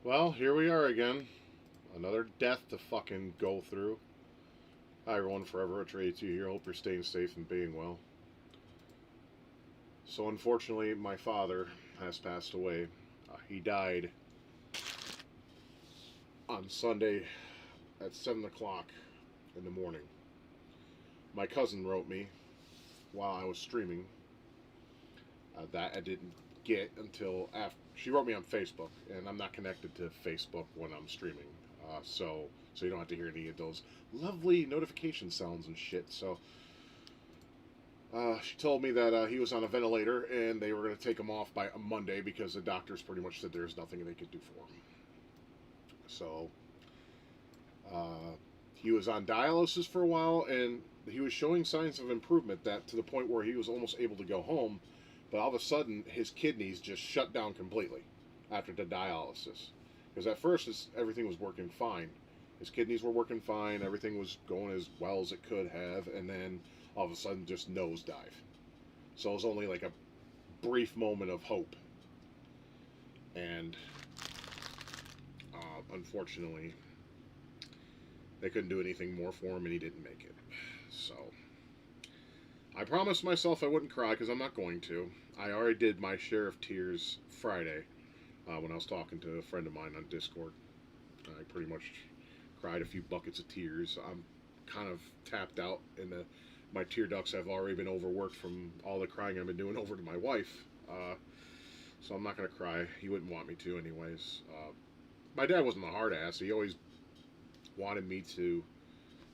Well, here we are again. Another death to fucking go through. Hi, everyone. Forever a to you here. Hope you're staying safe and being well. So, unfortunately, my father has passed away. He died on Sunday at 7 o'clock in the morning. My cousin wrote me while I was streaming that I didn't get until after. She wrote me on Facebook, and I'm not connected to Facebook when I'm streaming. So you don't have to hear any of those lovely notification sounds and shit. So she told me that he was on a ventilator and they were going to take him off by Monday because the doctors pretty much said there's nothing they could do for him. So uh, he was on dialysis for a while and he was showing signs of improvement that to the point where he was almost able to go home. But all of a sudden, his kidneys just shut down completely after the dialysis. Because at first, everything was working fine. His kidneys were working fine. Everything was going as well as it could have. And then all of a sudden, just nosedive. So it was only like a brief moment of hope. And unfortunately, they couldn't do anything more for him, and he didn't make it. So I promised myself I wouldn't cry because I'm not going to. I already did my share of tears Friday when I was talking to a friend of mine on Discord. I pretty much cried a few buckets of tears. I'm kind of tapped out, and my tear ducts have already been overworked from all the crying I've been doing over to my wife. So I'm not going to cry. He wouldn't want me to, anyways. My dad wasn't a hard ass. He always wanted me to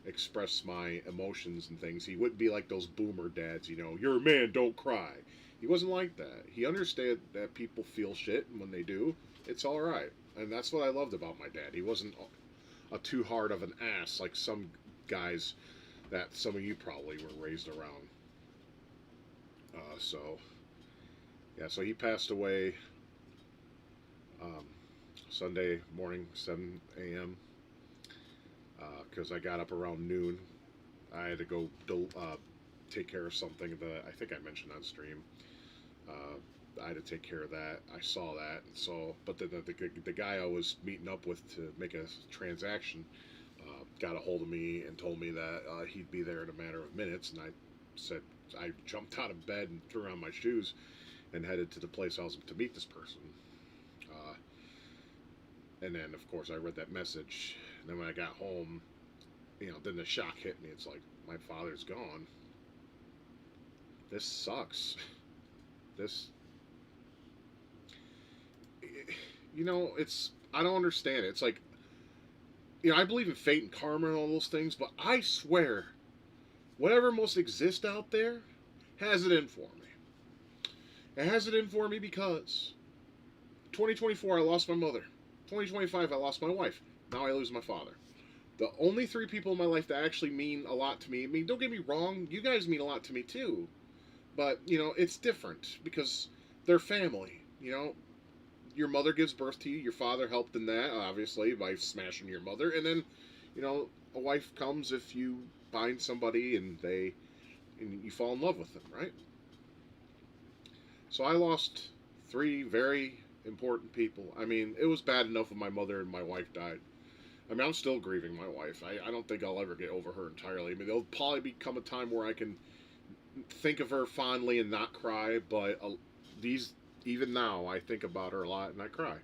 express my emotions and things. He wouldn't be like those boomer dads, you're a man, don't cry. He wasn't like that. He understood that people feel shit, and when they do, it's all right. And that's what I loved about my dad. He wasn't a too hard of an ass like some guys that some of you probably were raised around. So, yeah, so he passed away um, Sunday morning, 7 a.m. Because I got up around noon. I had to go take care of something that I think I mentioned on stream. Uh, I had to take care of that. I saw that. So, but the guy I was meeting up with to make a transaction got a hold of me and told me that he'd be there in a matter of minutes. And I said I jumped out of bed and threw on my shoes and headed to the place I was to meet this person. Uh, and then, of course, I read that message. And then when I got home, then the shock hit me. It's like my father's gone. This sucks. This, it's I don't understand it. It's like I believe in fate and karma and all those things, but I swear, whatever most exists out there has it in for me. It has it in for me because 2024 I lost my mother. 2025 I lost my wife. Now I lose my father. The only three people in my life that actually mean a lot to me. I mean, don't get me wrong, you guys mean a lot to me too. But, it's different because they're family. Your mother gives birth to you. Your father helped in that, obviously, by smashing your mother. And then, a wife comes if you find somebody and you fall in love with them, right? So I lost three very important people. I mean, it was bad enough when my mother and my wife died. I mean, I'm still grieving my wife. I don't think I'll ever get over her entirely. I mean, there'll probably become a time where I can think of her fondly and not cry, but these even now I think about her a lot and I cry.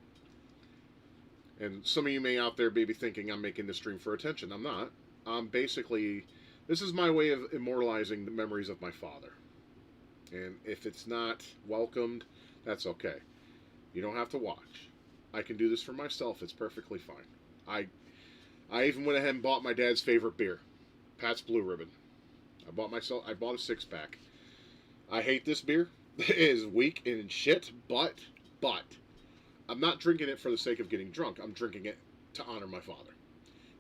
And some of you may out there be thinking I'm making this stream for attention. I'm not. I'm basically this is my way of immortalizing the memories of my father. And if it's not welcomed, that's okay. You don't have to watch. I can do this for myself. It's perfectly fine. I even went ahead and bought my dad's favorite beer, Pat's Blue Ribbon. I bought a 6 pack. I hate this beer. It is weak and shit, but I'm not drinking it for the sake of getting drunk. I'm drinking it to honor my father.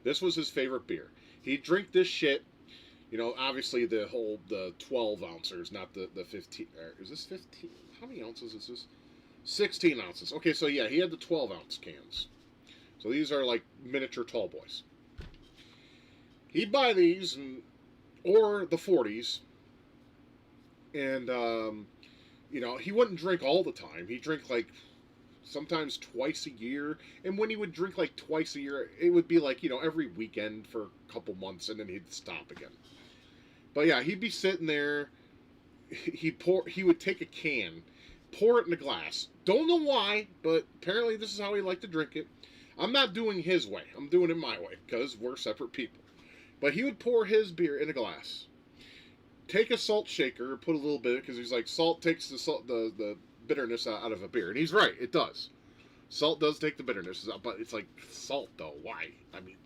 This was his favorite beer. He'd drink this shit. Obviously the 12 ounces, not the 15. Is this 15? How many ounces is this? 16 ounces. Okay, so yeah, he had the 12-ounce cans. So these are like miniature tall boys. He'd buy these or the 40s, and he wouldn't drink all the time. He'd drink like sometimes twice a year. And when he would drink like twice a year, it would be like, every weekend for a couple months, and then he'd stop again. But yeah, he'd be sitting there. He would take a can, pour it in a glass. Don't know why, but apparently this is how he liked to drink it. I'm not doing his way. I'm doing it my way because we're separate people. But he would pour his beer in a glass, take a salt shaker, put a little bit, because he's like, salt takes the bitterness out of a beer. And he's right, it does. Salt does take the bitterness out, but it's like, salt though, why? I mean,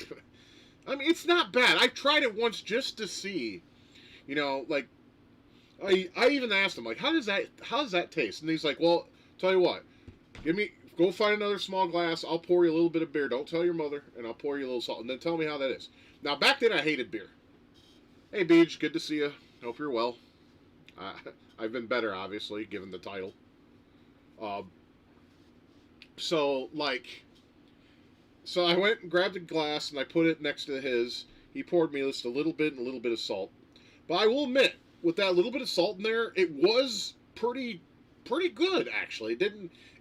it's not bad. I tried it once just to see, like, I even asked him, like, how does that taste? And he's like, well, tell you what, go find another small glass, I'll pour you a little bit of beer, don't tell your mother, and I'll pour you a little salt, and then tell me how that is. Now, back then, I hated beer. Hey, Beej, good to see you. Hope you're well. I've been better, obviously, given the title. So I went and grabbed a glass, and I put it next to his. He poured me just a little bit and a little bit of salt. But I will admit, with that little bit of salt in there, it was pretty good, actually.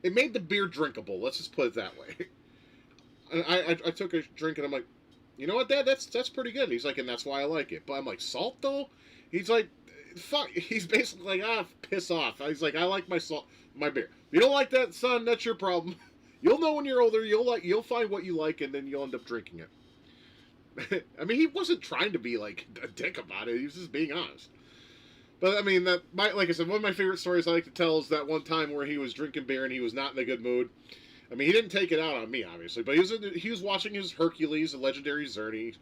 It made the beer drinkable, let's just put it that way. And I took a drink, and I'm like, you know what, Dad? That's pretty good. And he's like, and that's why I like it. But I'm like, salt though? He's like, fuck. He's basically like, piss off. He's like, I like my beer. You don't like that, son? That's your problem. You'll know when you're older. You'll find what you like, and then you'll end up drinking it. I mean, he wasn't trying to be like a dick about it. He was just being honest. But I mean, like I said, one of my favorite stories I like to tell is that one time where he was drinking beer and he was not in a good mood. I mean, he didn't take it out on me, obviously, but he was watching his Hercules, the Legendary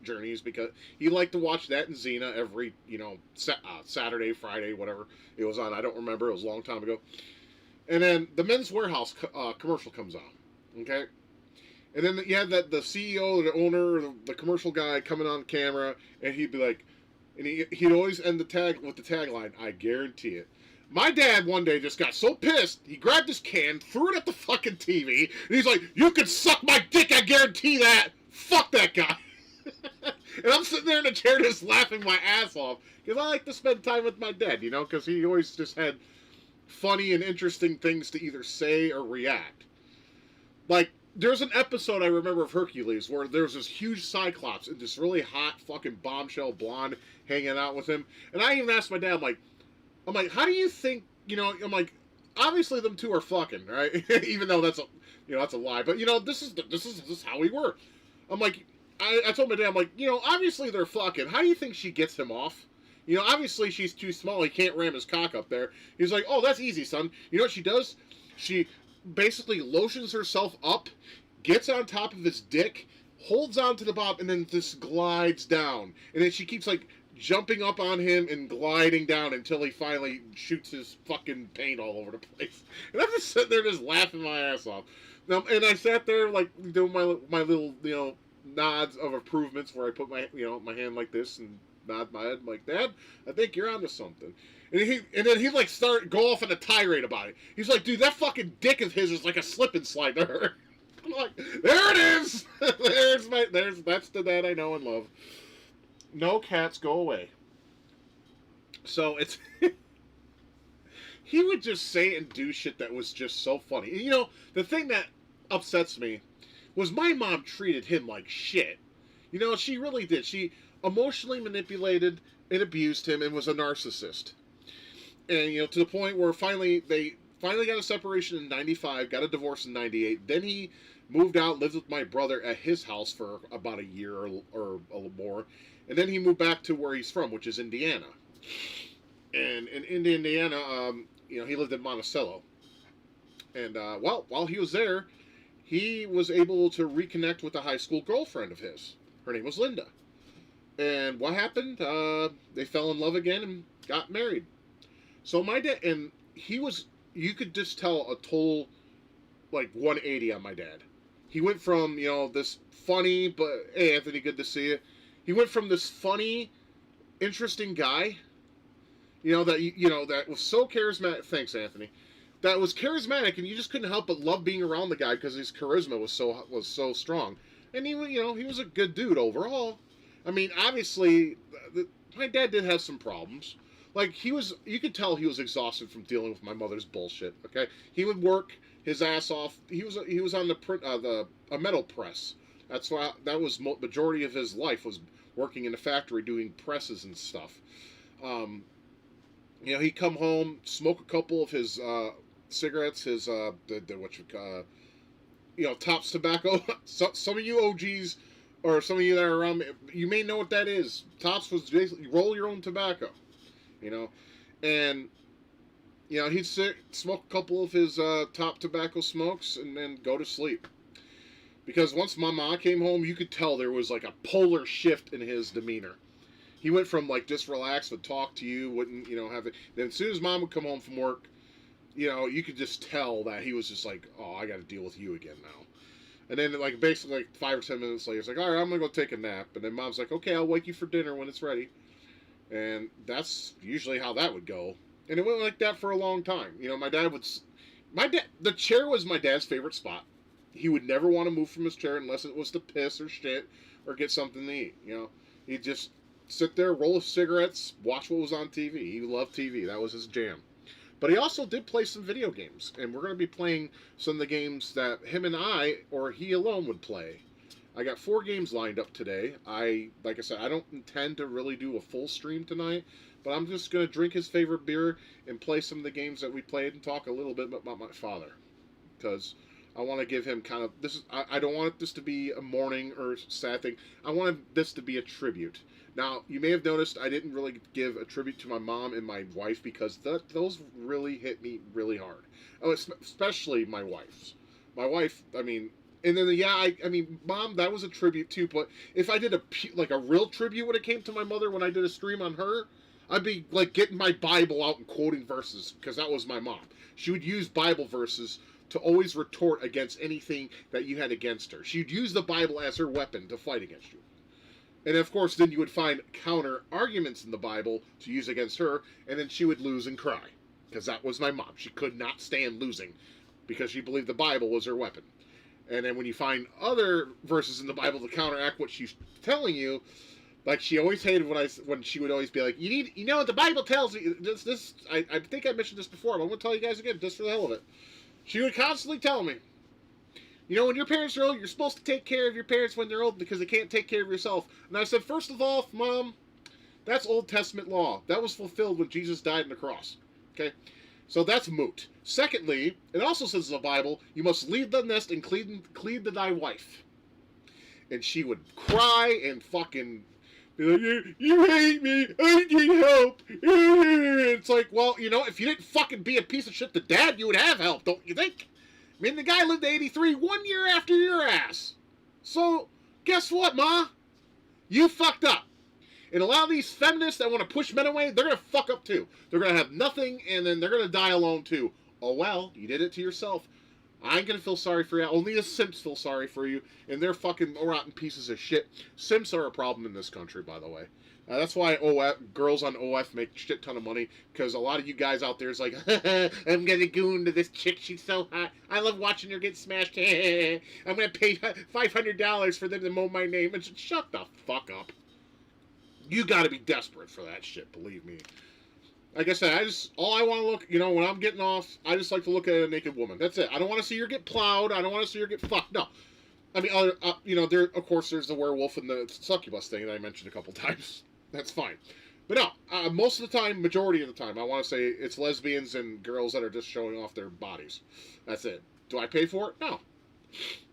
Journeys, because he liked to watch that in Xena every, Saturday, Friday, whatever it was on. I don't remember. It was a long time ago. And then the Men's Warehouse commercial comes on, okay? And then you had the CEO, the owner, the commercial guy coming on camera, and he'd be like, and he'd always end the tagline, I guarantee it. My dad one day just got so pissed, he grabbed his can, threw it at the fucking TV, and he's like, you can suck my dick, I guarantee that! Fuck that guy! And I'm sitting there in the chair just laughing my ass off, because I like to spend time with my dad, because he always just had funny and interesting things to either say or react. Like, there's an episode I remember of Hercules where there's this huge Cyclops and this really hot fucking bombshell blonde hanging out with him, and I even asked my dad, I'm like, how do you think, I'm like, obviously them two are fucking, right? Even though that's a lie. But, this is how we were. I'm like, I told my dad, I'm like, obviously they're fucking. How do you think she gets him off? Obviously she's too small. He can't ram his cock up there. He's like, oh, that's easy, son. You know what she does? She basically lotions herself up, gets on top of his dick, holds on to the bob, and then just glides down. And then she keeps, jumping up on him and gliding down until he finally shoots his fucking paint all over the place. And I'm just sitting there just laughing my ass off. Now, and I sat there doing my little nods of improvements where I put my my hand like this and nod my head. I'm like, Dad, I think you're onto something. And then he go off on a tirade about it. He's like, dude, that fucking dick of his is like a slip and slide to her. I'm like, there it is. That's the dad I know and love. No cats, go away. So it's he would just say and do shit that was just so funny. And, the thing that upsets me was my mom treated him like shit. She really did. She emotionally manipulated and abused him and was a narcissist. And, to the point where they finally got a separation in 95, got a divorce in 98. Then he moved out, lived with my brother at his house for about a year or a little more. And then he moved back to where he's from, which is Indiana. And in Indiana, he lived in Monticello. And, while he was there, he was able to reconnect with a high school girlfriend of his. Her name was Linda. And what happened? They fell in love again and got married. So my dad, and you could just tell a total, 180 on my dad. He went from, this funny, but, hey, Anthony, good to see you. He went from this funny, interesting guy, that was so charismatic. Thanks, Anthony. That was charismatic, and you just couldn't help but love being around the guy because his charisma was so strong. And he was a good dude overall. I mean, obviously, my dad did have some problems. like you could tell he was exhausted from dealing with my mother's bullshit. Okay, he would work his ass off. He was on the print the a metal press. That's why that was majority of his life was working in a factory doing presses and stuff. Um, he'd come home, smoke a couple of his cigarettes, his what Tops Tobacco. Some of you OGs or some of you that are around me, you may know what that is. Tops was basically roll your own tobacco, you know, and he'd smoke a couple of his top tobacco smokes and then go to sleep. Because once my mom came home, you could tell there was like a polar shift in his demeanor. He went from like just relaxed, would talk to you, wouldn't have it. Then as soon as mom would come home from work, you could just tell that he was just like, oh, I got to deal with you again now. And then like basically like 5 or 10 minutes later, it's like, all right, I'm gonna go take a nap. And then mom's like, okay, I'll wake you for dinner when it's ready. And that's usually how that would go. And it went like that for a long time. The chair was my dad's favorite spot. He would never want to move from his chair unless it was to piss or shit or get something to eat. He'd just sit there, roll his cigarettes, watch what was on TV. He loved TV. That was his jam. But he also did play some video games, and we're going to be playing some of the games that him and I, or he alone, would play. I got 4 games lined up today. Like I said, I don't intend to really do a full stream tonight, but I'm just going to drink his favorite beer and play some of the games that we played and talk a little bit about my father. Because I want to give him kind of, I don't want this to be a mourning or sad thing. I want this to be a tribute. Now, you may have noticed I didn't really give a tribute to my mom and my wife because those really hit me really hard. Oh, especially my wife's. My wife, I mean, and then Mom, that was a tribute too. But if I did a real tribute when it came to my mother, when I did a stream on her, I'd be like getting my Bible out and quoting verses because that was my mom. She would use Bible verses to always retort against anything that you had against her. She'd use the Bible as her weapon to fight against you. And of course, then you would find counter arguments in the Bible to use against her, and then she would lose and cry. Because that was my mom. She could not stand losing because she believed the Bible was her weapon. And then when you find other verses in the Bible to counteract what she's telling you, like she always hated when she would always be like, you know what the Bible tells me. I think I mentioned this before, but I'm going to tell you guys again, just for the hell of it. She would constantly tell me, when your parents are old, you're supposed to take care of your parents when they're old because they can't take care of yourself. And I said, first of all, Mom, that's Old Testament law. That was fulfilled when Jesus died on the cross. Okay? So that's moot. Secondly, it also says in the Bible, you must leave the nest and cleave to thy wife. And she would cry and fucking be like, you hate me, I need help. It's like, well, if you didn't fucking be a piece of shit to dad, you would have help, don't you think? I mean, the guy lived to 83 1 year after your ass. So, guess what, Ma? You fucked up. And a lot of these feminists that want to push men away, they're going to fuck up too. They're going to have nothing, and then they're going to die alone too. Oh, well, you did it to yourself. I ain't going to feel sorry for you. Only the simps feel sorry for you, and they're fucking rotten pieces of shit. Simps are a problem in this country, by the way. That's why girls on OF make shit ton of money, because a lot of you guys out there is like, I'm going to go into this chick, she's so hot. I love watching her get smashed. I'm going to pay $500 for them to mow my name. And shut the fuck up. You got to be desperate for that shit, believe me. Like I said, all I want to look, when I'm getting off, I just like to look at a naked woman. That's it. I don't want to see her get plowed. I don't want to see her get fucked. No. I mean, of course, there's the werewolf and the succubus thing that I mentioned a couple times. That's fine. But no, most of the time, majority of the time, I want to say it's lesbians and girls that are just showing off their bodies. That's it. Do I pay for it? No.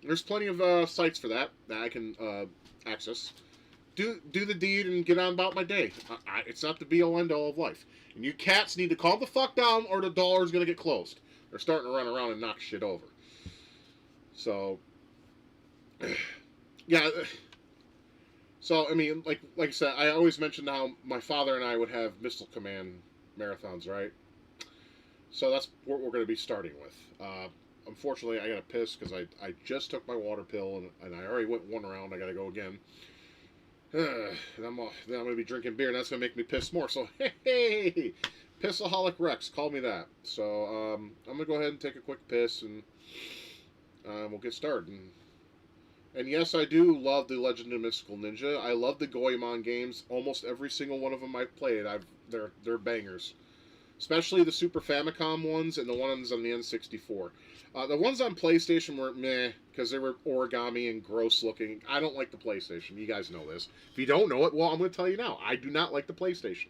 There's plenty of sites for that I can access. Do the deed and get on about my day. It's not the be-all end-all of life. And you cats need to calm the fuck down or the dollar's going to get closed. They're starting to run around and knock shit over. So, yeah. So, I mean, like I said, I always mentioned how my father and I would have Missile Command marathons, right? So that's what we're going to be starting with. Unfortunately, I got to piss because I just took my water pill and I already went one round. I got to go again. And then I'm going to be drinking beer, and that's going to make me piss more. So, hey, Pissaholic Rex, call me that. So, I'm going to go ahead and take a quick piss, and we'll get started. And And yes, I do love the Legend of Mystical Ninja. I love the Goemon games. Almost every single one of them I've played. They're bangers. Especially the Super Famicom ones and the ones on the N64. The ones on PlayStation were meh because they were origami and gross looking. I don't like the PlayStation. You guys know this. If you don't know it, well, I'm going to tell you now. I do not like the PlayStation.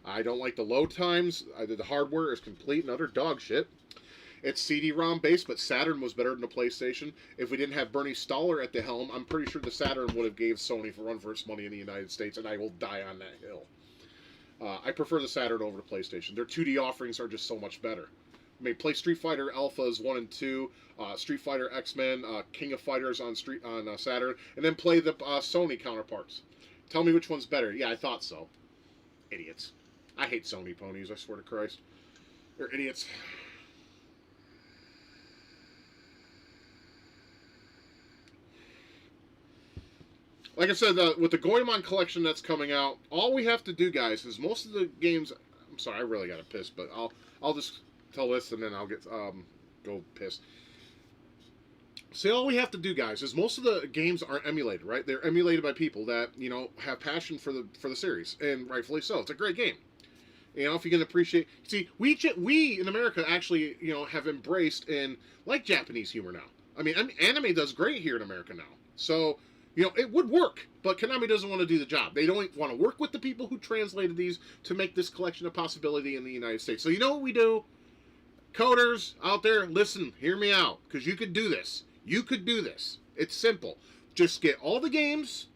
I don't like the load times. The hardware is complete and utter dog shit. It's CD-ROM based, but Saturn was better than the PlayStation. If we didn't have Bernie Stoller at the helm, I'm pretty sure the Saturn would have gave Sony for run for its money in the United States, and I will die on that hill. I prefer the Saturn over the PlayStation. Their 2D offerings are just so much better. I mean, play Street Fighter Alphas 1 and 2, Street Fighter X-Men, King of Fighters on Saturn, and then play the Sony counterparts. Tell me which one's better. Yeah, I thought so. Idiots. I hate Sony ponies, I swear to Christ. They're idiots. Like I said, with the Goemon collection that's coming out, all we have to do, guys, is most of the games. I'm sorry, I really got to piss, but I'll just tell this and then I'll get go piss. See, all we have to do, guys, is most of the games aren't emulated, right? They're emulated by people that have passion for the series, and rightfully so. It's a great game. If you can appreciate. See, we in America actually have embraced and like Japanese humor now. I mean, anime does great here in America now. So. It would work, but Konami doesn't want to do the job. They don't want to work with the people who translated these to make this collection a possibility in the United States. So you know what we do? Coders out there, listen, hear me out, because you could do this. You could do this. It's simple. Just get all the games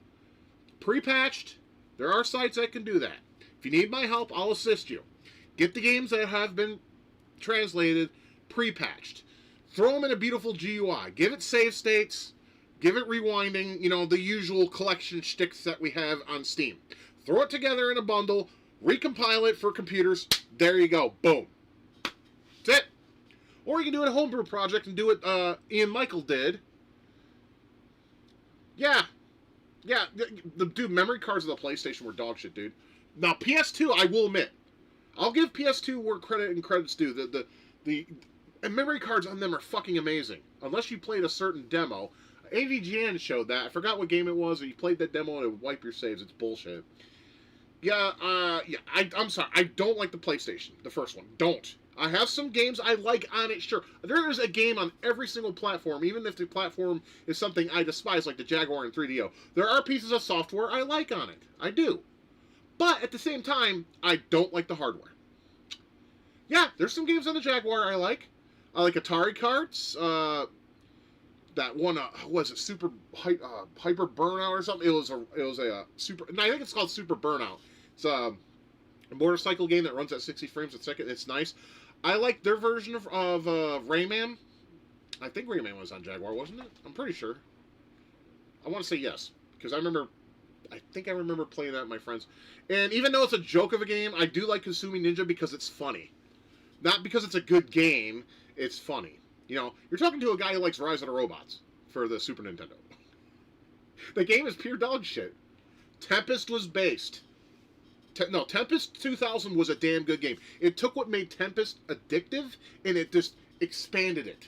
pre-patched. There are sites that can do that. If you need my help, I'll assist you. Get the games that have been translated pre-patched. Throw them in a beautiful GUI. Give it save states. Give it rewinding, the usual collection shticks that we have on Steam. Throw it together in a bundle, recompile it for computers. There you go. Boom. That's it. Or you can do a homebrew project and do it Ian Michael did. Yeah. Yeah. Dude, memory cards of the PlayStation were dog shit, dude. Now, PS2, I will admit. I'll give PS2 where credit and credit's due. The memory cards on them are fucking amazing. Unless you played a certain demo. AVGN showed that. I forgot what game it was. Or you played that demo and it would wipe your saves. It's bullshit. Yeah, I'm sorry. I don't like the PlayStation. The first one. Don't. I have some games I like on it, sure. There is a game on every single platform, even if the platform is something I despise, like the Jaguar and 3DO. There are pieces of software I like on it. I do. But at the same time, I don't like the hardware. Yeah, there's some games on the Jaguar I like. I like Atari cards. That one was it Super Hyper Burnout or something? It was a super. No, I think it's called Super Burnout. It's a motorcycle game that runs at 60 frames a second. It's nice. I like their version of Rayman. I think Rayman was on Jaguar, wasn't it? I'm pretty sure. I want to say yes because I think I remember playing that with my friends. And even though it's a joke of a game, I do like Kasumi Ninja because it's funny, not because it's a good game. It's funny. You're talking to a guy who likes Rise of the Robots for the Super Nintendo. The game is pure dog shit. Tempest was based. Tempest 2000 was a damn good game. It took what made Tempest addictive, and it just expanded it.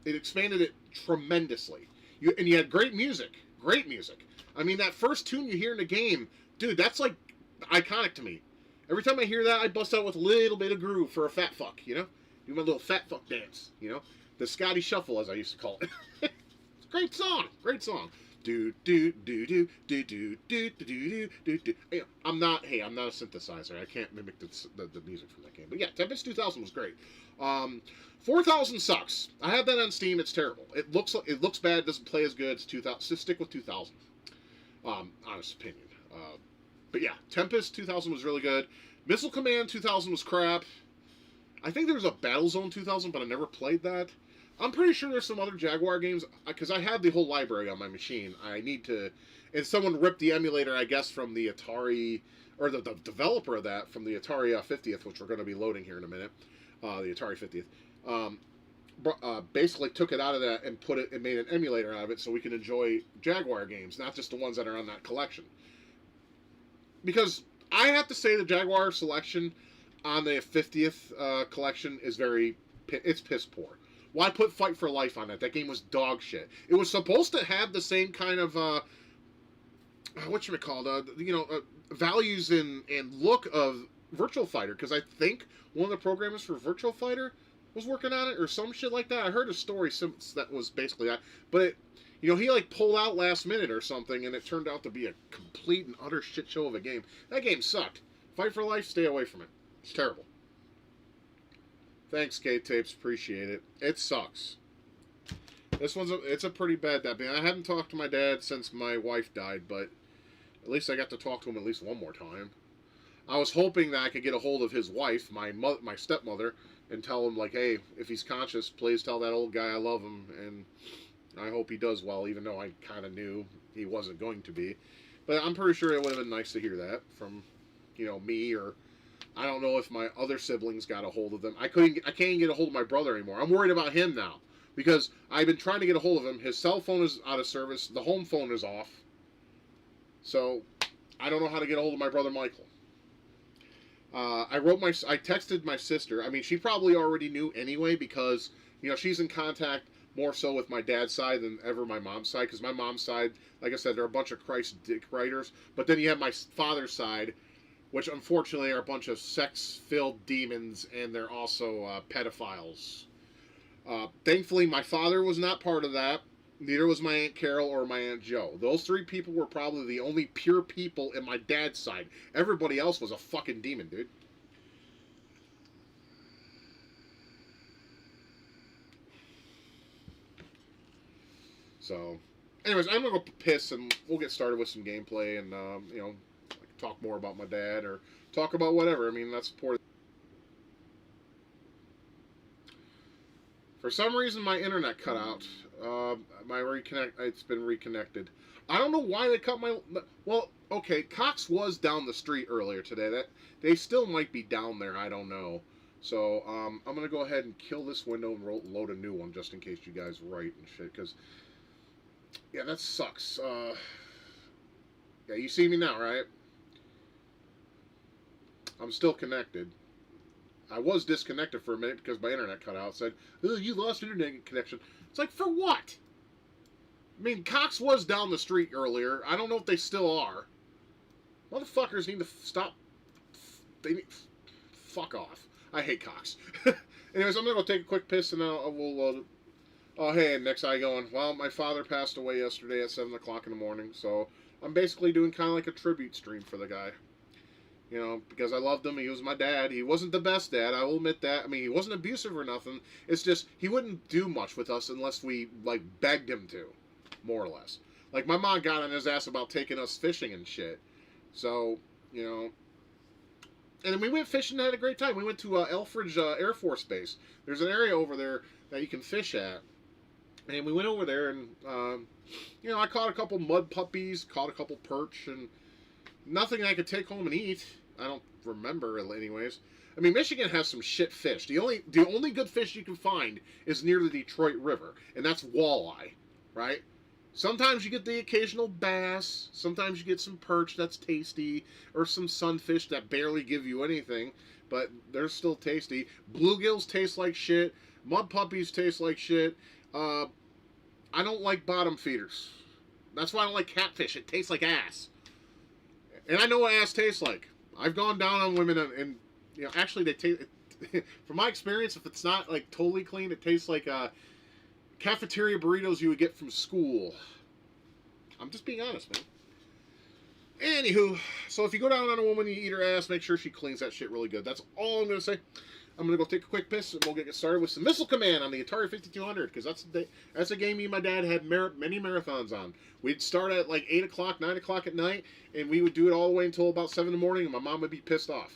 It expanded it tremendously. And you had great music. Great music. I mean, that first tune you hear in the game, dude, that's like iconic to me. Every time I hear that, I bust out with a little bit of groove for a fat fuck, Do my little fat fuck dance, The Scotty Shuffle, as I used to call it. It's a great song. Great song. Do do do do do do do do do do. I'm not a synthesizer. I can't mimic the music from that game. But yeah, Tempest 2000 was great. 4000 sucks. I have that on Steam. It's terrible. It looks bad. It doesn't play as good. It's 2000. Just stick with 2000. Honest opinion. But yeah, Tempest 2000 was really good. Missile Command 2000 was crap. I think there was a Battlezone 2000, but I never played that. I'm pretty sure there's some other Jaguar games, because I have the whole library on my machine. I need to... And someone ripped the emulator, I guess, from the Atari... Or the developer of that from the Atari 50th, which we're going to be loading here in a minute. The Atari 50th. Basically took it out of that and made an emulator out of it so we can enjoy Jaguar games, not just the ones that are on that collection. Because I have to say the Jaguar selection on the 50th collection is it's piss poor. Why put Fight for Life on that? That game was dog shit. It was supposed to have the same kind of whatchamacallit, values and look of Virtual Fighter, because I think one of the programmers for Virtual Fighter was working on it or some shit like that. I heard a story that was basically that, but he like pulled out last minute or something, and it turned out to be a complete and utter shit show of a game. That game sucked. Fight for Life, stay away from it. It's terrible. Thanks, K-Tapes, appreciate it. It sucks. It's a pretty bad dad. I haven't talked to my dad since my wife died, but at least I got to talk to him at least one more time. I was hoping that I could get a hold of his wife, my stepmother, and tell him, like, hey, if he's conscious, please tell that old guy I love him, and I hope he does well, even though I kind of knew he wasn't going to be. But I'm pretty sure it would have been nice to hear that from, me, or I don't know if my other siblings got a hold of them. I can't get a hold of my brother anymore. I'm worried about him now, because I've been trying to get a hold of him. His cell phone is out of service. The home phone is off. So I don't know how to get a hold of my brother Michael. I texted my sister. I mean, she probably already knew anyway, because she's in contact more so with my dad's side than ever my mom's side, because my mom's side, like I said, they're a bunch of Christ dick writers. But then you have my father's side, which unfortunately are a bunch of sex-filled demons, and they're also pedophiles. Thankfully, my father was not part of that. Neither was my Aunt Carol or my Aunt Joe. Those three people were probably the only pure people in my dad's side. Everybody else was a fucking demon, dude. So, anyways, I'm gonna go piss, and we'll get started with some gameplay, and talk more about my dad, or talk about whatever. I mean, that's important. For some reason, my internet cut out. It's been reconnected. I don't know why they cut my. Well, okay, Cox was down the street earlier today. That they still might be down there. I don't know. So I'm gonna go ahead and kill this window and load a new one just in case you guys write and shit. Because yeah, that sucks. Yeah, you see me now, right? I'm still connected. I was disconnected for a minute because my internet cut out. It said, oh, you lost internet connection. It's like, for what? I mean, Cox was down the street earlier. I don't know if they still are. Motherfuckers need to stop. They need. Fuck off. I hate Cox. Anyways, I'm going to go take a quick piss, and we'll load it. Oh, hey, next I going. Well, my father passed away yesterday at 7 o'clock in the morning, so I'm basically doing kind of like a tribute stream for the guy. Because I loved him. He was my dad. He wasn't the best dad, I will admit that. I mean, he wasn't abusive or nothing. It's just, he wouldn't do much with us unless we, like, begged him to, more or less. Like, my mom got on his ass about taking us fishing and shit. So, and then we went fishing and had a great time. We went to Elfridge Air Force Base. There's an area over there that you can fish at. And we went over there, and, I caught a couple mud puppies, caught a couple perch, and nothing I could take home and eat. I don't remember, anyways. I mean, Michigan has some shit fish. The only good fish you can find is near the Detroit River, and that's walleye, right? Sometimes you get the occasional bass. Sometimes you get some perch that's tasty, or some sunfish that barely give you anything, but they're still tasty. Bluegills taste like shit. Mud puppies taste like shit. I don't like bottom feeders. That's why I don't like catfish. It tastes like ass. And I know what ass tastes like. I've gone down on women, and actually they taste. From my experience, if it's not like totally clean, it tastes like cafeteria burritos you would get from school. I'm just being honest, man. Anywho, so if you go down on a woman, you eat her ass, make sure she cleans that shit really good. That's all I'm gonna say. I'm gonna go take a quick piss, and we'll get started with some Missile Command on the Atari 5200, because that's a game me and my dad had many marathons on. We'd start at like 8 o'clock, 9 o'clock at night, and we would do it all the way until about 7 in the morning, and my mom would be pissed off.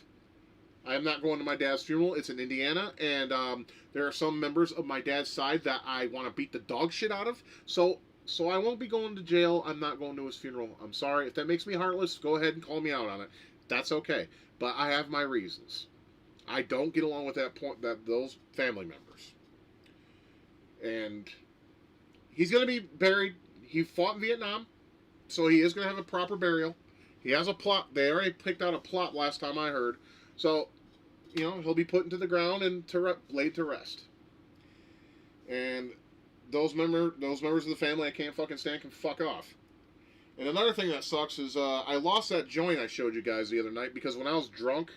I am not going to my dad's funeral. It's in Indiana, and there are some members of my dad's side that I want to beat the dog shit out of, so I won't be going to jail. I'm not going to his funeral. I'm sorry. If that makes me heartless, go ahead and call me out on it. That's okay. But I have my reasons. I don't get along with those family members. And he's going to be buried. He fought in Vietnam, so he is going to have a proper burial. He has a plot. They already picked out a plot last time I heard. So, he'll be put into the ground and laid to rest. and those members of the family I can't fucking stand can fuck off. And another thing that sucks is I lost that joint I showed you guys the other night because when I was drunk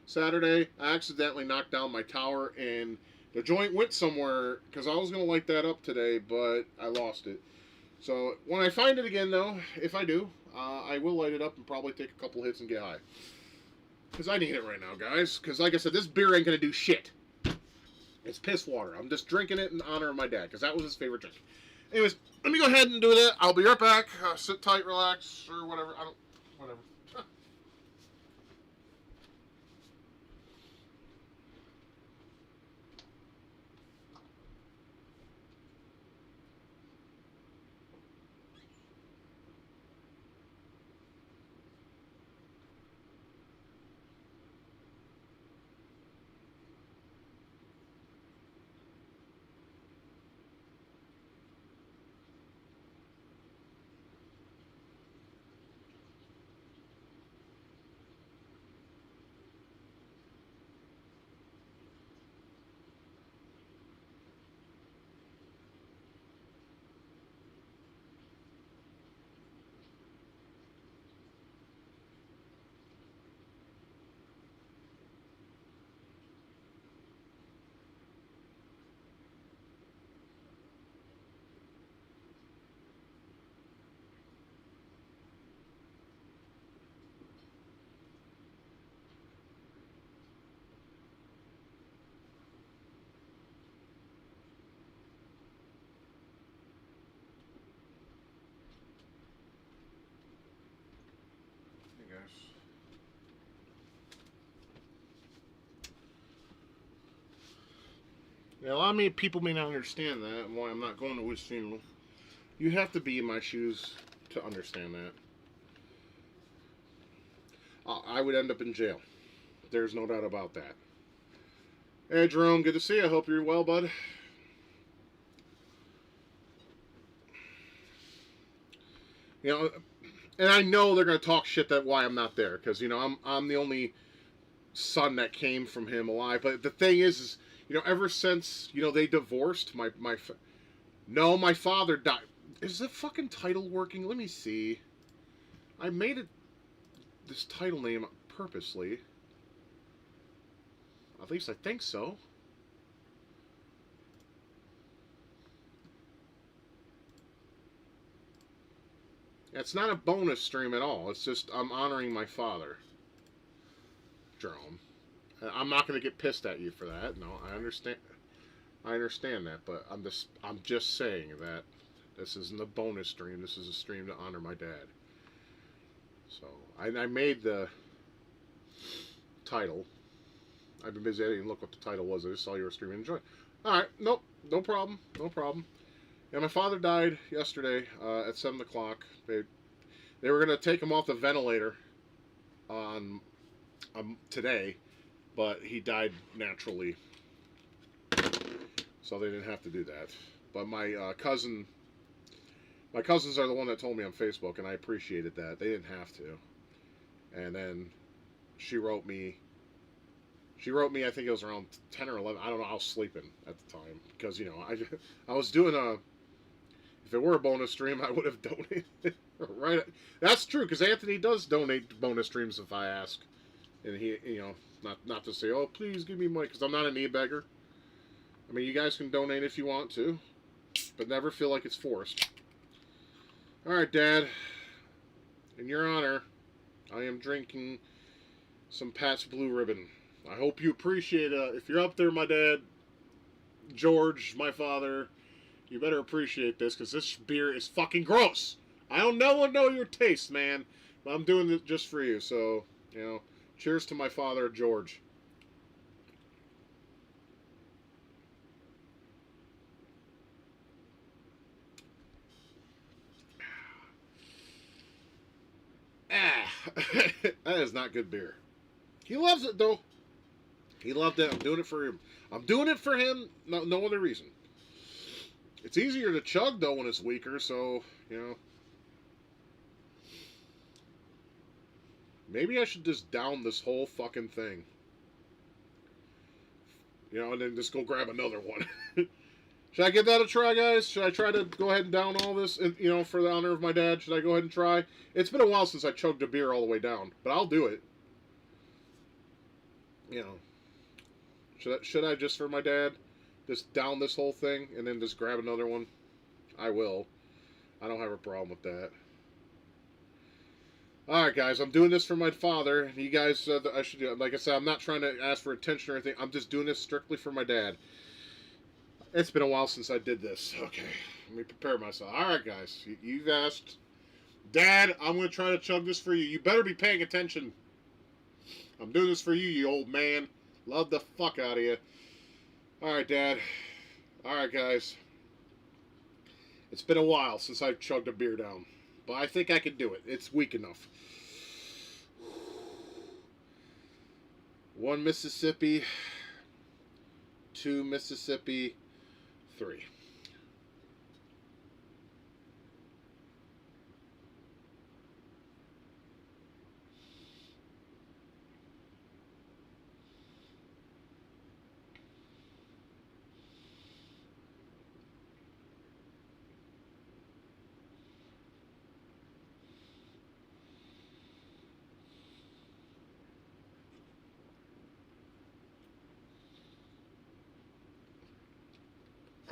Saturday, I accidentally knocked down my tower and the joint went somewhere because I was going to light that up today, but I lost it. So when I find it again, though, if I do, I will light it up and probably take a couple hits and get high. Because I need it right now, guys. Because like I said, this beer ain't going to do shit. It's piss water. I'm just drinking it in honor of my dad because that was his favorite drink. Anyways, let me go ahead and do that. I'll be right back. Sit tight, relax, or whatever. Whatever. Hey, guys. Now, a lot of people may not understand that and why I'm not going to his funeral. You have to be in my shoes to understand that. I would end up in jail. There's no doubt about that. Hey, Jerome, good to see you. I hope you're well, bud. You know, and I know they're gonna talk shit that why I'm not there because I'm the only son that came from him alive. But the thing is ever since they divorced, no, my father died. Is the fucking title working? Let me see. I made it this title name purposely. At least I think so. It's not a bonus stream at all. It's just I'm honoring my father, Jerome. I'm not going to get pissed at you for that. No, I understand. I understand that, but I'm just saying that this isn't a bonus stream. This is a stream to honor my dad. So I made the title. I've been busy. I didn't look what the title was. I just saw you were streaming. Enjoy. All right. Nope. No problem. No problem. Yeah, my father died yesterday at 7 o'clock. They were going to take him off the ventilator on today, but he died naturally. So they didn't have to do that. But my cousins are the one that told me on Facebook, and I appreciated that. They didn't have to. And then she wrote me, I think it was around 10 or 11. I don't know. I was sleeping at the time because, I was doing if it were a bonus stream, I would have donated. Right. That's true because Anthony does donate bonus streams if I ask. And he, not to say, oh, please give me money because I'm not a need beggar. I mean, you guys can donate if you want to, but never feel like it's forced. All right, Dad. In your honor, I am drinking some Pat's Blue Ribbon. I hope you appreciate it. If you're up there, my dad, George, my father, you better appreciate this because this beer is fucking gross. I don't know your taste, man, but I'm doing it just for you. So, cheers to my father, George. That is not good beer. He loves it, though. He loved it. I'm doing it for him. I'm doing it for him. No other reason. It's easier to chug, though, when it's weaker, so, Maybe I should just down this whole fucking thing. And then just go grab another one. Should I give that a try, guys? Should I try to go ahead and down all this, for the honor of my dad? Should I go ahead and try? It's been a while since I chugged a beer all the way down, but I'll do it. You know, should I just for my dad, just down this whole thing and then just grab another one? I will. I don't have a problem with that. All right, guys, I'm doing this for my father. You guys said that I should do it. Like I said, I'm not trying to ask for attention or anything. I'm just doing this strictly for my dad. It's been a while since I did this. Okay, let me prepare myself. All right, guys, you've asked. Dad, I'm going to try to chug this for you. You better be paying attention. I'm doing this for you, you old man. Love the fuck out of you. All right, Dad. All right, guys. It's been a while since I've chugged a beer down, but I think I can do it. It's weak enough. 1 Mississippi, 2 Mississippi, 3.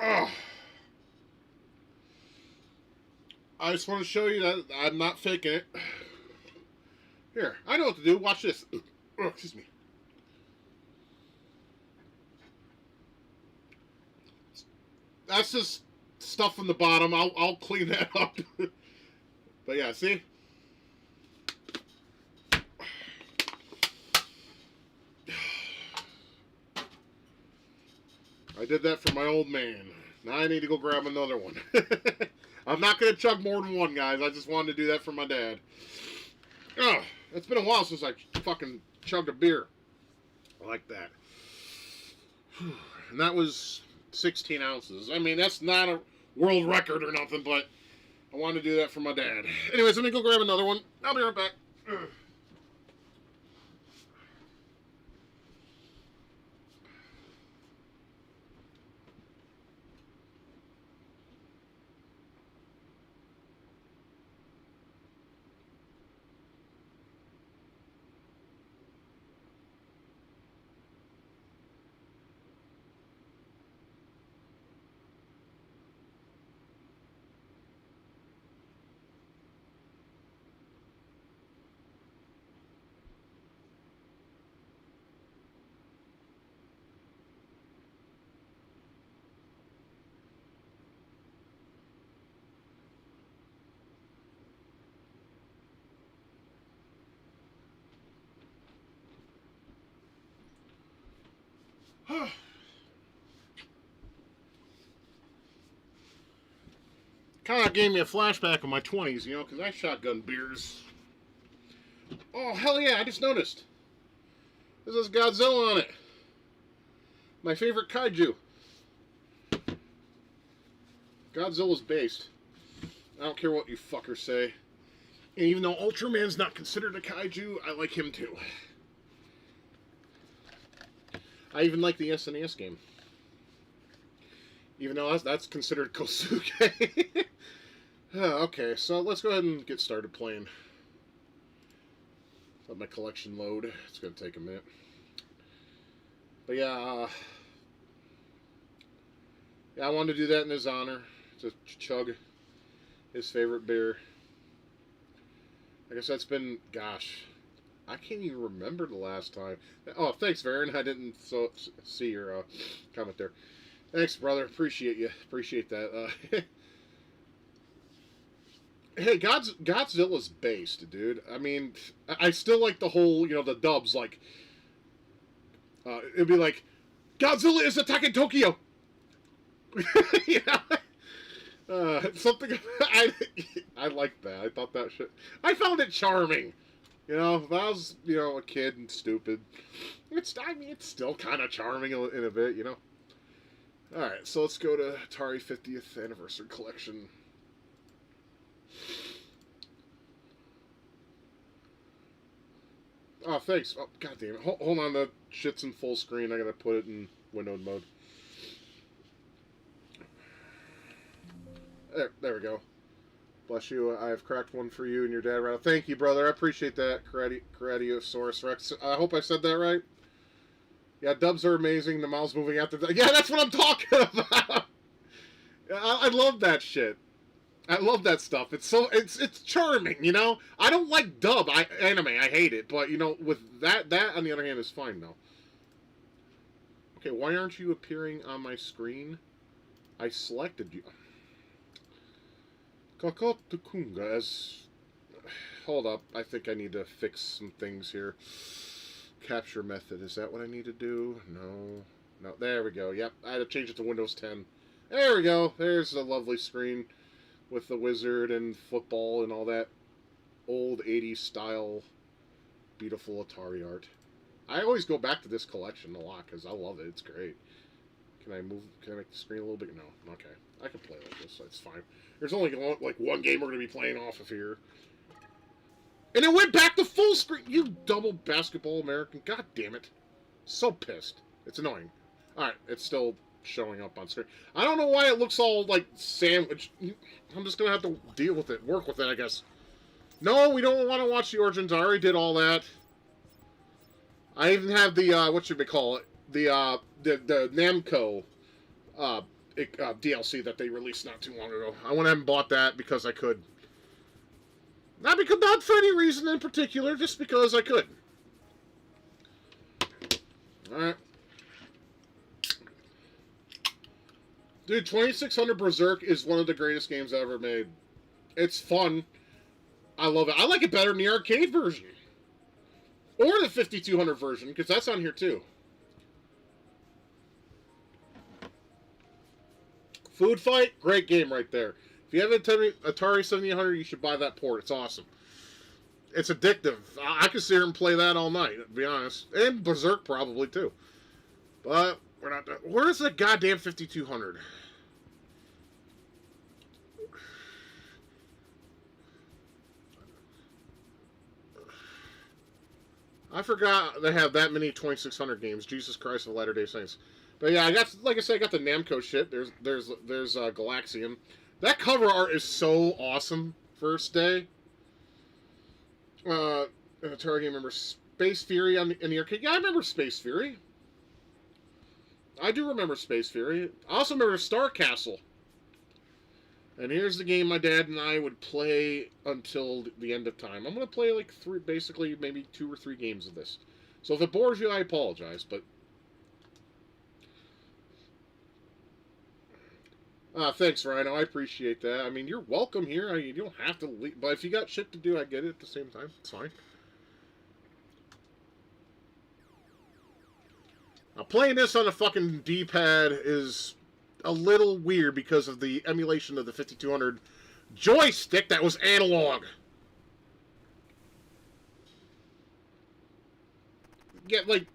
Oh. I just want to show you that I'm not faking it. Here, I know what to do. Watch this. Oh, excuse me. That's just stuff from the bottom. I'll clean that up. But yeah, see? I did that for my old man. Now I need to go grab another one. I'm not going to chug more than one, guys. I just wanted to do that for my dad. Oh, it's been a while since I fucking chugged a beer like that. And that was 16 ounces. I mean, that's not a world record or nothing, but I wanted to do that for my dad. Anyways, let me go grab another one. I'll be right back. Kind of gave me a flashback of my 20s, because I shotgun beers. Oh, hell yeah, I just noticed. This has Godzilla on it. My favorite kaiju. Godzilla's based. I don't care what you fuckers say. And even though Ultraman's not considered a kaiju, I like him too. I even like the SNES game. Even though that's considered Kosuke. Okay, so let's go ahead and get started playing. Let my collection load. It's going to take a minute. But yeah, I wanted to do that in his honor. To chug his favorite beer. I guess that's been, gosh, I can't even remember the last time. Oh, thanks, Varen. I didn't see your comment there. Thanks, brother. Appreciate you. Appreciate that. Hey, Godzilla's based, dude. I mean, I still like the whole, the dubs. Like, it'd be like, Godzilla is attacking Tokyo. Yeah. Something. I like that. I thought that shit. I found it charming. If I was, a kid and stupid, it's still kind of charming in a bit, All right, so let's go to Atari 50th Anniversary Collection. Oh, thanks. Oh, god damn it. Hold on, the shit's in full screen. I gotta put it in windowed mode. There we go. Bless you. I have cracked one for you and your dad. Right. Thank you, brother. I appreciate that. Karatiosaurus Rex. I hope I said that right. Yeah, dubs are amazing. The mouth's moving after that. Yeah, that's what I'm talking about. I love that shit. I love that stuff. It's charming, you know. I don't like anime. I hate it, but you know, with that on the other hand is fine though. Okay, why aren't you appearing on my screen? I selected you. Kakotukunga as. Hold up. I think I need to fix some things here. Capture method. Is that what I need to do? No. No. There we go. Yep. I had to change it to Windows 10. There we go. There's a lovely screen with the wizard and football and all that old 80s style beautiful Atari art. I always go back to this collection a lot because I love it. It's great. Can I make the screen a little bit? No. Okay. I can play like this. That's fine. There's only like one game we're going to be playing off of here. And it went back to full screen. You double basketball American. God damn it. So pissed. It's annoying. Alright. It's still showing up on screen. I don't know why it looks all like sandwich. I'm just going to have to deal with it. Work with it, I guess. No, we don't want to watch the Origins. I already did all that. I even have the, what should we call it? The Namco DLC that they released not too long ago. I went ahead and bought that because I could. Not for any reason in particular, just because I could. Alright. Dude, 2600 Berserk is one of the greatest games ever made. It's fun. I love it. I like it better than the arcade version. Or the 5200 version, because that's on here too. Food Fight, great game right there. If you have an Atari 7800, you should buy that port. It's awesome. It's addictive. I could sit here and play that all night, to be honest. And Berserk probably too. But we're not done. Where's the goddamn 5200? I forgot they have that many 2600 games. Jesus Christ of Latter-day Saints. But yeah, like I said, I got the Namco shit. There's Galaxian. That cover art is so awesome. First day. Atari game, remember Space Fury in the arcade? Yeah, I remember Space Fury. I do remember Space Fury. I also remember Star Castle. And here's the game my dad and I would play until the end of time. I'm going to play like basically maybe 2 or 3 games of this. So if it bores you, I apologize, but... thanks, Rhino. I appreciate that. I mean, you're welcome here. You don't have to leave. But if you got shit to do, I get it at the same time. It's fine. Now, playing this on a fucking D-pad is a little weird because of the emulation of the 5200 joystick that was analog. Yeah, like...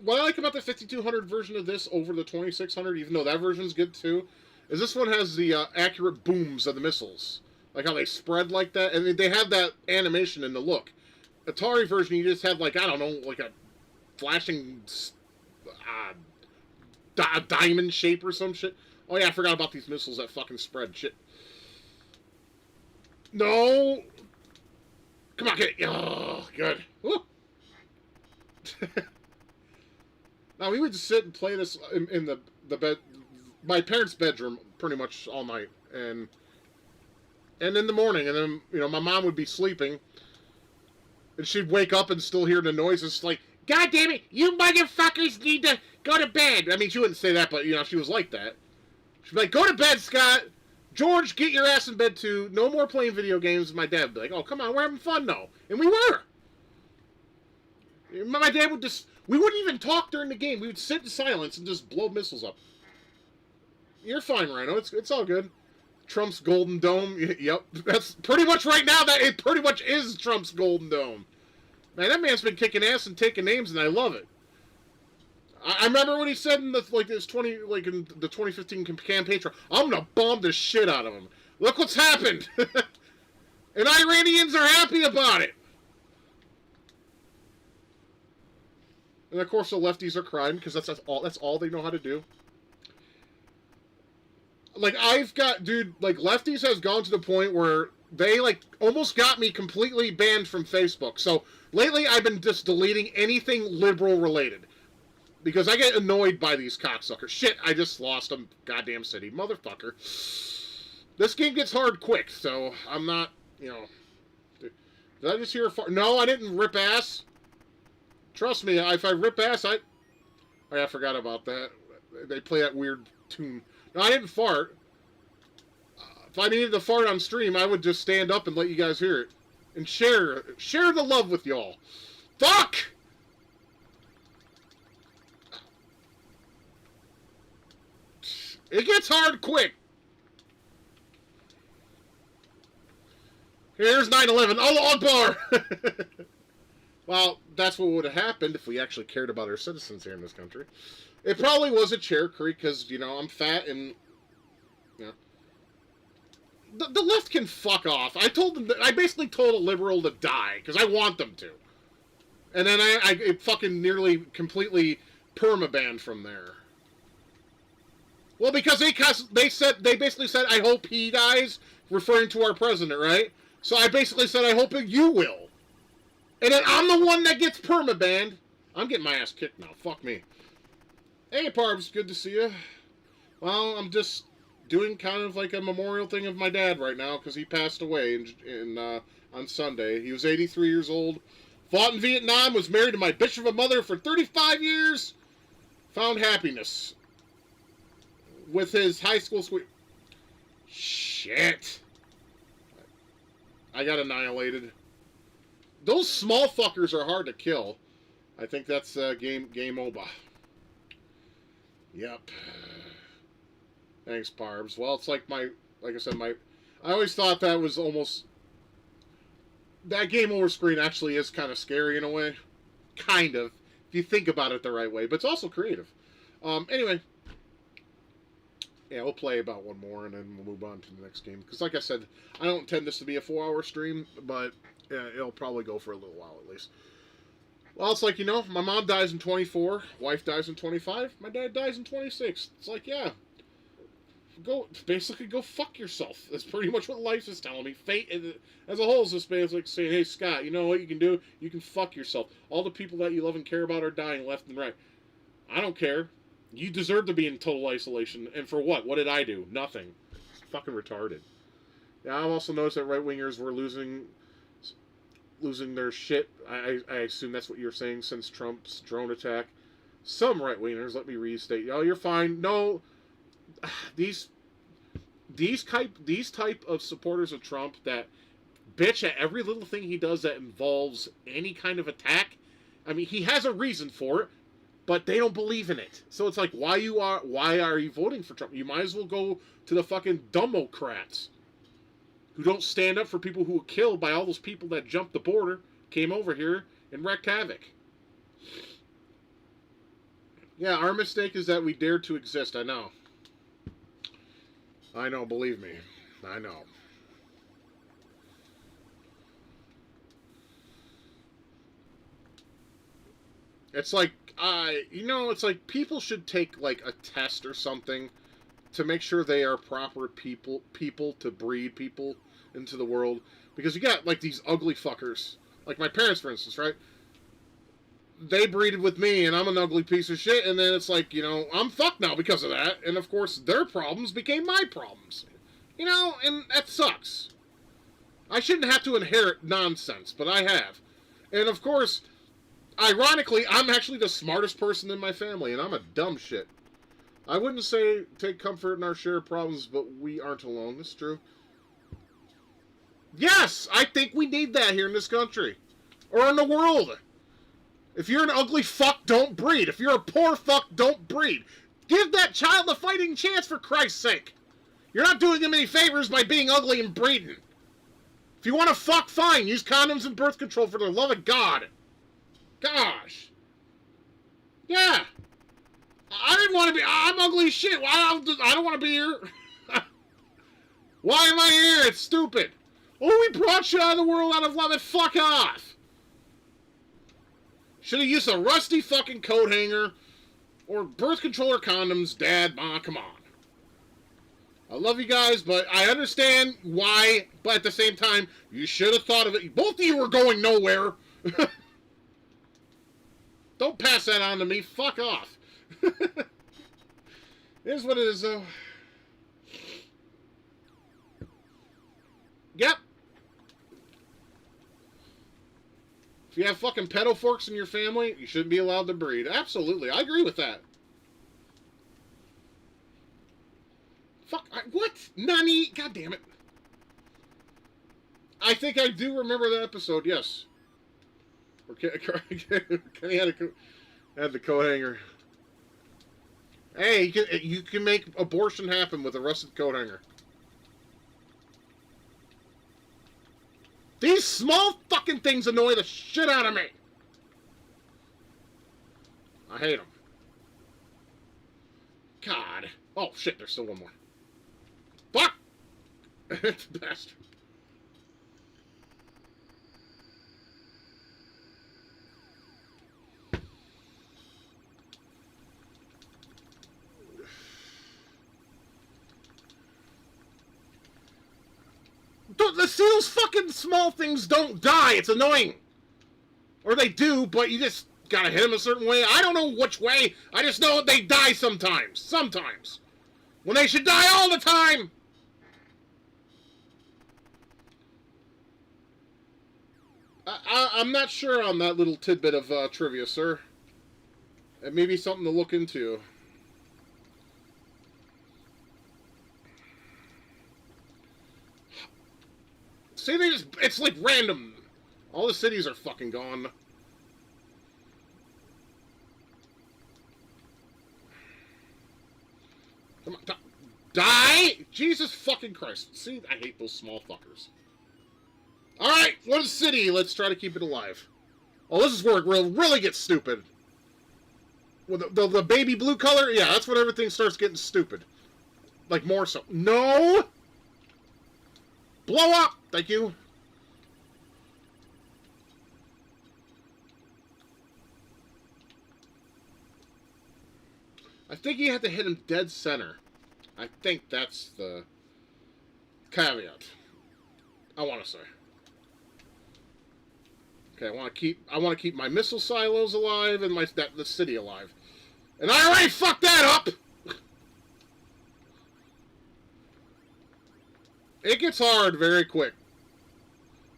What I like about the 5200 version of this over the 2600, even though that version's good too, is this one has the accurate booms of the missiles. Like how they spread like that, and they have that animation in the look. Atari version, you just have like, I don't know, like a flashing diamond shape or some shit. Oh yeah, I forgot about these missiles that fucking spread shit. No! Come on, get it! Oh, good. Now, we would just sit and play this in the bed, my parents' bedroom pretty much all night. And in the morning, and then, you know, my mom would be sleeping, and she'd wake up and still hear the noises, like, God damn it, you motherfuckers need to go to bed. I mean, she wouldn't say that, but, you know, she was like that. She'd be like, go to bed, Scott. George, get your ass in bed, too. No more playing video games. My dad would be like, oh, come on, we're having fun, though. And we were. My dad would just... We wouldn't even talk during the game. We would sit in silence and just blow missiles up. You're fine, Rhino. It's all good. Trump's Golden Dome. Yep. That's pretty much right now. That it pretty much is Trump's Golden Dome. Man, that man's been kicking ass and taking names, and I love it. I remember when he said in the in the 2015 campaign trail, I'm gonna bomb the shit out of him. Look what's happened. And Iranians are happy about it. And of course the lefties are crying because that's all they know how to do. Like, I've got, dude, like, lefties has gone to the point where they, like, almost got me completely banned from Facebook. So, lately I've been just deleting anything liberal related. Because I get annoyed by these cocksuckers. Shit, I just lost a goddamn city. Motherfucker. This game gets hard quick, so I'm not, you know... Did I just hear a fart? No, I didn't rip ass. Trust me, if I rip ass, Oh, yeah, I forgot about that. They play that weird tune. No, I didn't fart. If I needed to fart on stream, I would just stand up and let you guys hear it. And share the love with y'all. Fuck! It gets hard quick. Here's 9/11. Allah Akbar! Well, that's what would have happened if we actually cared about our citizens here in this country. It probably was a chair creek because, you know, I'm fat and, you know. The left can fuck off. I basically told a liberal to die because I want them to. And then I fucking nearly completely permabanned from there. Well, because they basically said, I hope he dies, referring to our president, right? So I basically said, I hope you will. And then I'm the one that gets permabanned. I'm getting my ass kicked now. Fuck me. Hey, Parbs, good to see you. Well, I'm just doing kind of like a memorial thing of my dad right now because he passed away on Sunday. He was 83 years old. Fought in Vietnam, was married to my bitch of a mother for 35 years. Found happiness with his high school sweet. Shit. I got annihilated. Those small fuckers are hard to kill. I think that's game over. Yep. Thanks, Parbs. Well, it's like I said, I always thought that was almost... That game over screen actually is kind of scary in a way. Kind of. If you think about it the right way. But it's also creative. Anyway. Yeah, we'll play about one more and then we'll move on to the next game. Because like I said, I don't intend this to be a 4-hour stream, but yeah, it'll probably go for a little while at least. Well, it's like, you know, my mom dies in 24, wife dies in 25, my dad dies in 26. It's like, yeah, basically go fuck yourself. That's pretty much what life is telling me. Fate as a whole is just basically saying, hey, Scott, you know what you can do? You can fuck yourself. All the people that you love and care about are dying left and right. I don't care. You deserve to be in total isolation. And for what? What did I do? Nothing. It's fucking retarded. Yeah, I've also noticed that right-wingers were losing their shit. I assume that's what you're saying since Trump's drone attack. Some right-wingers, let me restate. Oh, you're fine. No, these type of supporters of Trump that bitch at every little thing he does that involves any kind of attack. I mean, he has a reason for it, but they don't believe in it. So it's like, why are you voting for Trump? You might as well go to the fucking Democrats who don't stand up for people who were killed by all those people that jumped the border, came over here, and wreaked havoc. Yeah, our mistake is that we dared to exist. I know. I know, believe me. I know. It's like, it's like people should take, like, a test or something to make sure they are proper people to breed people into the world. Because you got, like, these ugly fuckers. Like my parents, for instance, right? They breeded with me, and I'm an ugly piece of shit, and then it's like, you know, I'm fucked now because of that. And, of course, their problems became my problems. You know, and that sucks. I shouldn't have to inherit nonsense, but I have. And, of course, ironically, I'm actually the smartest person in my family, and I'm a dumb shit. I wouldn't say take comfort in our shared problems, but we aren't alone. That's true. Yes, I think we need that here in this country. Or in the world. If you're an ugly fuck, don't breed. If you're a poor fuck, don't breed. Give that child a fighting chance, for Christ's sake. You're not doing them any favors by being ugly and breeding. If you want to fuck, fine. Use condoms and birth control for the love of God. Gosh. Yeah. I didn't want to be... I'm ugly as shit. I don't want to be here. Why am I here? It's stupid. Oh, we brought you out of the world out of love and fuck off. Should have used a rusty fucking coat hanger or birth control or condoms, Dad. Ma, come on. I love you guys, but I understand why. But at the same time, you should have thought of it. Both of you were going nowhere. Don't pass that on to me. Fuck off. It is what it is, though. Yep. If you have fucking pedo forks in your family, you shouldn't be allowed to breed. Absolutely. I agree with that. Fuck. What? Nani? God damn it. I think I do remember that episode, yes. Kenny had the coat hanger. Hey, you can make abortion happen with a rusted coat hanger. These small fucking things annoy the shit out of me. I hate them. God. Oh, shit, there's still one more. Fuck! Bastard. See, those fucking small things don't die. It's annoying. Or they do, but you just gotta hit them a certain way. I don't know which way. I just know they die sometimes. Sometimes. When they should die all the time. I'm not sure on that little tidbit of trivia, sir. It may be something to look into. See, it's like random. All the cities are fucking gone. Come on, die! Jesus fucking Christ. See, I hate those small fuckers. Alright, what is city? Let's try to keep it alive. Oh, this is where it really gets stupid. Well, the baby blue color? Yeah, that's when everything starts getting stupid. Like, more so. No! Blow up! Thank you. I think you have to hit him dead center. I think that's the caveat. I want to say. Okay, I want to keep my missile silos alive and the city alive. And I already fucked that up. It gets hard very quick.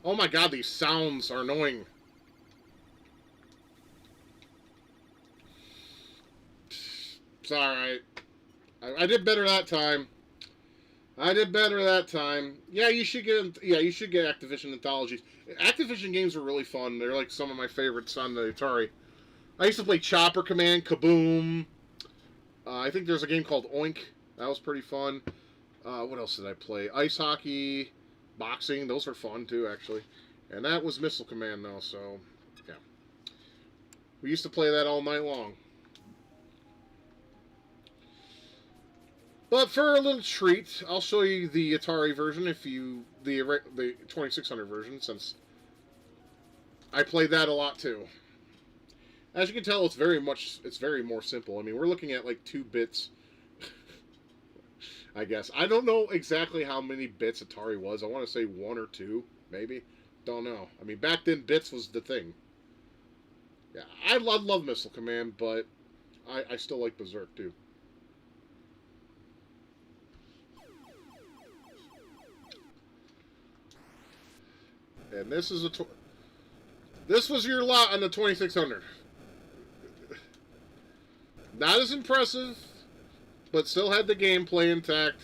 Oh my god, these sounds are annoying. It's alright. I did better that time. I did better that time. Yeah, you should get Activision anthologies. Activision games are really fun. They're like some of my favorites on the Atari. I used to play Chopper Command, Kaboom. I think there's a game called Oink. That was pretty fun. What else did I play? Ice hockey, boxing. Those were fun too, actually. And that was Missile Command, though. So, yeah, we used to play that all night long. But for a little treat, I'll show you the Atari version, the 2600 version, since I played that a lot too. As you can tell, it's very more simple. I mean, we're looking at like 2 bits. I guess. I don't know exactly how many bits Atari was. I want to say 1 or 2, maybe. Don't know. I mean, back then, bits was the thing. Yeah, I love Missile Command, but I still like Berserk, too. And this is this was your lot on the 2600. Not as impressive, but still had the gameplay intact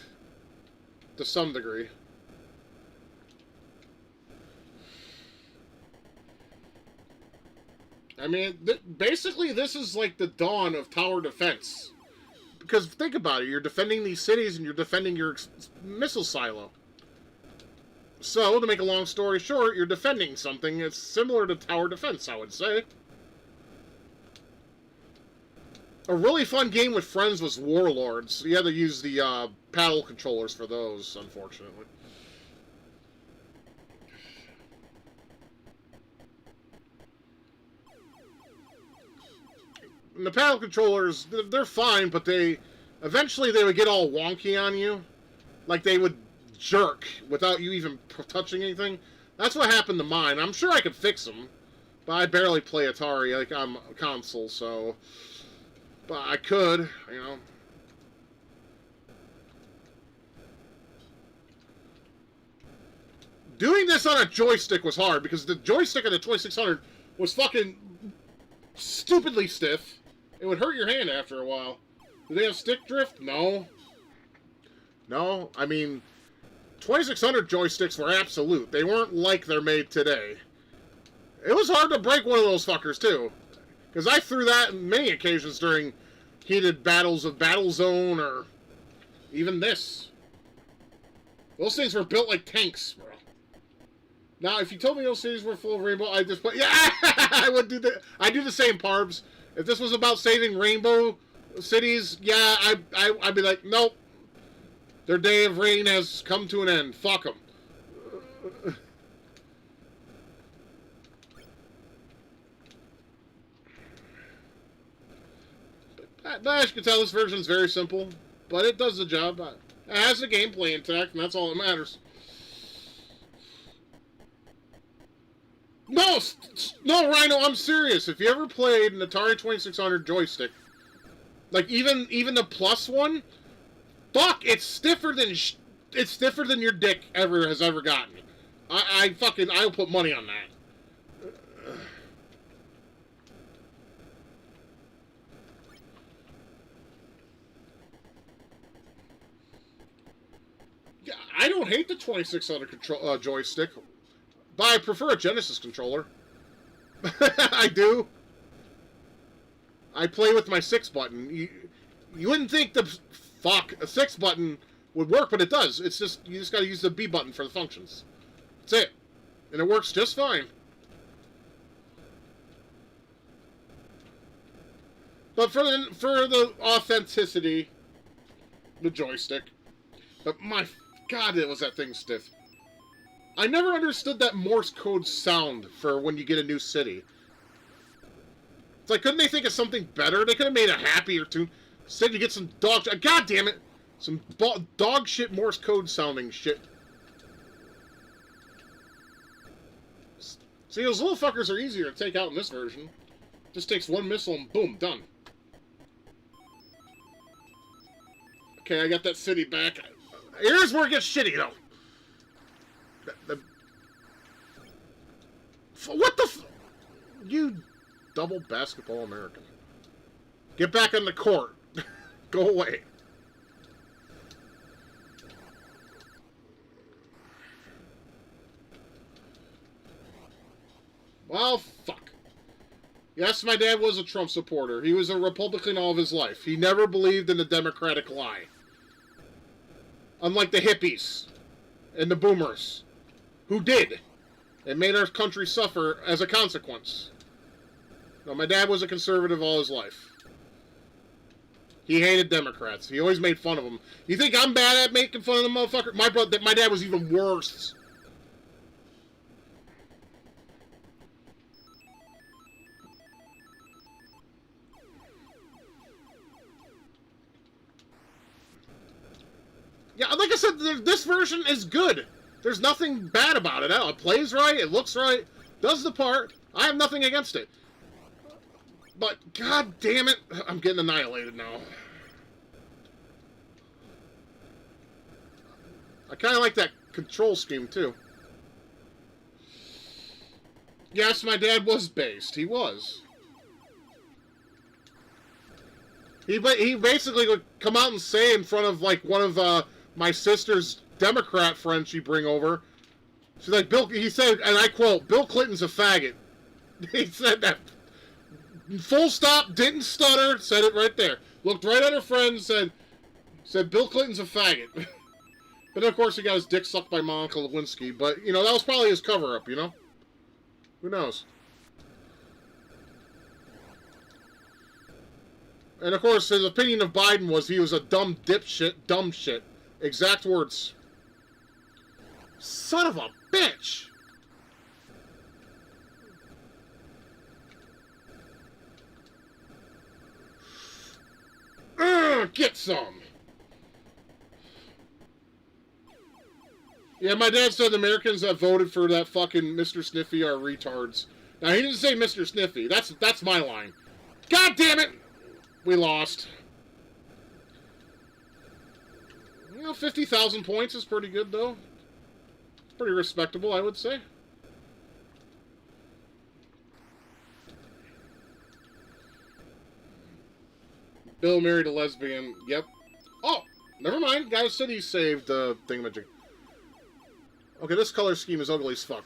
to some degree. I mean, basically this is like the dawn of tower defense. Because think about it, you're defending these cities and you're defending your missile silo. So, to make a long story short, you're defending something that's similar to tower defense, I would say. A really fun game with friends was Warlords. You had to use the paddle controllers for those, unfortunately. And the paddle controllers, they're fine, but eventually they would get all wonky on you. Like they would jerk without you even touching anything. That's what happened to mine. I'm sure I could fix them, but I barely play Atari like on a console, so. But I could, you know. Doing this on a joystick was hard because the joystick on the 2600 was fucking stupidly stiff. It would hurt your hand after a while. Do they have stick drift? No. No, I mean, 2600 joysticks were absolute. They weren't like they're made today. It was hard to break one of those fuckers, too. Because I threw that on many occasions during heated battles of Battlezone or even this. Those things were built like tanks, bro. Now, if you told me those cities were full of rainbow, I'd just put, yeah, I would do the, I do the same, Parbs. If this was about saving rainbow cities, yeah, I'd be like, nope. Their day of reign has come to an end. Fuck them. But as you can tell, this version is very simple, but it does the job. It has the gameplay intact, and that's all that matters. No, no, Rhino, I'm serious. If you ever played an Atari 2600 joystick, like even the plus one, fuck, it's stiffer than your dick has ever gotten. I'll put money on that. Yeah, I don't hate the 2600 joystick, but I prefer a Genesis controller. I do. I play with my 6 button. You wouldn't think a 6 button would work, but it does. It's just, you just gotta use the B button for the functions. That's it. And it works just fine. But for the authenticity, the joystick. But my God, was that thing stiff. I never understood that Morse code sound for when you get a new city. It's like, couldn't they think of something better? They could have made a happier tune. Said you get some dog... God damn it! Some dog shit Morse code sounding shit. See, those little fuckers are easier to take out in this version. Just takes one missile and boom, done. Okay, I got that city back. Here's where it gets shitty, though. What the you double basketball American. Get back on the court. Go away. Well, fuck. Yes, my dad was a Trump supporter. He was a Republican all of his life. He never believed in the Democratic lie. Unlike the hippies and the boomers, who did, and made our country suffer as a consequence. No, my dad was a conservative all his life. He hated Democrats. He always made fun of them. You think I'm bad at making fun of the motherfucker? My dad was even worse. Yeah, like I said, this version is good. There's nothing bad about it. It plays right, it looks right, does the part. I have nothing against it. But, god damn it, I'm getting annihilated now. I kind of like that control scheme, too. Yes, my dad was based. He was. He basically would come out and say in front of, like, one of my sister's Democrat friends she'd bring over. She's like, he said, and I quote, Bill Clinton's a faggot. He said that. Full stop, didn't stutter, said it right there. Looked right at her friend and said Bill Clinton's a faggot. But then, of course, he got his dick sucked by Monica Lewinsky. But, you know, that was probably his cover-up, you know? Who knows? And, of course, his opinion of Biden was he was a dumb dipshit, dumb shit. Exact words. Son of a bitch! Get some! Yeah, my dad said the Americans that voted for that fucking Mr. Sniffy are retards. Now, he didn't say Mr. Sniffy. That's my line. God damn it! We lost. 50,000 points is pretty good, though. Pretty respectable, I would say. Bill married a lesbian. Yep. Oh! Never mind. Guy said he saved the thingamajig. Okay, this color scheme is ugly as fuck.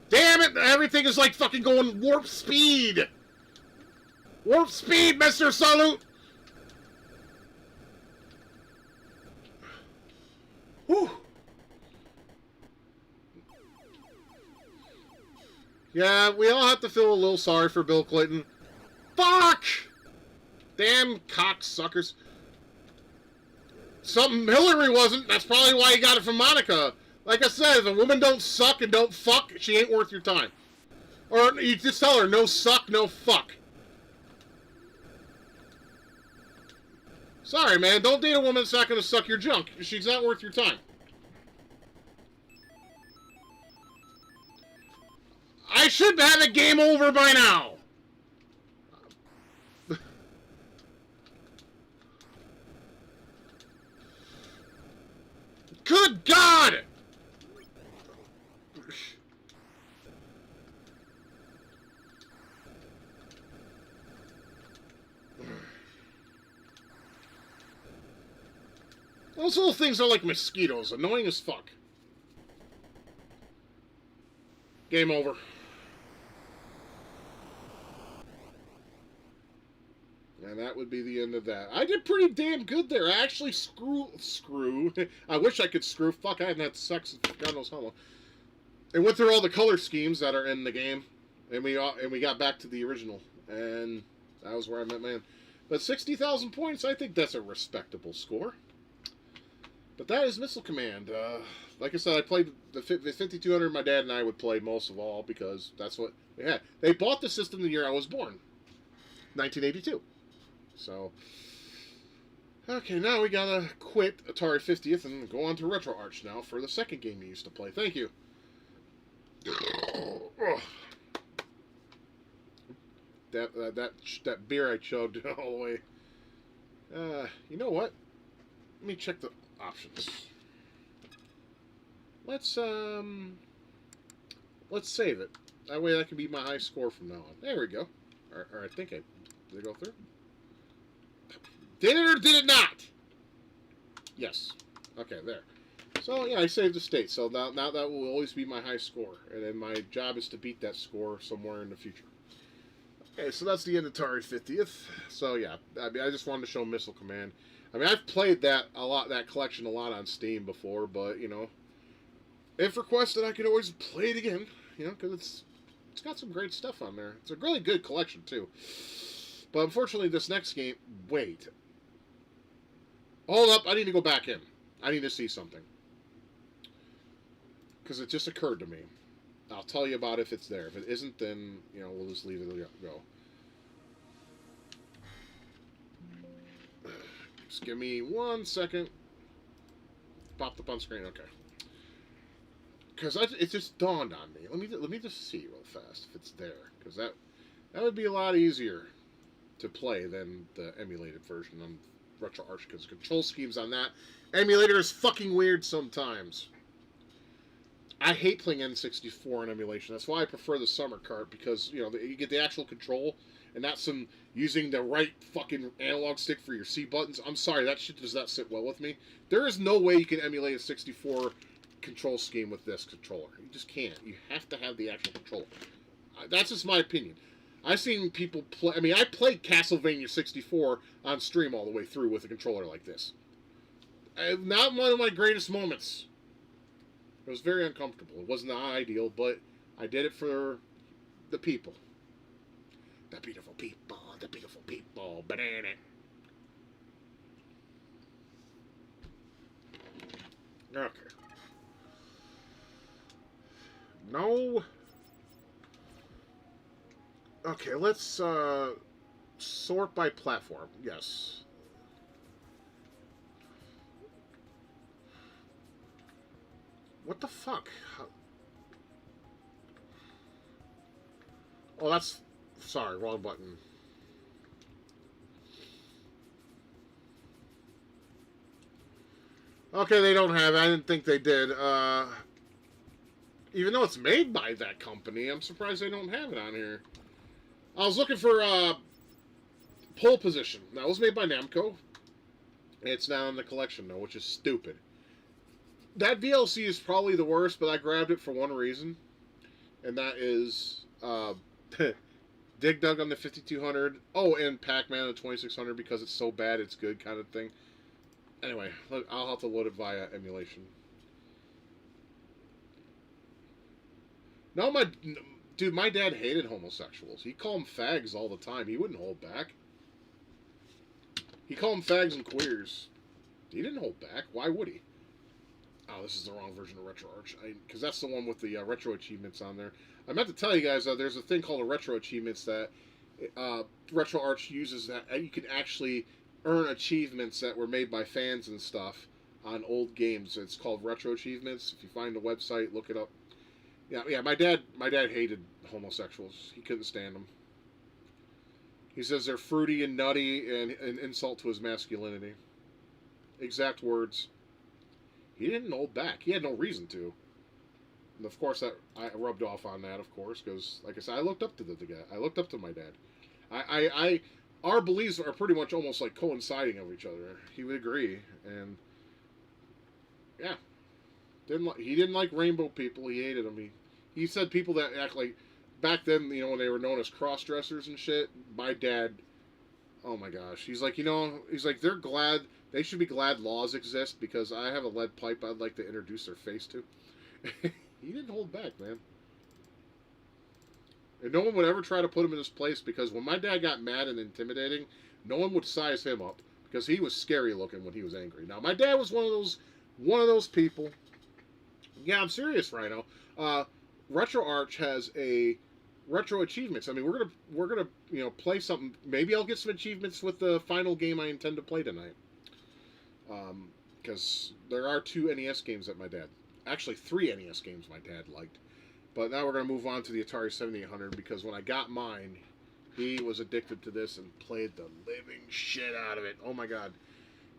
Damn it! Everything is like fucking going warp speed! Warp speed, Mr. Salute! Whew. Yeah, we all have to feel a little sorry for Bill Clinton. Fuck! Damn cocksuckers. Something Hillary wasn't. That's probably why you got it from Monica. Like I said, if a woman don't suck and don't fuck, she ain't worth your time. Or you just tell her, no suck, no fuck. Sorry, man. Don't date a woman that's not going to suck your junk. She's not worth your time. I should have a game over by now. Good God! Those little things are like mosquitoes, annoying as fuck. Game over. And that would be the end of that. I did pretty damn good there. I actually screw. I wish I could screw. Fuck, I haven't had sex. God knows how long. And went through all the color schemes that are in the game, and we got back to the original, and that was where I met man. But 60,000 points, I think that's a respectable score. But that is Missile Command. Like I said, I played the 5200. My dad and I would play most of all because that's what they had. They bought the system the year I was born, 1982. So, okay, now we gotta quit Atari 50th and go on to Retro Arch now for the second game you used to play. Thank you. That beer I chugged all the way. You know what? Let me check the options. Let's save it. That way that can be my high score from now on. There we go. Or I think did it go through? Did it or did it not? Yes. Okay, there. So, yeah, I saved the state. So now that will always be my high score. And then my job is to beat that score somewhere in the future. Okay, so that's the end of Atari 50th. So, yeah, I just wanted to show Missile Command. I mean, I've played that collection a lot on Steam before, but, you know, if requested, I could always play it again, you know, because it's got some great stuff on there. It's a really good collection, too. But unfortunately, this next game... Wait. Hold up, I need to go back in. I need to see something. Because it just occurred to me. I'll tell you about if it's there. If it isn't, then, you know, we'll just leave it go. Just give me 1 second. Popped up on screen, okay. Because it just dawned on me. Let me just see real fast if it's there. Because that would be a lot easier to play than the emulated version on Retro Arch. Because control schemes on that emulator is fucking weird sometimes. I hate playing N64 in emulation. That's why I prefer the Summer Cart, because, you know, you get the actual control and not some using the right fucking analog stick for your C buttons. I'm sorry, that shit does not sit well with me. There is no way you can emulate a 64 control scheme with this controller. You just can't. You have to have the actual controller. That's just my opinion. I've seen people play... I mean, I played Castlevania 64 on stream all the way through with a controller like this. Not one of my greatest moments. It was very uncomfortable. It wasn't ideal, but I did it for the people. The beautiful people. The beautiful people. Banana. Okay. No. Okay, let's Sort by platform. Yes. What the fuck? Oh, that's... Sorry, wrong button. Okay, they don't have it. I didn't think they did. Even though it's made by that company, I'm surprised they don't have it on here. I was looking for Pole Position. That was made by Namco. It's now in the collection, though, which is stupid. That DLC is probably the worst, but I grabbed it for one reason, and that is Dig Dug on the 5200. Oh, and Pac-Man on the 2600 because it's so bad it's good kind of thing. Anyway, I'll have to load it via emulation. No, my dad hated homosexuals. He called them fags all the time. He wouldn't hold back. He called them fags and queers. He didn't hold back. Why would he? Oh, this is the wrong version of Retro Arch. Because that's the one with the retro achievements on there. I meant to tell you guys there's a thing called a retro achievements that Retro Arch uses that you can actually earn achievements that were made by fans and stuff on old games. It's called retro achievements. If you find the website, look it up. Yeah. My dad hated homosexuals. He couldn't stand them. He says they're fruity and nutty and an insult to his masculinity. Exact words. He didn't hold back. He had no reason to. And of course, I rubbed off on that, of course, because, like I said, I looked up to the guy. I looked up to my dad. Our beliefs are pretty much almost like coinciding of each other. He would agree, and yeah, he didn't like rainbow people. He hated them. He said people that act like back then, when they were known as cross dressers and shit. My dad, oh my gosh, he's like they're glad. They should be glad laws exist because I have a lead pipe I'd like to introduce their face to. He didn't hold back, man. And no one would ever try to put him in his place because when my dad got mad and intimidating, no one would size him up because he was scary looking when he was angry. Now, my dad was one of those people. Yeah, I'm serious, Rhino. Retro Arch has a retro achievements. I mean, we're gonna play something. Maybe I'll get some achievements with the final game I intend to play tonight. Because there are 2 NES games that my dad, actually 3 NES games my dad liked. But now we're going to move on to the Atari 7800 because when I got mine, he was addicted to this and played the living shit out of it. Oh my god.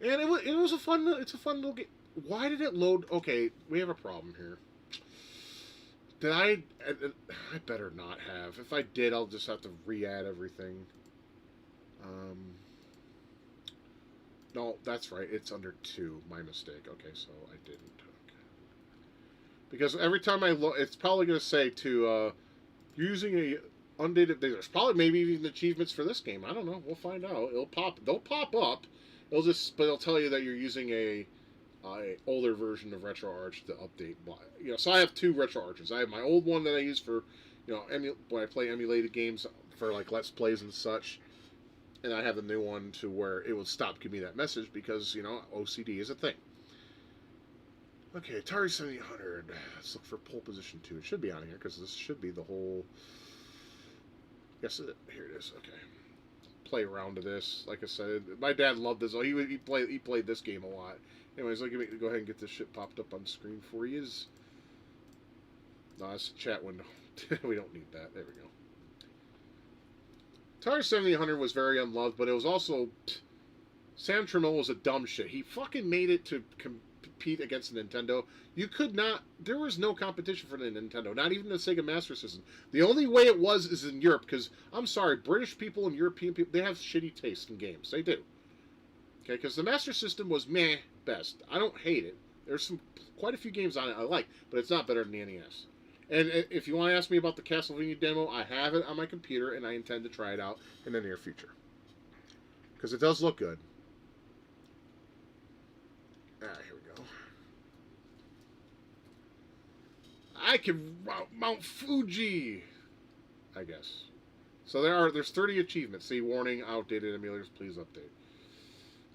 And it's a fun little game. Why did it load? Okay, we have a problem here. Did I better not have. If I did, I'll just have to re-add everything. No, that's right. It's under 2. My mistake. Okay, so I didn't. Okay. Because every time I look, it's probably going to say to using a undated. There's probably maybe even achievements for this game. I don't know. We'll find out. They'll pop up. But it'll tell you that you're using a older version of Retro Arch to update. So I have 2 Retro Arches. I have my old one that I use for, when I play emulated games for like Let's Plays and such. And I have a new one to where it will stop giving me that message because, OCD is a thing. Okay, Atari 7800. Let's look for Pole Position 2. It should be on here because this should be the whole... Yes, here it is. Okay. Play around to this. Like I said, my dad loved this. He played this game a lot. Anyways, let me go ahead and get this shit popped up on the screen for you. No, that's a chat window. We don't need that. There we go. Atari 7800 was very unloved, but it was also... Sam Tramiel was a dumb shit. He fucking made it to compete against the Nintendo. You could not... There was no competition for the Nintendo, not even the Sega Master System. The only way it was is in Europe, because, I'm sorry, British people and European people, they have shitty taste in games. They do. Okay, because the Master System was meh best. I don't hate it. There's quite a few games on it I like, but it's not better than the NES. And if you want to ask me about the Castlevania demo, I have it on my computer, and I intend to try it out in the near future. Because it does look good. Here we go. I can Mount Fuji! I guess. So there's 30 achievements. See, warning, outdated emulators, please update.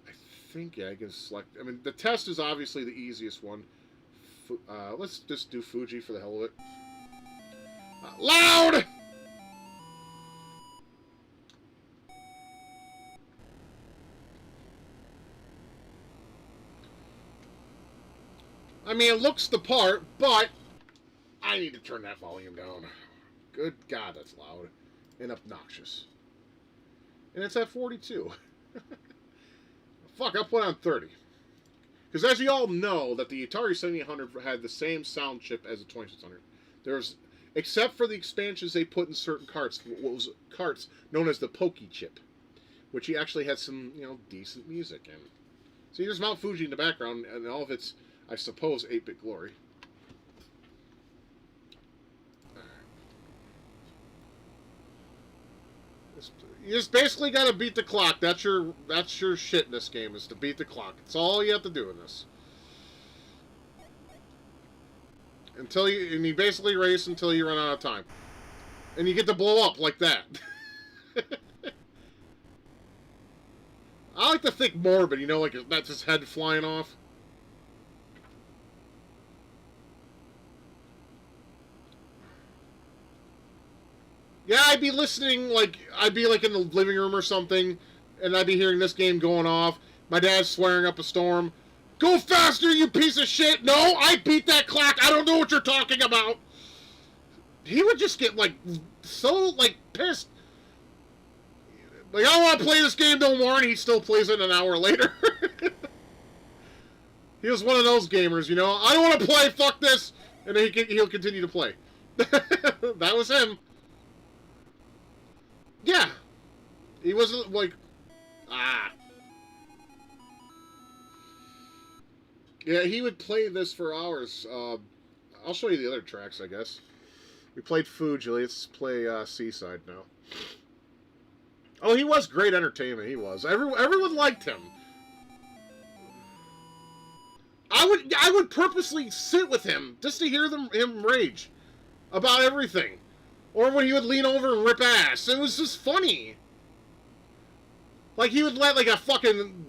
I think, I can select... I mean, the test is obviously the easiest one. Let's just do Fuji for the hell of it. Loud! I mean, it looks the part, but I need to turn that volume down. Good God, that's loud and obnoxious. And it's at 42. Fuck, I'll put on 30. Because as you all know, that the Atari 7800 had the same sound chip as the 2600. There's, except for the expansions they put in certain carts, what was carts known as the Pokey chip, which he actually had some, decent music in. See, there's Mount Fuji in the background, and all of its, I suppose, 8-bit glory. You just basically got to beat the clock. That's your shit in this game, is to beat the clock. It's all you have to do in this. And you basically race until you run out of time. And you get to blow up like that. I like to think morbid, like that's his head flying off. Yeah, I'd be listening, I'd be in the living room or something, and I'd be hearing this game going off. My dad's swearing up a storm. Go faster, you piece of shit! No, I beat that clock! I don't know what you're talking about! He would just get, so, pissed. I don't want to play this game no more, and he still plays it an hour later. He was one of those gamers, I don't want to play, fuck this! And then he'll continue to play. That was him. Yeah. He wasn't Yeah, he would play this for hours. I'll show you the other tracks, I guess. We played Fuji. Let's play Seaside now. Oh, he was great entertainment. He was. Everyone liked him. I would purposely sit with him just to hear him rage about everything. Or when he would lean over and rip ass. It was just funny. He would let, a fucking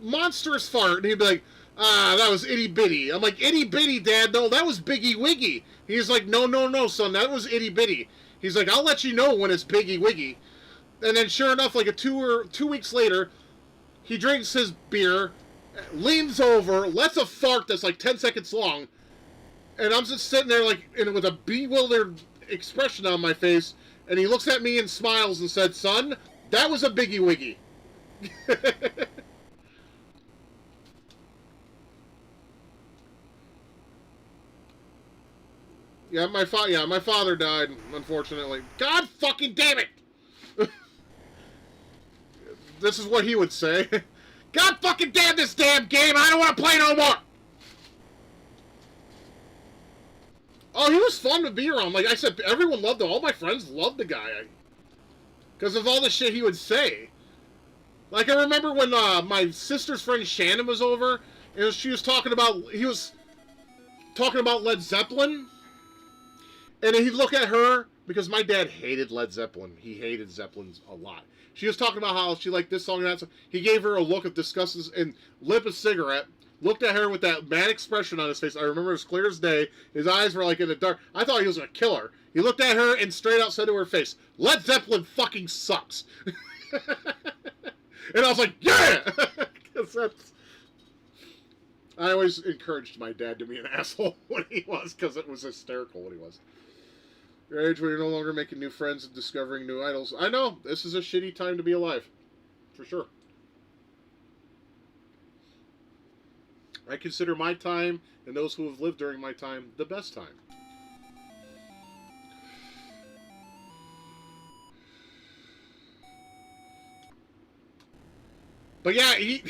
monstrous fart, and he'd be like, that was itty bitty. I'm like, itty bitty, Dad? No, that was Biggie Wiggy. He's like, no, son, that was itty bitty. He's like, I'll let you know when it's Biggie Wiggy. And then, sure enough, 2 weeks later, he drinks his beer, leans over, lets a fart that's 10 seconds long, and I'm just sitting there with a bewildered expression on my face, and he looks at me and smiles and said, son, that was a Biggie Wiggy. My father died, unfortunately. God fucking damn it! This is what he would say. God fucking damn this damn game, I don't want to play no more! Oh, he was fun to be around. Like I said, everyone loved him. All my friends loved the guy. Because of all the shit he would say. I remember when my sister's friend Shannon was over, and he was talking about Led Zeppelin, and he'd look at her, because my dad hated Led Zeppelin. He hated Zeppelins a lot. She was talking about how she liked this song and that song. He gave her a look of disgust and lit a cigarette, looked at her with that mad expression on his face. I remember as clear as day. His eyes were in the dark. I thought he was going to kill her. He looked at her and straight out said to her face, Led Zeppelin fucking sucks. And I was like, yeah! I always encouraged my dad to be an asshole when he was, because it was hysterical when he was. Your age where you're no longer making new friends and discovering new idols. I know, this is a shitty time to be alive. For sure. I consider my time, and those who have lived during my time, the best time. But yeah, he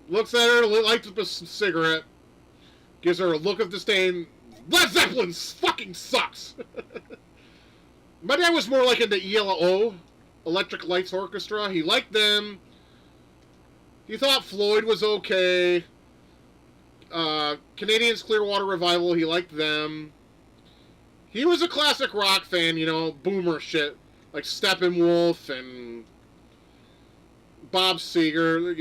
looks at her, lights up a cigarette, gives her a look of disdain. Led Zeppelin fucking sucks! My dad was more into ELO, Electric Lights Orchestra. He liked them. He thought Floyd was okay. Canadians Clearwater Revival, he liked them. He was a classic rock fan, boomer shit. Like Steppenwolf and Bob Seger,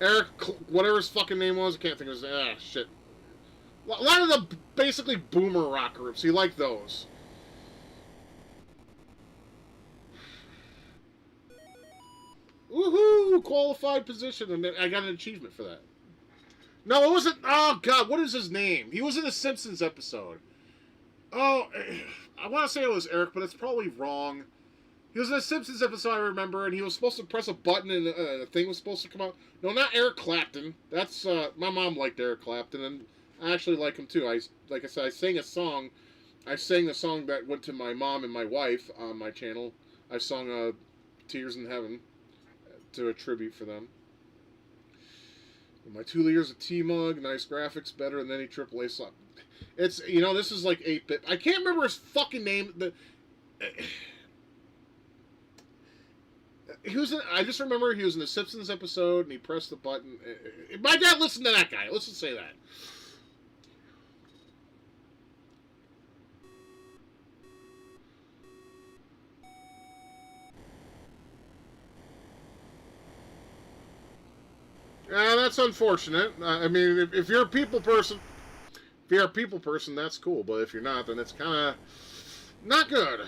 Eric, whatever his fucking name was, I can't think of his shit. A lot of the basically boomer rock groups, he liked those. Woohoo! Woo! Qualified position, and I got an achievement for that. No, it wasn't. Oh God, what is his name? He was in a Simpsons episode. Oh, I want to say it was Eric, but it's probably wrong. He was in a Simpsons episode, I remember, and he was supposed to press a button and a thing was supposed to come out. No, not Eric Clapton. That's my mom liked Eric Clapton, and I actually like him too. Like I said, I sang a song. I sang the song that went to my mom and my wife on my channel. I sung "Tears in Heaven" to a tribute for them. My 2 liters of tea mug, nice graphics, better than any AAA slot. It's, you know, this is like 8-bit. I can't remember his fucking name. I just remember he was in the Simpsons episode and he pressed the button. My dad listened to that guy. Let's just say that. That's unfortunate. I mean, if you're a people person, that's cool. But if you're not, then it's kind of not good.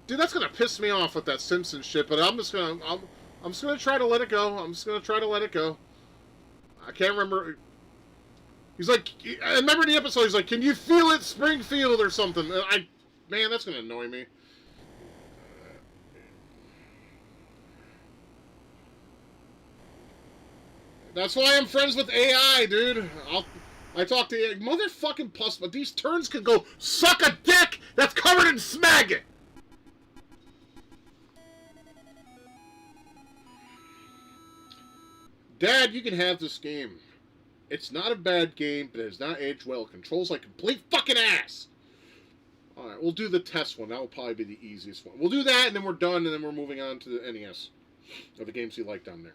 Dude, that's gonna piss me off with that Simpsons shit. But I'm just gonna try to let it go. I can't remember. He's like, I remember the episode. He's like, "Can you feel it, Springfield," or something. Man, that's gonna annoy me. That's why I'm friends with AI, dude. I talk to AI. Motherfucking plus, but these turns could go suck a dick that's covered in smeg. Dad, you can have this game. It's not a bad game, but it has not aged well. It controls like complete fucking ass. Alright, we'll do the test one. That will probably be the easiest one. We'll do that, and then we're done, and then we're moving on to the NES. Or the games you like down there.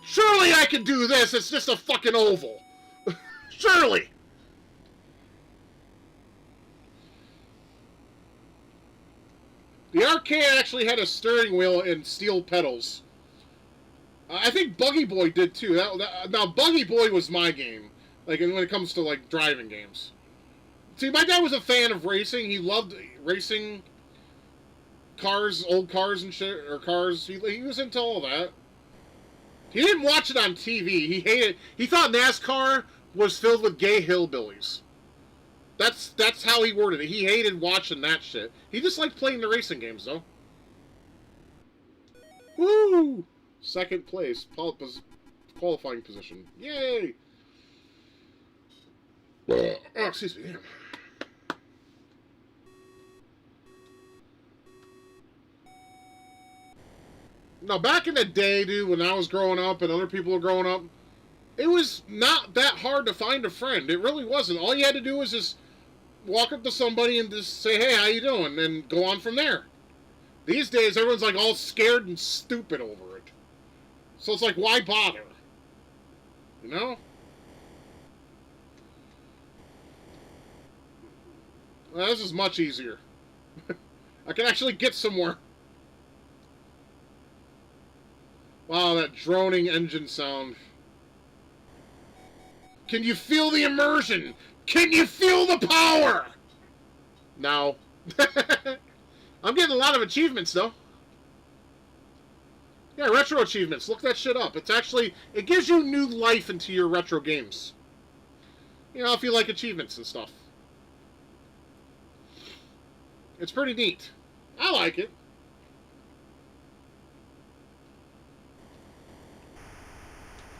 Surely I can do this! It's just a fucking oval! Surely! The arcade actually had a steering wheel and steel pedals. I think Buggy Boy did too. Now, Buggy Boy was my game. Like, when it comes to, like, driving games. See, my dad was a fan of racing. He loved racing cars, old cars and shit, or cars. He was into all that. He didn't watch it on TV. He hated. He thought NASCAR was filled with gay hillbillies. That's how he worded it. He hated watching that shit. He just liked playing the racing games, though. Woo! Second place, qualifying position. Yay! Oh, excuse me. Damn. Now, back in the day, dude, when I was growing up and other people were growing up, it was not that hard to find a friend. It really wasn't. All you had to do was just walk up to somebody and just say, "Hey, how you doing?" and go on from there. These days, everyone's like all scared and stupid over it. So it's like, why bother? You know? Well, this is much easier. I can actually get somewhere. Wow, that droning engine sound. Can you feel the immersion? Can you feel the power? No. I'm getting a lot of achievements, though. Yeah, retro achievements. Look that shit up. It gives you new life into your retro games. You know, if you like achievements and stuff. It's pretty neat. I like it.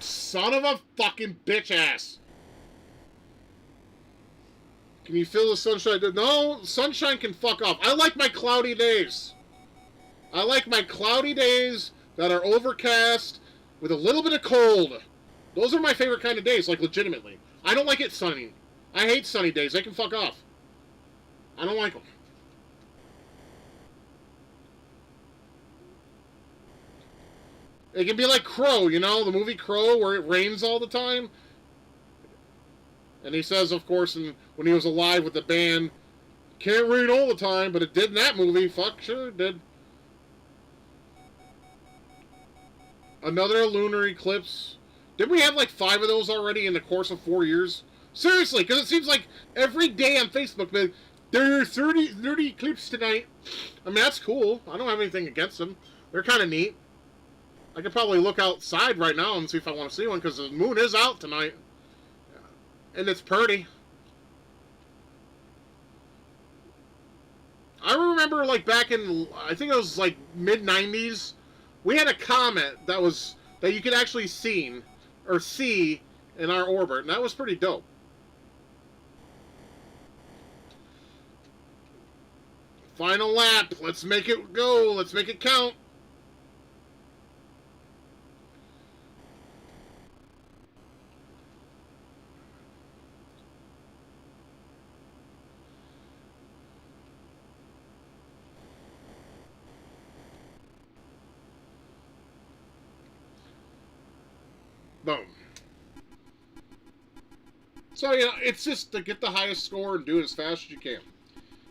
Son of a fucking bitch ass. Can you feel the sunshine? No, sunshine can fuck off. I like my cloudy days. I like my cloudy days that are overcast with a little bit of cold. Those are my favorite kind of days, like legitimately. I don't like it sunny. I hate sunny days. They can fuck off. I don't like them. It can be like Crow, you know, the movie Crow, where it rains all the time. And he says, of course, when he was alive with the band, can't rain all the time, but it did in that movie. Fuck, sure it did. Another lunar eclipse. Didn't we have like 5 of those already in the course of 4 years? Seriously, because it seems like every day on Facebook, There are 30 eclipse tonight. I mean, that's cool. I don't have anything against them. They're kind of neat. I could probably look outside right now and see if I want to see one, because the moon is out tonight. And it's pretty. I remember, like, back in, I think it was, like, mid-90s, we had a comet that you could actually see in our orbit, and that was pretty dope. Final lap. Let's make it go. Let's make it count. Boom. So, it's just to get the highest score and do it as fast as you can.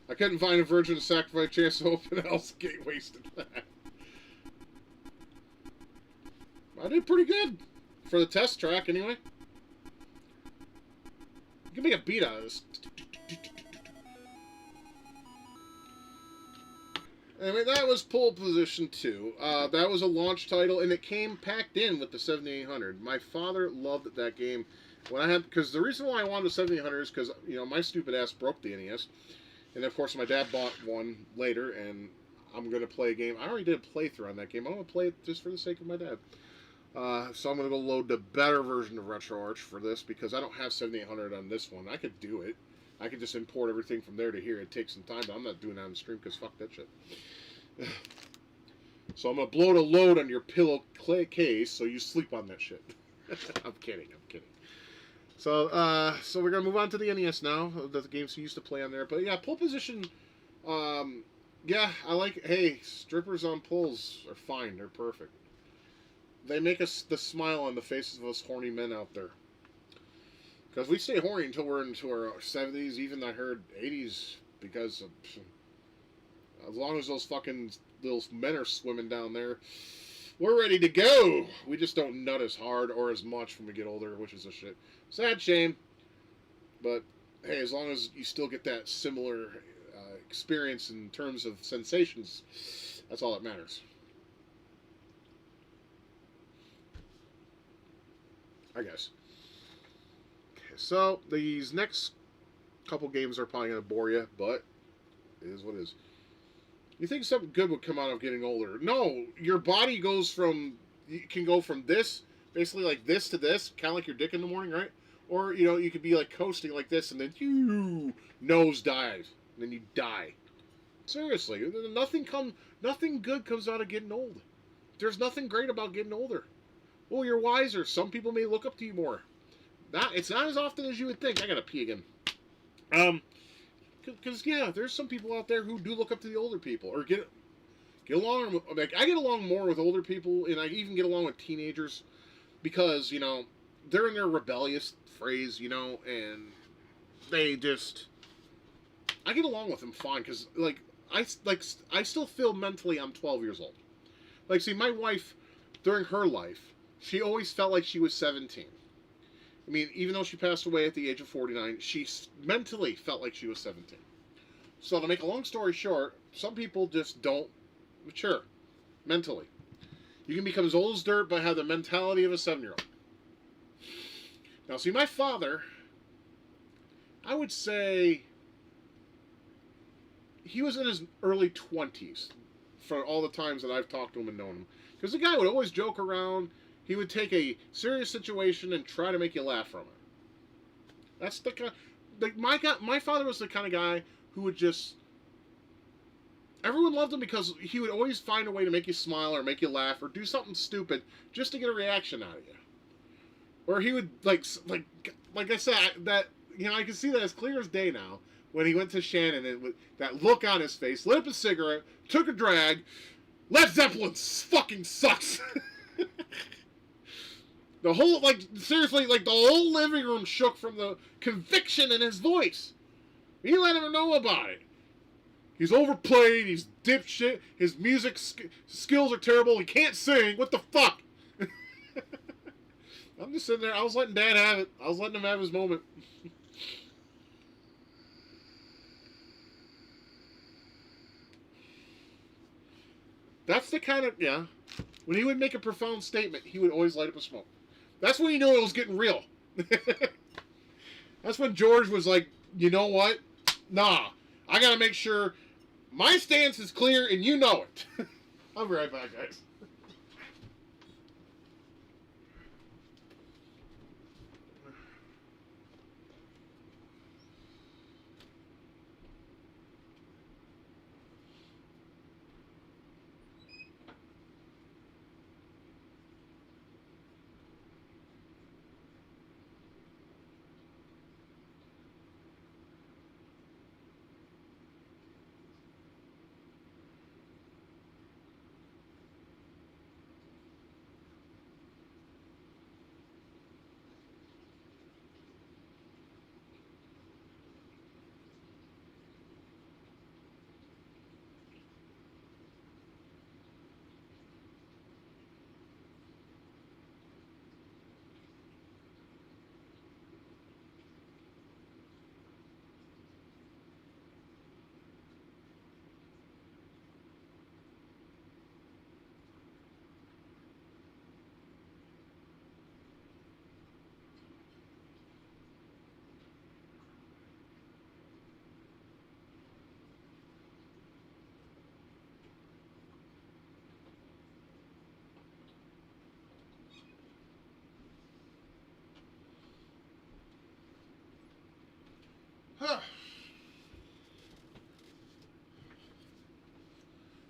I couldn't find a virgin to sacrifice chance to open else gate wasted. I did pretty good. For the test track, anyway. Give me a beat out of this. I mean, that was pole position 2. That was a launch title, and it came packed in with the 7800. My father loved that game. Because the reason why I wanted the 7800 is because, my stupid ass broke the NES. And, of course, my dad bought one later, and I'm going to play a game. I already did a playthrough on that game. I'm going to play it just for the sake of my dad. So I'm going to go load the better version of RetroArch for this, because I don't have 7800 on this one. I could do it. I could just import everything from there to here. It takes some time, but I'm not doing that on the stream, because fuck that shit. So I'm going to blow the load on your pillow case so you sleep on that shit. I'm kidding. So we're going to move on to the NES now. The games we used to play on there. But yeah, pole position, yeah, I like, hey, strippers on poles are fine. They're perfect. They make us the smile on the faces of us horny men out there. Because we stay horny until we're into our 70s, even I heard 80s, because as long as those fucking little men are swimming down there, we're ready to go. We just don't nut as hard or as much when we get older, which is a shit. Sad shame. But, hey, as long as you still get that similar experience in terms of sensations, that's all that matters. I guess. Okay, so these next couple games are probably going to bore you, but it is what it is. You think something good would come out of getting older? No, your body you can go from this, basically like this to this, kind of like your dick in the morning, right? Or, you could be like coasting like this, and then you nose dive, and then you die. Seriously, nothing good comes out of getting old. There's nothing great about getting older. Well, you're wiser. Some people may look up to you more. It's not as often as you would think. I gotta pee again. Because, yeah, there's some people out there who do look up to the older people, or get along. Like, I get along more with older people, and I even get along with teenagers, because, they're in their rebellious phase, and they just, I get along with them fine, because, I still feel mentally I'm 12 years old. Like, see, my wife, during her life, she always felt like she was 17. I mean, even though she passed away at the age of 49, she mentally felt like she was 17. So to make a long story short, some people just don't mature mentally. You can become as old as dirt, but have the mentality of a 7-year-old. Now, see, my father, I would say he was in his early 20s for all the times that I've talked to him and known him. Because the guy would always joke around. He would take a serious situation and try to make you laugh from it. That's the kind. My father was the kind of guy who would just. Everyone loved him because he would always find a way to make you smile or make you laugh or do something stupid just to get a reaction out of you. Or he would like I said, that I can see that as clear as day now. When he went to Shannon and with that look on his face, lit up a cigarette, took a drag. Led Zeppelin fucking sucks. The whole, seriously, the whole living room shook from the conviction in his voice. He let him know about it. He's overplayed, he's dipshit, his music skills are terrible, he can't sing, what the fuck? I'm just sitting there, I was letting Dad have it. I was letting him have his moment. That's the kind of, yeah. When he would make a profound statement, he would always light up a smoke. That's when you knew it was getting real. That's when George was like, you know what? Nah, I gotta make sure my stance is clear and you know it. I'll be right back, guys.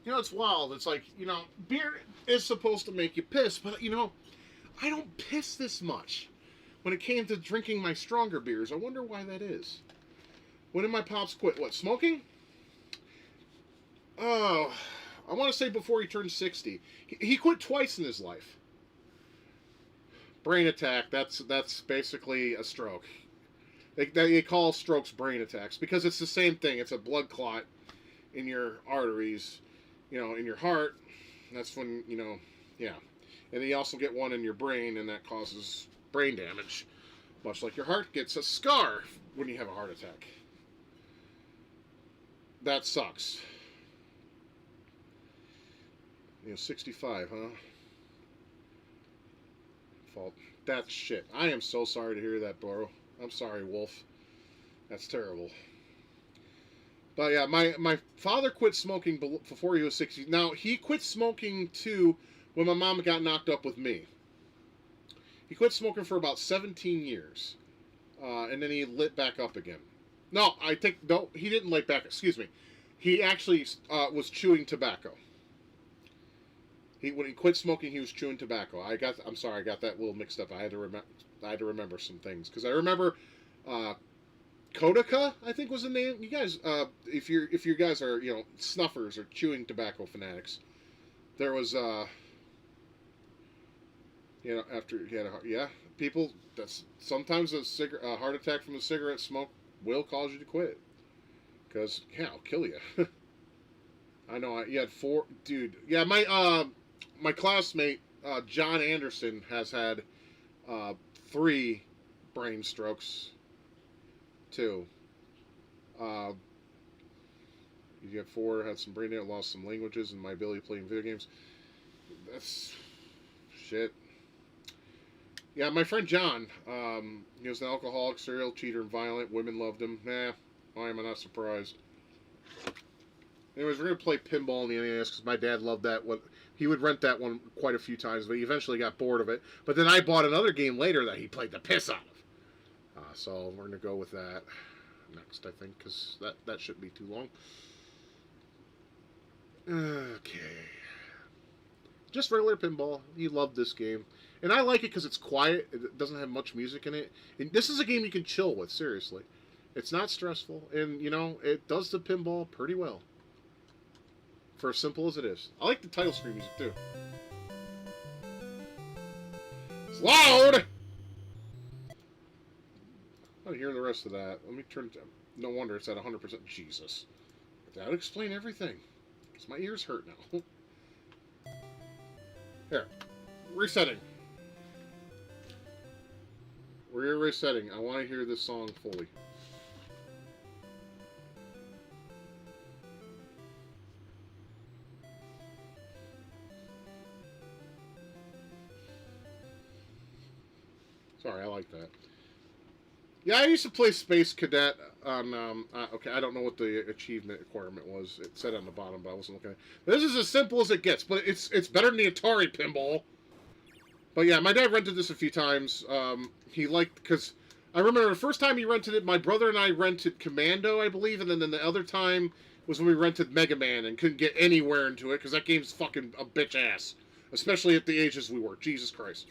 You know, it's wild. It's like, beer is supposed to make you piss, but, I don't piss this much when it came to drinking my stronger beers. I wonder why that is. When did my pops quit? What, smoking? Oh, I want to say before he turned 60. He quit twice in his life. Brain attack, that's basically a stroke. They call strokes brain attacks because it's the same thing. It's a blood clot in your arteries, in your heart. That's when, yeah. And then you also get one in your brain, and that causes brain damage. Much like your heart gets a scar when you have a heart attack. That sucks. 65, huh? Fault. That's shit. I am so sorry to hear that, bro. I'm sorry, Wolf. That's terrible. But yeah, my father quit smoking before he was 60. Now, he quit smoking too when my mom got knocked up with me. He quit smoking for about 17 years. And then he lit back up again. No, he didn't light back. Excuse me. He actually was chewing tobacco. When he quit smoking, he was chewing tobacco. I'm sorry, I got that a little mixed up. I had to remember some things because I remember Kodaka, I think was the name. You guys, if you guys are snuffers or chewing tobacco fanatics, there was after he had people. That's sometimes a heart attack from a cigarette smoke will cause you to quit because I'll kill you. I know. You had 4, dude. Yeah, my classmate John Anderson has had 3 brain strokes too. You had 4, had some brain damage, lost some languages, and my ability to play in video games. That's shit. Yeah, my friend John, he was an alcoholic, serial cheater, and violent. Women loved him. Why am I not surprised? Anyways, we're going to play pinball in the NES because my dad loved that one. He would rent that one quite a few times, but he eventually got bored of it. But then I bought another game later that he played the piss out of. So we're going to go with that next, I think, because that shouldn't be too long. Okay. Just regular pinball. He loved this game. And I like it because it's quiet. It doesn't have much music in it. And this is a game you can chill with, seriously. It's not stressful. And, it does the pinball pretty well. For as simple as it is. I like the title screen music, too. It's loud! I want to hear the rest of that. Let me turn it down. No wonder it's at 100%. Jesus. That would explain everything. Because my ears hurt now. Here. Resetting. We're resetting. I want to hear this song fully. Sorry, I like that. Yeah, I used to play Space Cadet on. Okay, I don't know what the achievement requirement was. It said on the bottom, but I wasn't looking at it. This is as simple as it gets, but it's better than the Atari pinball. But yeah, my dad rented this a few times. He liked, because I remember the first time he rented it, my brother and I rented Commando, I believe, and then the other time was when we rented Mega Man and couldn't get anywhere into it because that game's fucking a bitch ass, especially at the ages we were. Jesus Christ.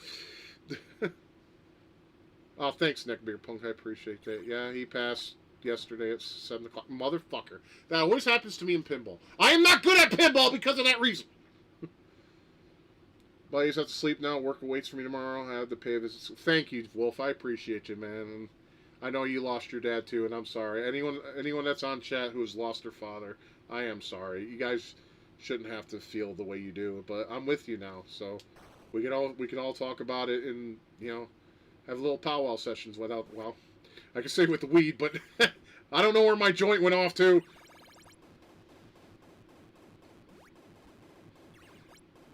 Oh, thanks, Nick Beer Punk. I appreciate that. Yeah, he passed yesterday at 7 o'clock. Motherfucker. That always happens to me in pinball. I am not good at pinball because of that reason. Buddies have to sleep now. Work waits for me tomorrow. I have to pay visits. Thank you, Wolf. I appreciate you, man. And I know you lost your dad too, and I'm sorry. Anyone that's on chat who has lost their father, I am sorry. You guys shouldn't have to feel the way you do, but I'm with you now. So we can all talk about it and have little powwow sessions without. Well, I can say with the weed, but I don't know where my joint went off to.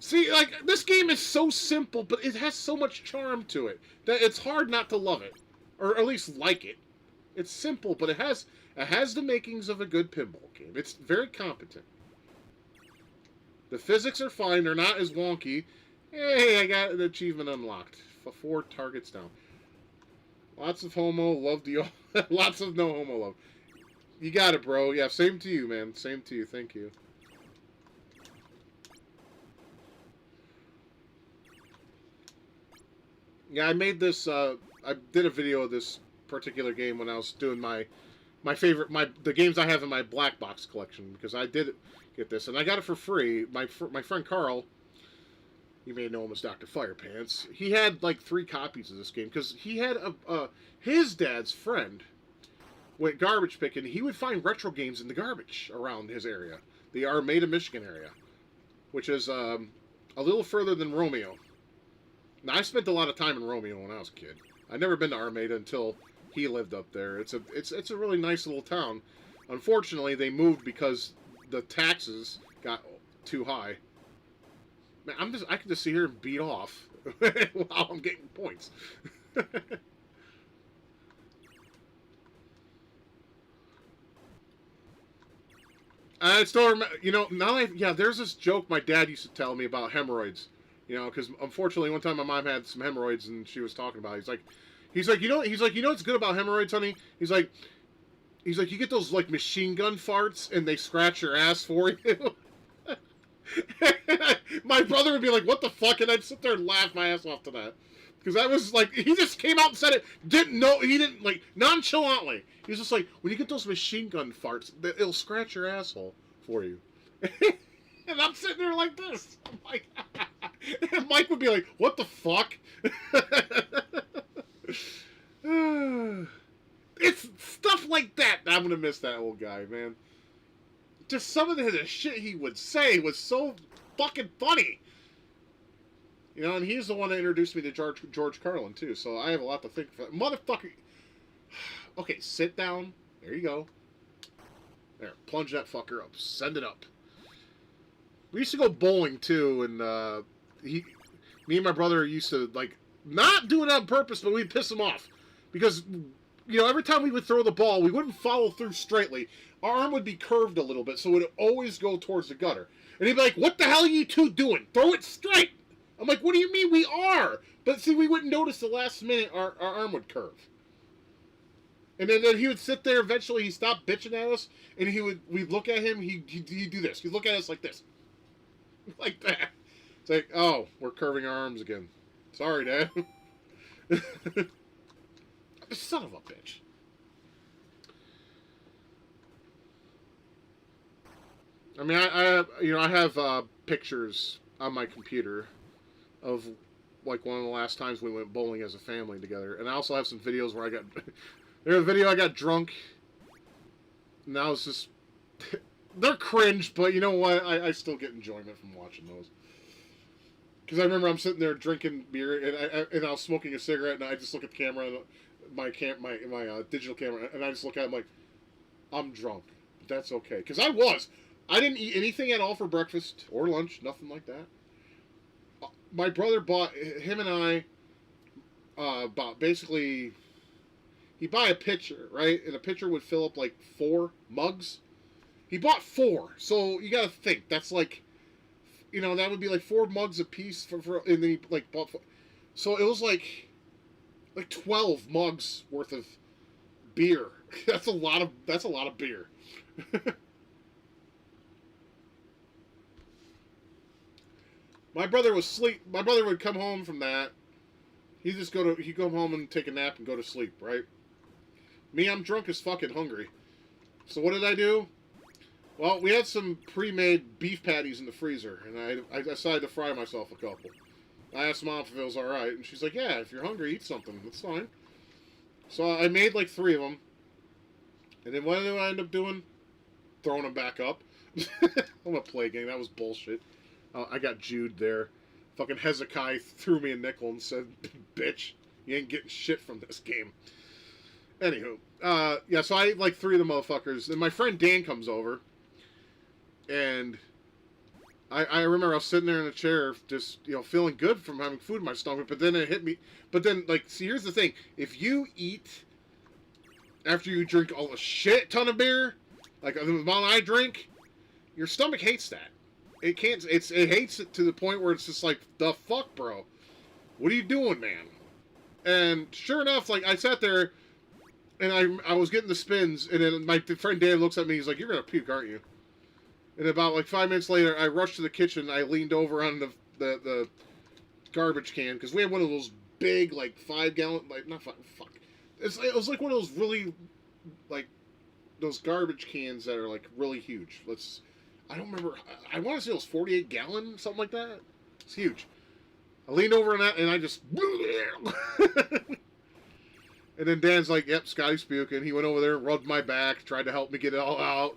See, like, this game is so simple, but it has so much charm to it that it's hard not to love it, or at least like it. It's simple, but it has the makings of a good pinball game. It's very competent. The physics are fine. They're not as wonky. Hey, I got an achievement unlocked. 4 targets down. Lots of homo. Love to y'all. Lots of no homo love. You got it, bro. Yeah, same to you, man. Same to you. Thank you. Yeah, I made this, I did a video of this particular game when I was doing the games I have in my black box collection, because I did get this, and I got it for free. My friend Carl, you may know him as Dr. Firepants, he had like 3 copies of this game, because he had his dad's friend went garbage picking. He would find retro games in the garbage around his area, the Armada, Michigan area, which is a little further than Romeo. Now, I spent a lot of time in Romeo when I was a kid. I'd never been to Armada until he lived up there. It's a really nice little town. Unfortunately, they moved because the taxes got too high. Man, I can just sit here and beat off while I'm getting points. I still remember, there's this joke my dad used to tell me about hemorrhoids. Because unfortunately, one time my mom had some hemorrhoids, and she was talking about it. He's like, what's good about hemorrhoids, honey? He's like, you get those like machine gun farts, and they scratch your ass for you. My brother would be like, "What the fuck?" And I'd sit there and laugh my ass off to that, because I was like, he just came out and said it. Didn't know, he didn't, like, nonchalantly. He was just like, when you get those machine gun farts, it'll scratch your asshole for you. And I'm sitting there like this. I'm like, and Mike would be like, "What the fuck?" It's stuff like that. I'm gonna miss that old guy, man. Just some of the shit he would say was so fucking funny. And he's the one that introduced me to George Carlin too. So I have a lot to think for. Motherfucker. Okay, sit down. There you go. There, plunge that fucker up. Send it up. We used to go bowling too, and me and my brother used to, like, not do it on purpose, but we'd piss him off because every time we would throw the ball, we wouldn't follow through straightly. Our arm would be curved a little bit, so it would always go towards the gutter. And he'd be like, "What the hell are you two doing? Throw it straight!" I'm like, "What do you mean we are?" But see, we wouldn't notice the last minute our arm would curve. And then he would sit there. Eventually, he stopped bitching at us, and we'd look at him. He'd do this. He'd look at us like this. Like that. It's like, "Oh, we're curving our arms again. Sorry, Dad." Son of a bitch. I mean, I have pictures on my computer of, like, one of the last times we went bowling as a family together, and I also have some videos where I got. There's a video I got drunk. And that was just. They're cringe, but you know what? I still get enjoyment from watching those. Because I remember I'm sitting there drinking beer, and I was smoking a cigarette, and I just look at the camera, my digital camera, and I just look at it, I'm like, I'm drunk. But that's okay. Because I didn't eat anything at all for breakfast or lunch, nothing like that. My brother bought, him and I, about basically he'd buy a pitcher, right? And a pitcher would fill up like 4 mugs. He bought 4, so you got to think that's like, that would be like 4 mugs a piece and then he like bought 4. So it was like 12 mugs worth of beer. That's a lot of beer. My brother would come home from that. He'd go home and take a nap and go to sleep, right? Me, I'm drunk as fucking hungry. So what did I do? Well, we had some pre-made beef patties in the freezer, and I decided to fry myself a couple. I asked Mom if it was alright, and she's like, yeah, if you're hungry, eat something. That's fine. So I made like 3 of them. And then what did I end up doing? Throwing them back up. I'm a play game. That was bullshit. I got Jude there. Fucking Hezekiah threw me a nickel and said, bitch, you ain't getting shit from this game. Anywho, yeah, so I ate like 3 of the motherfuckers. Then my friend Dan comes over, and I remember I was sitting there in a chair, just, feeling good from having food in my stomach, but then it hit me. But then, see, here's the thing. If you eat after you drink a shit ton of beer, like the amount I drink, your stomach hates that. It can't, it hates it to the point where it's just like, the fuck, bro? What are you doing, man? And sure enough, I sat there, and I was getting the spins, and then my friend Dan looks at me, he's like, you're gonna puke, aren't you? And about 5 minutes later, I rushed to the kitchen, I leaned over on the garbage can, because we had one of those big, 5-gallon, not 5, fuck. It was like one of those really, those garbage cans that are, really huge. I don't remember, I want to say it was 48-gallon, something like that. It's huge. I leaned over on that, and I just... And then Dan's like, yep, Scotty's puking. He went over there, rubbed my back, tried to help me get it all out.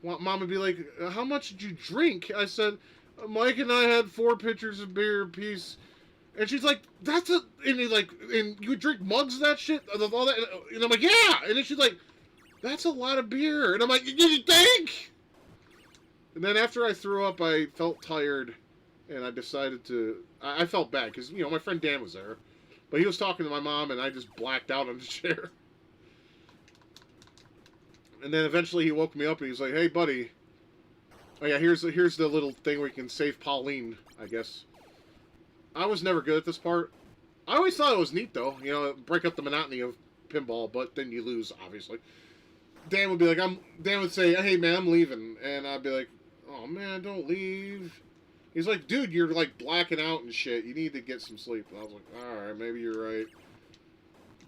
Mom would be like, how much did you drink? I said, Mike and I had 4 pitchers of beer apiece. And she's like, and you would drink mugs of that shit? Of all that? And I'm like, yeah! And then she's like, that's a lot of beer. And I'm like, you think? And then after I threw up, I felt tired, and I decided to... I felt bad, because, my friend Dan was there. But he was talking to my mom, and I just blacked out on the chair. And then eventually he woke me up, and he's like, hey, buddy. Oh, yeah, here's the little thing where you can save Pauline, I guess. I was never good at this part. I always thought it was neat, though. Break up the monotony of pinball, but then you lose, obviously. Dan would be like, Dan would say, hey, man, I'm leaving. And I'd be like, oh, man, don't leave. He's like, dude, you're, blacking out and shit. You need to get some sleep. And I was like, alright, maybe you're right.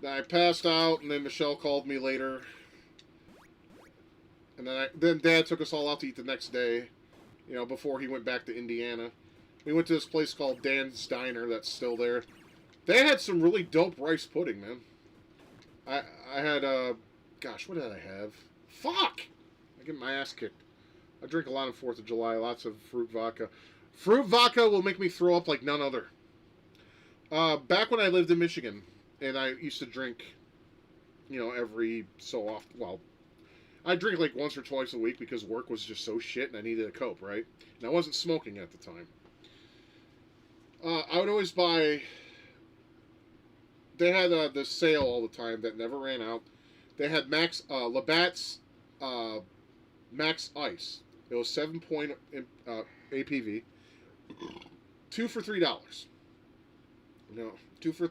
Then I passed out, and then Michelle called me later. And then Dad took us all out to eat the next day, before he went back to Indiana. We went to this place called Dan's Diner that's still there. They had some really dope rice pudding, man. I had, gosh, what did I have? Fuck! I get my ass kicked. I drink a lot on 4th of July, lots of fruit vodka. Fruit vodka will make me throw up like none other. Back when I lived in Michigan, and I used to drink, every so often. Well, I drink once or twice a week because work was just so shit and I needed a cope, right? And I wasn't smoking at the time. I would always buy... They had this sale all the time that never ran out. They had Labatt's Max Ice. It was 7-point APV. 2 for $3. No, 2 for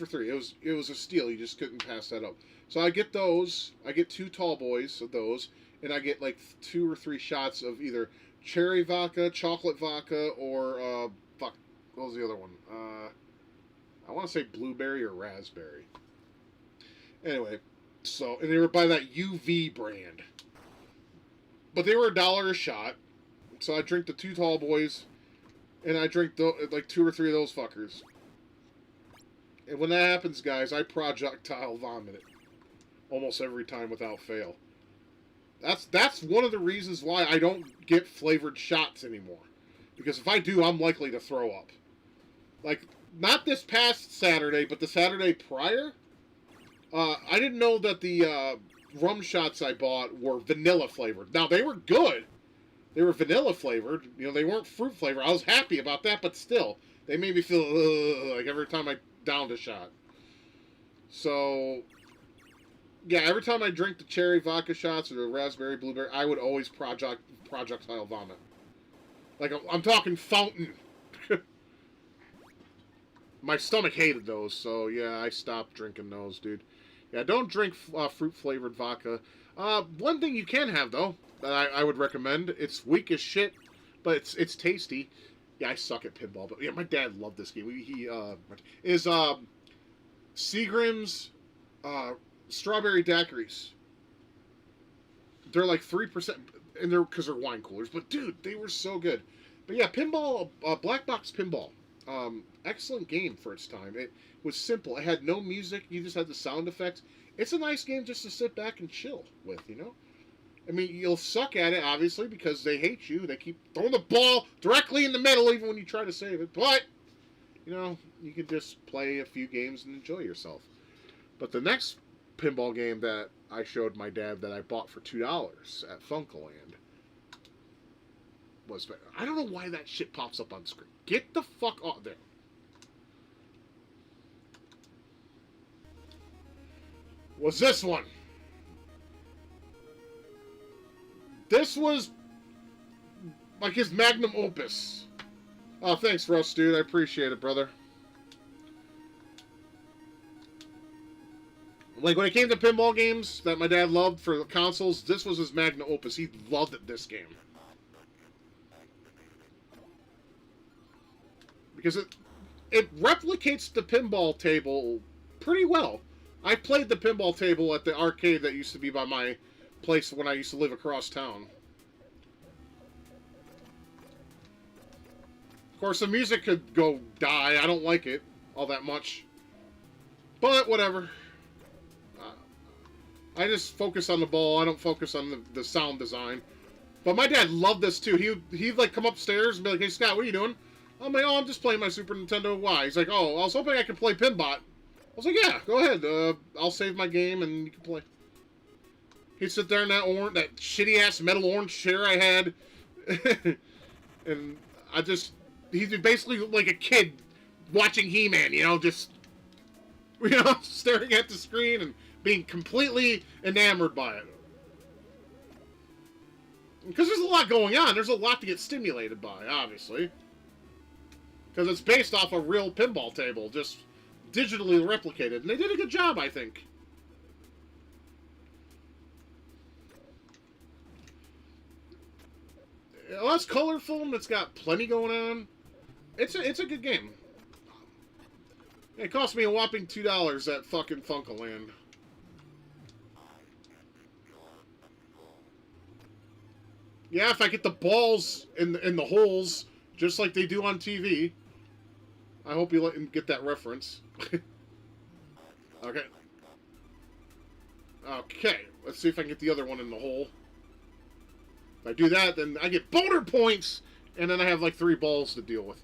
3. It was a steal. You just couldn't pass that up. So I get those. I get 2 tall boys of those, and I get 2 or 3 shots of either cherry vodka, chocolate vodka, or fuck, what was the other one? I want to say blueberry or raspberry. Anyway, and they were by that UV brand, but they were $1 a shot. So I drink the 2 tall boys. And I drink 2 or 3 of those fuckers. And when that happens, guys, I projectile vomit it. Almost every time without fail. That's one of the reasons why I don't get flavored shots anymore. Because if I do, I'm likely to throw up. Not this past Saturday, but the Saturday prior. I didn't know that the rum shots I bought were vanilla flavored. Now, they were good. They were vanilla flavored. They weren't fruit flavored. I was happy about that, but still, they made me feel like every time I downed a shot. So, yeah, every time I drink the cherry vodka shots or the raspberry blueberry, I would always projectile vomit. Like, I'm talking fountain. My stomach hated those, so yeah, I stopped drinking those, dude. Yeah, don't drink fruit-flavored vodka. One thing you can have, though, that I would recommend, it's weak as shit, but it's tasty. Yeah, I suck at pinball, but yeah, my dad loved this game. He is Seagram's strawberry daiquiris. They're like 3%, and they're because they're wine coolers. But dude, they were so good. But yeah, pinball, black box pinball, excellent game for its time. It was simple. It had no music. You just had the sound effects. It's a nice game just to sit back and chill with. You know. I mean, you'll suck at it obviously because they hate you. They keep throwing the ball directly in the middle, even when you try to save it. But you know, you can just play a few games and enjoy yourself. But the next pinball game that I showed my dad that I bought for $2 at Funkaland was... I don't know why that shit pops up on screen. Get the fuck off there. Was this one. This was like his magnum opus. Oh, thanks, Russ, dude. I appreciate it, brother. Like, when it came to pinball games that my dad loved for the consoles, this was his magnum opus. He loved this game. Because it replicates the pinball table pretty well. I played the pinball table at the arcade that used to be by my place when I used to live across town. Of course, the music could go die. I don't like it all that much. But, whatever. I just focus on the ball. I don't focus on the sound design. But my dad loved this too. He'd like come upstairs and be like, "Hey Scott, what are you doing?" I'm like, "Oh, I'm just playing my Super Nintendo Y." He's like, "Oh, I was hoping I could play Pinbot." I was like, "Yeah, go ahead. I'll save my game and you can play." He'd sit there in that shitty ass metal orange chair I had, and he'd basically like a kid watching He-Man, you know, just staring at the screen and being completely enamored by it. Because there's a lot going on. There's a lot to get stimulated by, obviously. Because it's based off a real pinball table, just digitally replicated. And they did a good job, I think. Well, it's colorful and it's got plenty going on. It's a good game. It cost me a whopping $2 at fucking Funkaland. Yeah, if I get the balls in the holes, just like they do on TV. I hope you let him get that reference. Okay. Okay, let's see if I can get the other one in the hole. If I do that, then I get boner points, and then I have like 3 balls to deal with.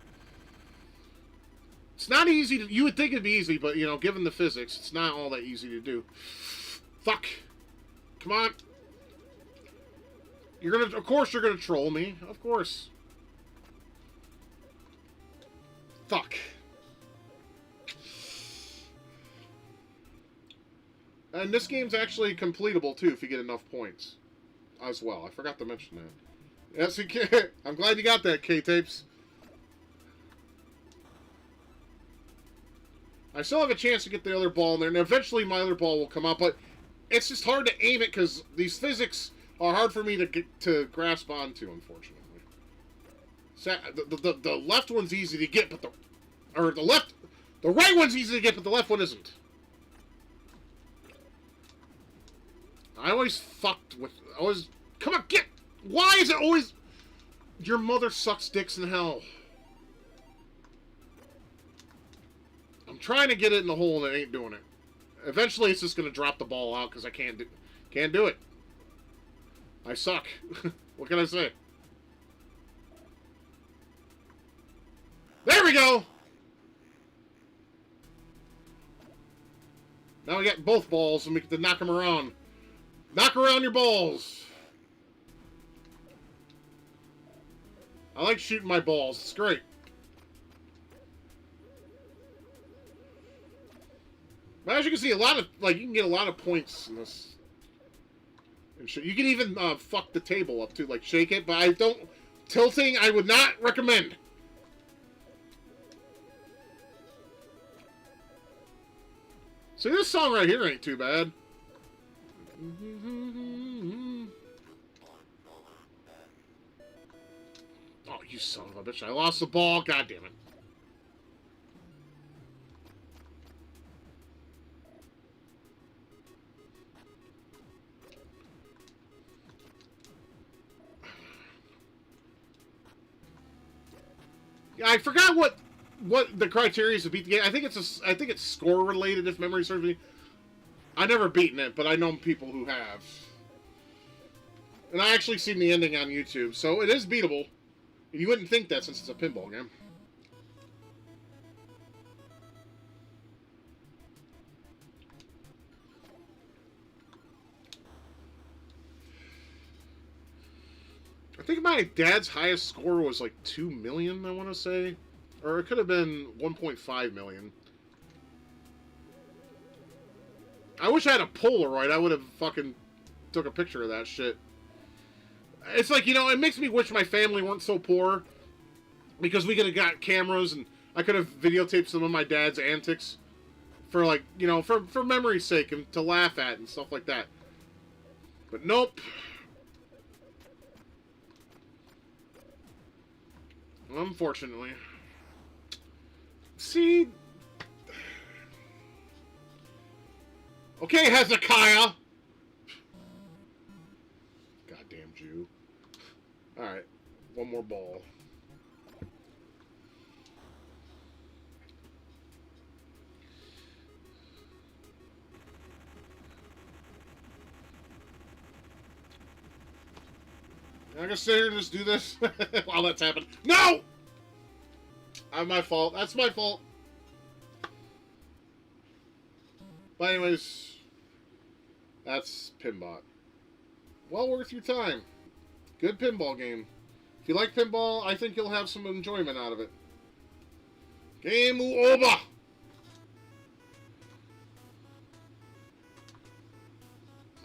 It's not easy to... You would think it'd be easy, but, given the physics, it's not all that easy to do. Fuck. Come on. Of course you're gonna troll me. Of course. Fuck. And this game's actually completable, too, if you get enough points. As well. I forgot to mention that. Yes, you can. I'm glad you got that, K-Tapes. I still have a chance to get the other ball in there, and eventually my other ball will come out, but it's just hard to aim it because these physics are hard for me to grasp onto, unfortunately. The left one's easy to get, but the right one's easy to get, but the left one isn't. I always come on, get. Why is it always? Your mother sucks dicks in hell. I'm trying to get it in the hole and it ain't doing it. Eventually, it's just gonna drop the ball out because I can't do it. I suck. What can I say? There we go! Now we got both balls and we get to knock them around. Knock around your balls! I like shooting my balls. It's great. But as you can see, a lot of, like, you can get a lot of points in this. And you can even fuck the table up, too. Like, shake it, but I don't... Tilting, I would not recommend. See, this song right here ain't too bad. Oh, you son of a bitch. I lost the ball. God damn it. Yeah, I forgot what the criteria is to beat the game. I think it's score related, if memory serves me. I never beaten it, but I know people who have. And I actually seen the ending on YouTube, so it is beatable. You wouldn't think that since it's a pinball game. I think my dad's highest score was like 2 million, I want to say. Or it could have been 1.5 million. I wish I had a Polaroid. I would have fucking took a picture of that shit. It's like, you know, it makes me wish my family weren't so poor. Because we could have got cameras and I could have videotaped some of my dad's antics. For, like, you know, for memory's sake and to laugh at and stuff like that. But nope. Unfortunately. See? Okay, Hezekiah! Goddamn Jew. Alright. One more ball. I'm gonna sit here and just do this while that's happening. No! My fault. That's my fault. But anyways, that's Pinbot. Well worth your time. Good pinball game. If you like pinball, I think you'll have some enjoyment out of it. Game over!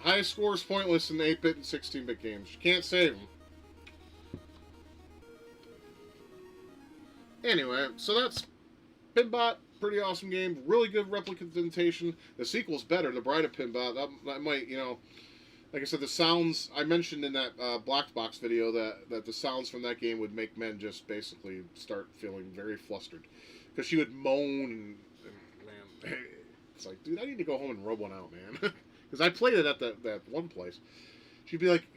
High scores pointless in 8-bit and 16-bit games. You can't save them. Anyway, so that's Pinbot. Pretty awesome game. Really good representation. The sequel's better, The Bride of Pinbot. That might, you know... Like I said, the sounds... I mentioned in that Black Box video that the sounds from that game would make men just basically start feeling very flustered. Because she would moan and... Man, it's like, dude, I need to go home and rub one out, man. Because I played it at that one place. She'd be like...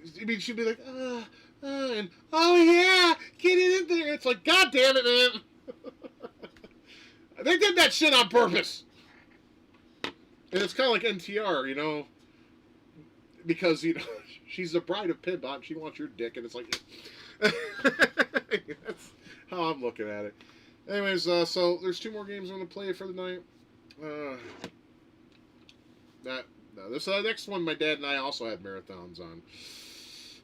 and, oh yeah, get it in there. It's like, God damn it, man. They did that shit on purpose. And it's kind of like NTR, you know, because, you know, she's the bride of Pinbot. She wants your dick, and it's like, that's how I'm looking at it. Anyways, so there's 2 more games I'm going to play for the night. This next one, my dad and I also had marathons on.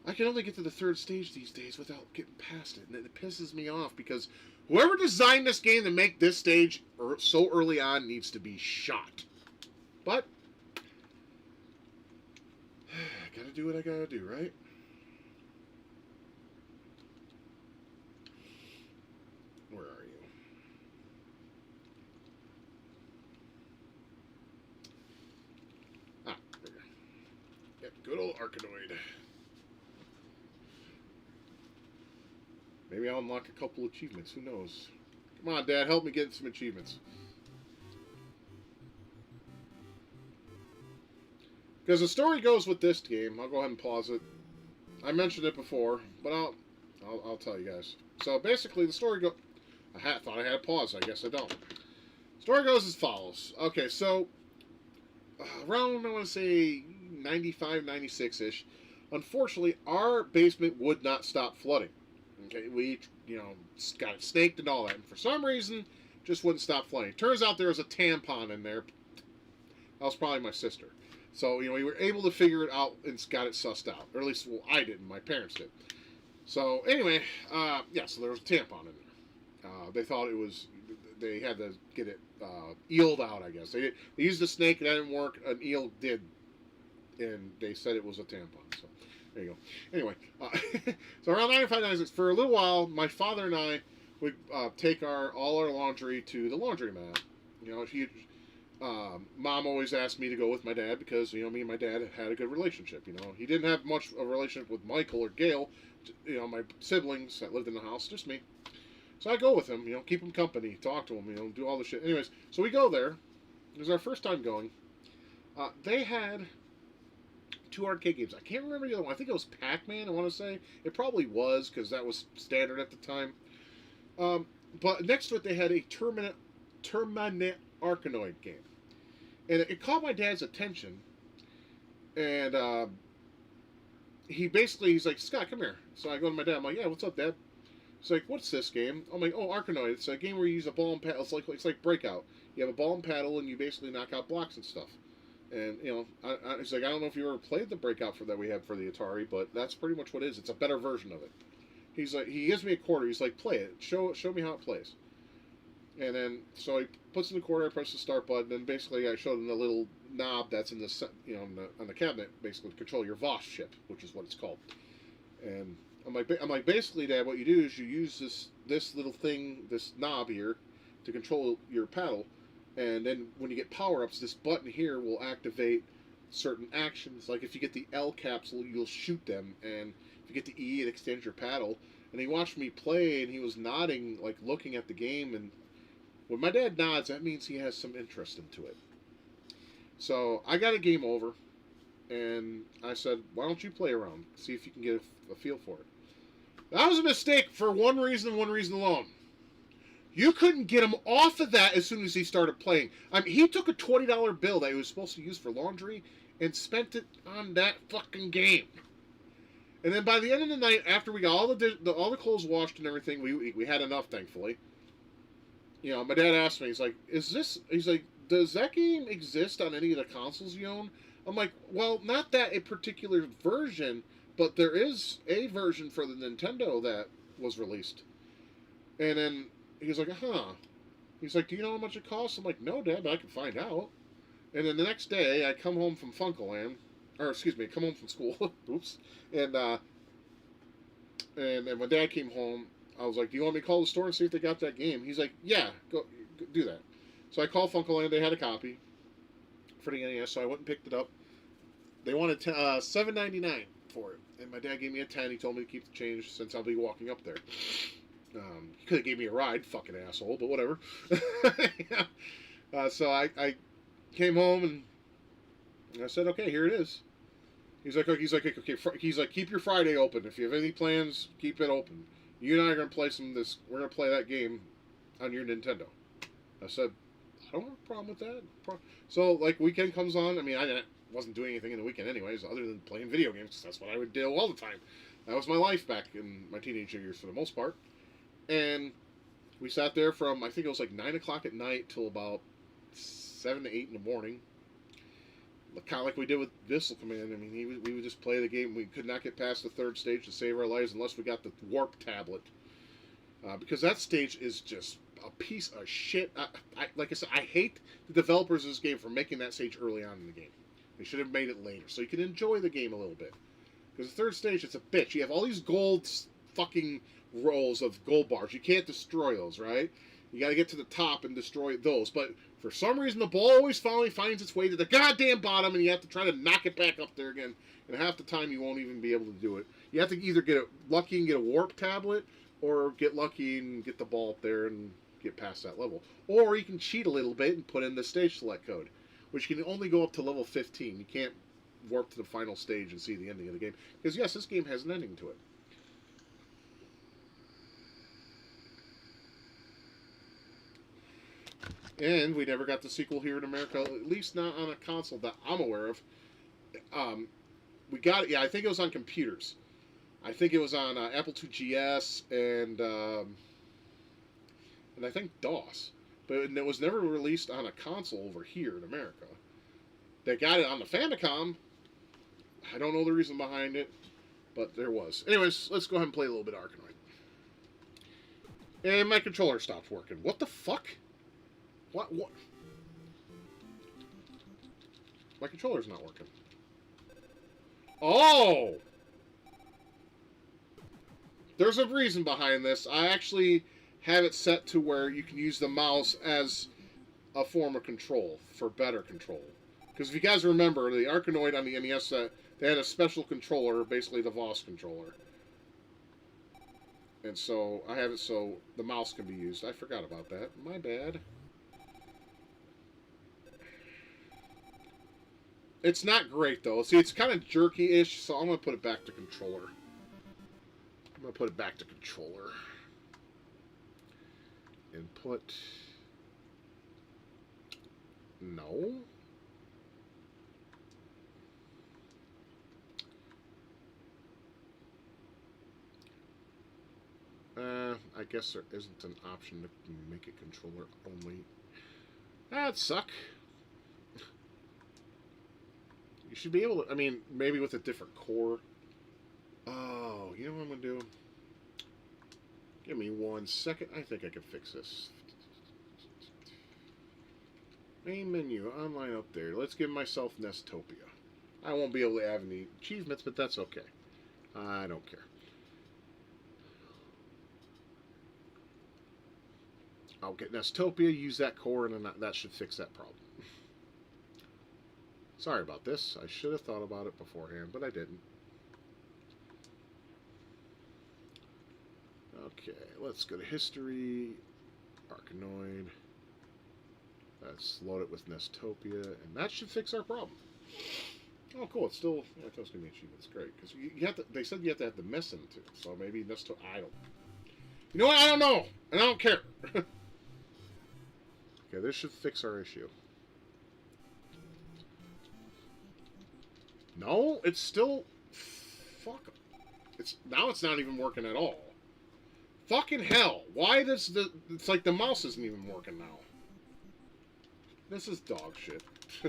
I can only get to the 3rd stage these days without getting past it, and it pisses me off because whoever designed this game to make this stage so early on needs to be shot. But I gotta do what I gotta do, right? Where are you? Ah, there we go. Yep, good old Arkanoid. Maybe I'll unlock a couple achievements. Who knows? Come on, Dad. Help me get some achievements. Because the story goes with this game. I'll go ahead and pause it. I mentioned it before, but I'll tell you guys. So basically, the story goes... I thought I had a pause. I guess I don't. Story goes as follows. Okay, so around, I want to say 95, 96-ish, unfortunately, our basement would not stop flooding. Okay, we, you know, got it staked and all that. And for some reason, just wouldn't stop flooding. Turns out there was a tampon in there. That was probably my sister. So, you know, we were able to figure it out and got it sussed out. Or at least, well, I didn't. My parents did. So, anyway, yeah, so there was a tampon in there. They thought it was... they had to get it eeled out. I guess they used a snake and that didn't work. An eel did, and they said it was a tampon. So there you go. Anyway, so around 95, for a little while, my father and I would take all our laundry to the laundromat. You know, Mom always asked me to go with my dad because, you know, me and my dad had a good relationship. You know, he didn't have much of a relationship with Michael or Gail, you know, my siblings that lived in the house, just me. So I go with him, you know, keep him company, talk to him, you know, do all the shit. Anyways, so we go there. It was our first time going. They had 2 arcade games. I can't remember the other one. I think it was Pac-Man, I want to say. It probably was, because that was standard at the time. But next to it, they had a Terminate Arkanoid game. And it caught my dad's attention. And he's like, Scott, come here. So I go to my dad. I'm like, yeah, what's up, Dad? He's like, what's this game? I'm like, oh, Arkanoid. It's a game where you use a ball and paddle. It's like Breakout. You have a ball and paddle, and you basically knock out blocks and stuff. And, you know, he's like, I don't know if you ever played the Breakout that we had for the Atari, but that's pretty much what it is. It's a better version of it. He's like, he gives me a quarter. He's like, play it. Show me how it plays. And then, so he puts in the quarter, I press the start button, and basically I showed him the little knob that's in the, you know, on the cabinet, basically to control your Voss chip, which is what it's called. And I'm like, basically, Dad, what you do is you use this little thing, this knob here, to control your paddle, and then when you get power-ups, this button here will activate certain actions. Like if you get the L capsule, you'll shoot them, and if you get the E, it extends your paddle. And he watched me play, and he was nodding, like looking at the game, and when my dad nods, that means he has some interest into it. So I got a game over, and I said, why don't you play around, see if you can get a feel for it. That was a mistake for one reason and one reason alone. You couldn't get him off of that as soon as he started playing. I mean, he took a $20 bill that he was supposed to use for laundry and spent it on that fucking game. And then by the end of the night, after we got all the clothes washed and everything, we had enough, thankfully. You know, my dad asked me, he's like, does that game exist on any of the consoles you own? I'm like, well, not that a particular version, but there is a version for the Nintendo that was released. And then he's like, huh. He's like, do you know how much it costs? I'm like, no, Dad, but I can find out. And then the next day, I come home from come home from school. Oops. And when Dad came home, I was like, do you want me to call the store and see if they got that game? He's like, yeah, go do that. So I called Funkoland. They had a copy for the NES, so I went and picked it up. They wanted $7.99 for it, and my dad gave me a 10. He told me to keep the change since I'll be walking up there. He could have gave me a ride, fucking asshole, but whatever. So I came home and I said, okay, here it is. He's like, keep your Friday open. If you have any plans, keep it open. You and I are gonna play we're gonna play that game on your Nintendo. I said, I don't have a problem with that. So, like, weekend comes on. I mean, I wasn't doing anything in the weekend anyways, other than playing video games, because that's what I would do all the time. That was my life back in my teenage years for the most part. And we sat there from, I think it was like 9 o'clock at night till about 7 to 8 in the morning. Kind of like we did with Missile Command. I mean, we would just play the game. We could not get past the 3rd stage to save our lives unless we got the warp tablet. Because that stage is just a piece of shit. Like I said, I hate the developers of this game for making that stage early on in the game. They should have made it later so you can enjoy the game a little bit. Because the 3rd stage, it's a bitch. You have all these gold fucking rolls of gold bars. You can't destroy those, right? You got to get to the top and destroy those. But for some reason, the ball always finally finds its way to the goddamn bottom, and you have to try to knock it back up there again. And half the time, you won't even be able to do it. You have to either get lucky and get a warp tablet, or get lucky and get the ball up there and get past that level. Or you can cheat a little bit and put in the stage select code, which can only go up to level 15. You can't warp to the final stage and see the ending of the game. Because, yes, this game has an ending to it. And we never got the sequel here in America, at least not on a console that I'm aware of. We got it, yeah, I think it was on computers. I think it was on Apple II GS and I think DOS. But it was never released on a console over here in America. They got it on the Famicom. I don't know the reason behind it, but there was. Anyways, let's go ahead and play a little bit of Arkanoid. And my controller stopped working. What the fuck? What? What? My controller's not working. Oh! There's a reason behind this. I actually have it set to where you can use the mouse as a form of control for better control. Because if you guys remember, the Arkanoid on the NES set, they had a special controller, basically the Voss controller. And so I have it so the mouse can be used. I forgot about that. My bad. It's not great though. See, it's kind of jerky-ish, so I'm gonna put it back to controller. I'm gonna put it back to controller. Input. No. I guess there isn't an option to make it controller only. That'd suck. You should be able to, I mean, maybe with a different core. Oh, you know what I'm going to do? Give me 1 second. I think I can fix this. Main menu, online up there. Let's give myself Nestopia. I won't be able to have any achievements, but that's okay. I don't care. I'll get Nestopia, use that core, and then that should fix that problem. Sorry about this. I should have thought about it beforehand, but I didn't. Okay, let's go to history, Arkanoid. Let's load it with Nestopia, and that should fix our problem. Oh, cool! It's still it does give me achievements. Great, because you have to. They said you have to have the mess into it, so maybe Nestopia. I don't. You know what? I don't know, and I don't care. Okay, this should fix our issue. No, it's still. Fuck. It's now. It's not even working at all. Fucking hell! Why does the? It's like the mouse isn't even working now. This is dog shit.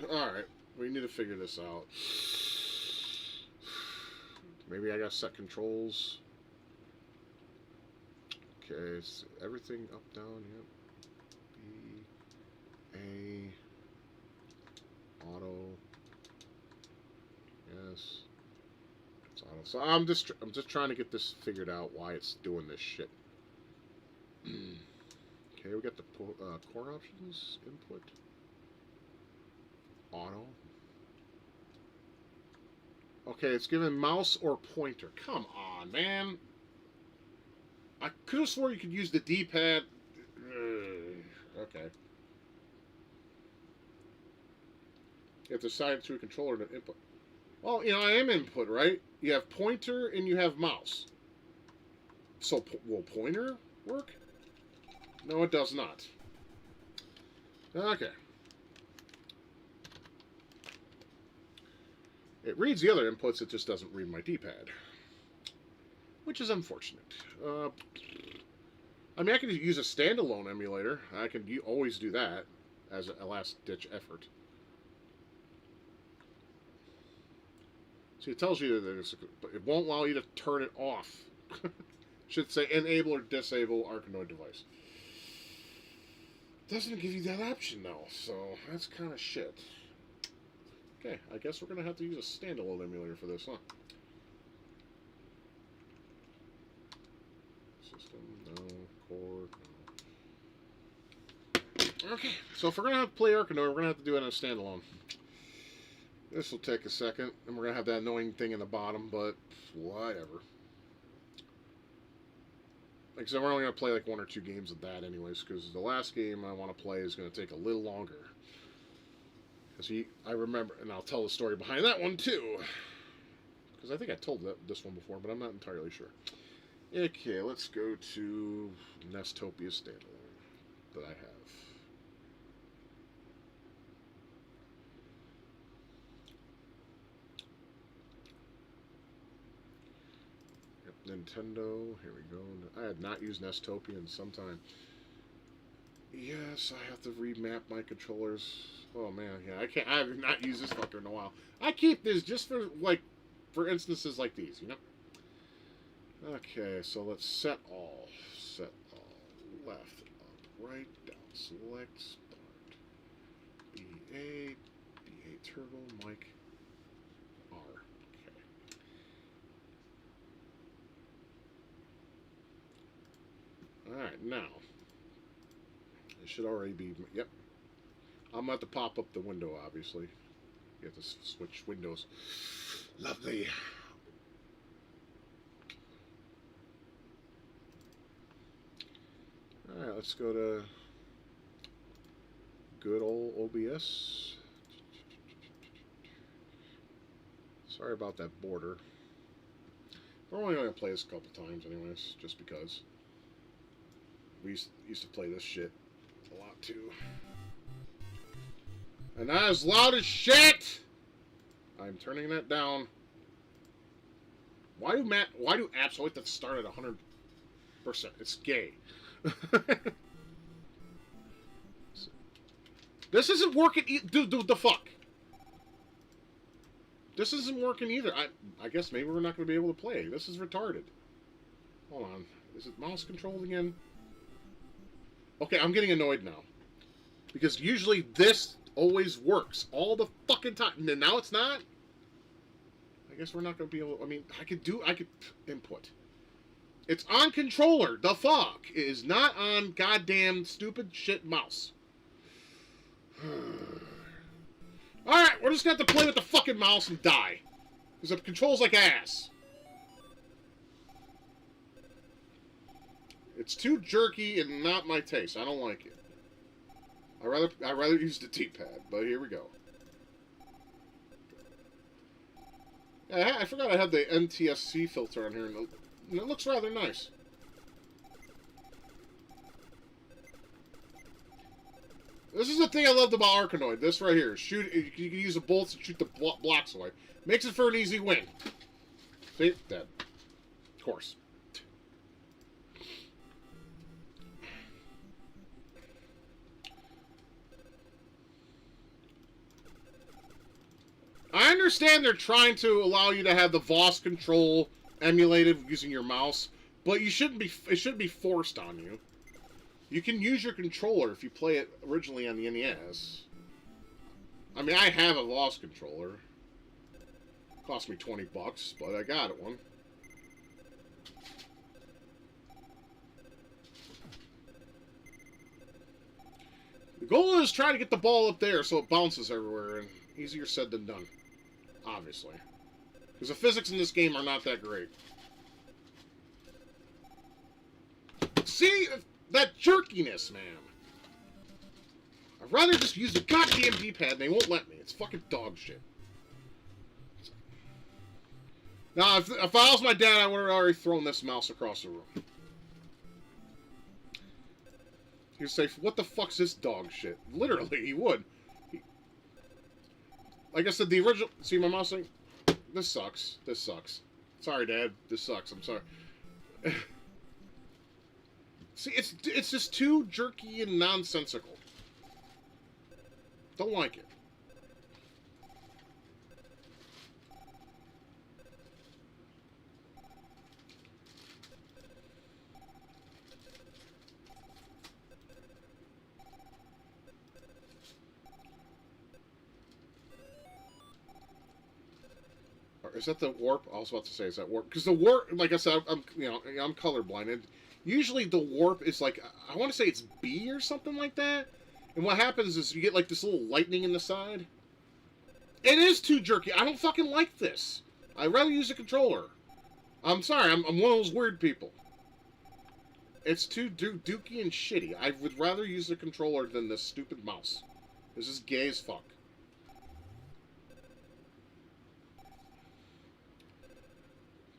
All right, we need to figure this out. Maybe I gotta set controls. Okay, is everything up, down? Yep. B, A, auto. Yes. It's auto. So I'm just trying to get this figured out. Why it's doing this shit. Okay, we got the core options input. Auto. Okay, it's given mouse or pointer. Come on, man. I could have swore you could use the D-pad. Okay. You have to assign it to a controller to input. Well, you know, I am input, right? You have pointer and you have mouse. So, will pointer work? No, it does not. Okay. It reads the other inputs, it just doesn't read my D-pad. Which is unfortunate. I mean, I could use a standalone emulator. I can always do that as a last-ditch effort. See, it tells you that but it won't allow you to turn it off. Should say enable or disable Arkanoid device. Doesn't give you that option though, so that's kind of shit. Okay, I guess we're gonna have to use a standalone emulator for this, huh? System, no. Core, no. Okay, so if we're gonna have to play Arkanoid, we're gonna have to do it in a standalone. This will take a second, and we're gonna have that annoying thing in the bottom, but whatever. Like I said, we're only going to play like 1 or 2 games of that anyways, because the last game I want to play is going to take a little longer. Because I remember, and I'll tell the story behind that one too. Because I think I told this one before, but I'm not entirely sure. Okay, let's go to Nestopia standalone that I have. Nintendo, here we go. I had not used Nestopia in some time. Yes, I have to remap my controllers. Oh man, yeah, I have not used this fucker in a while. I keep this just for instances like these, you know? Okay, so let's set all. Set all. Left, up, right, down, select, start. A, B8 turbo, mic, R. Okay. Alright, now. It should already be... Yep. I'm about to pop up the window, obviously. You have to switch windows. Lovely. Alright, let's go to good old OBS. Sorry about that border. We're only going to play this a couple times anyways, just because. We used to play this shit a lot too. And that is loud as shit! I'm turning that down. Why do apps always have to start at 100%? It's gay. This isn't working. Dude, the fuck. This isn't working either. I guess maybe we're not going to be able to play. This is retarded. Hold on. Is it mouse controlled again? Okay, I'm getting annoyed now. Because usually this always works. All the fucking time. And now it's not? I guess we're not going to be able... I mean, I could input. It's on controller. The fuck? It is not on goddamn stupid shit mouse. Alright, we're just going to have to play with the fucking mouse and die. Because it controls like ass. It's too jerky and not my taste. I don't like it. I'd rather use the D-pad, but here we go. Yeah, I forgot I had the NTSC filter on here, and it looks rather nice. This is the thing I loved about Arkanoid. This right here. You can use the bolts and shoot the blocks away. Makes it for an easy win. See? Dead. Of course. I understand they're trying to allow you to have the VOS control emulated using your mouse, but it shouldn't be forced on you. You can use your controller if you play it originally on the NES. I mean, I have a VOS controller. It cost me $20, but I got it one. The goal is try to get the ball up there so it bounces everywhere, and easier said than done. Obviously. Because the physics in this game are not that great. See? That jerkiness, man. I'd rather just use the goddamn D-pad and they won't let me. It's fucking dog shit. Now, if I was my dad, I would have already thrown this mouse across the room. He'd say, what the fuck's this dog shit? Literally, he would. Like I said, the original... See my mouse thing? This sucks. This sucks. Sorry, Dad. This sucks. I'm sorry. See, it's just too jerky and nonsensical. Don't like it. Is that the warp? I was about to say, is that warp? Because the warp, like I said, I'm colorblind. And usually the warp is like, I want to say it's B or something like that. And what happens is you get like this little lightning in the side. It is too jerky. I don't fucking like this. I'd rather use a controller. I'm sorry, I'm one of those weird people. It's too dookie and shitty. I would rather use a controller than this stupid mouse. This is gay as fuck.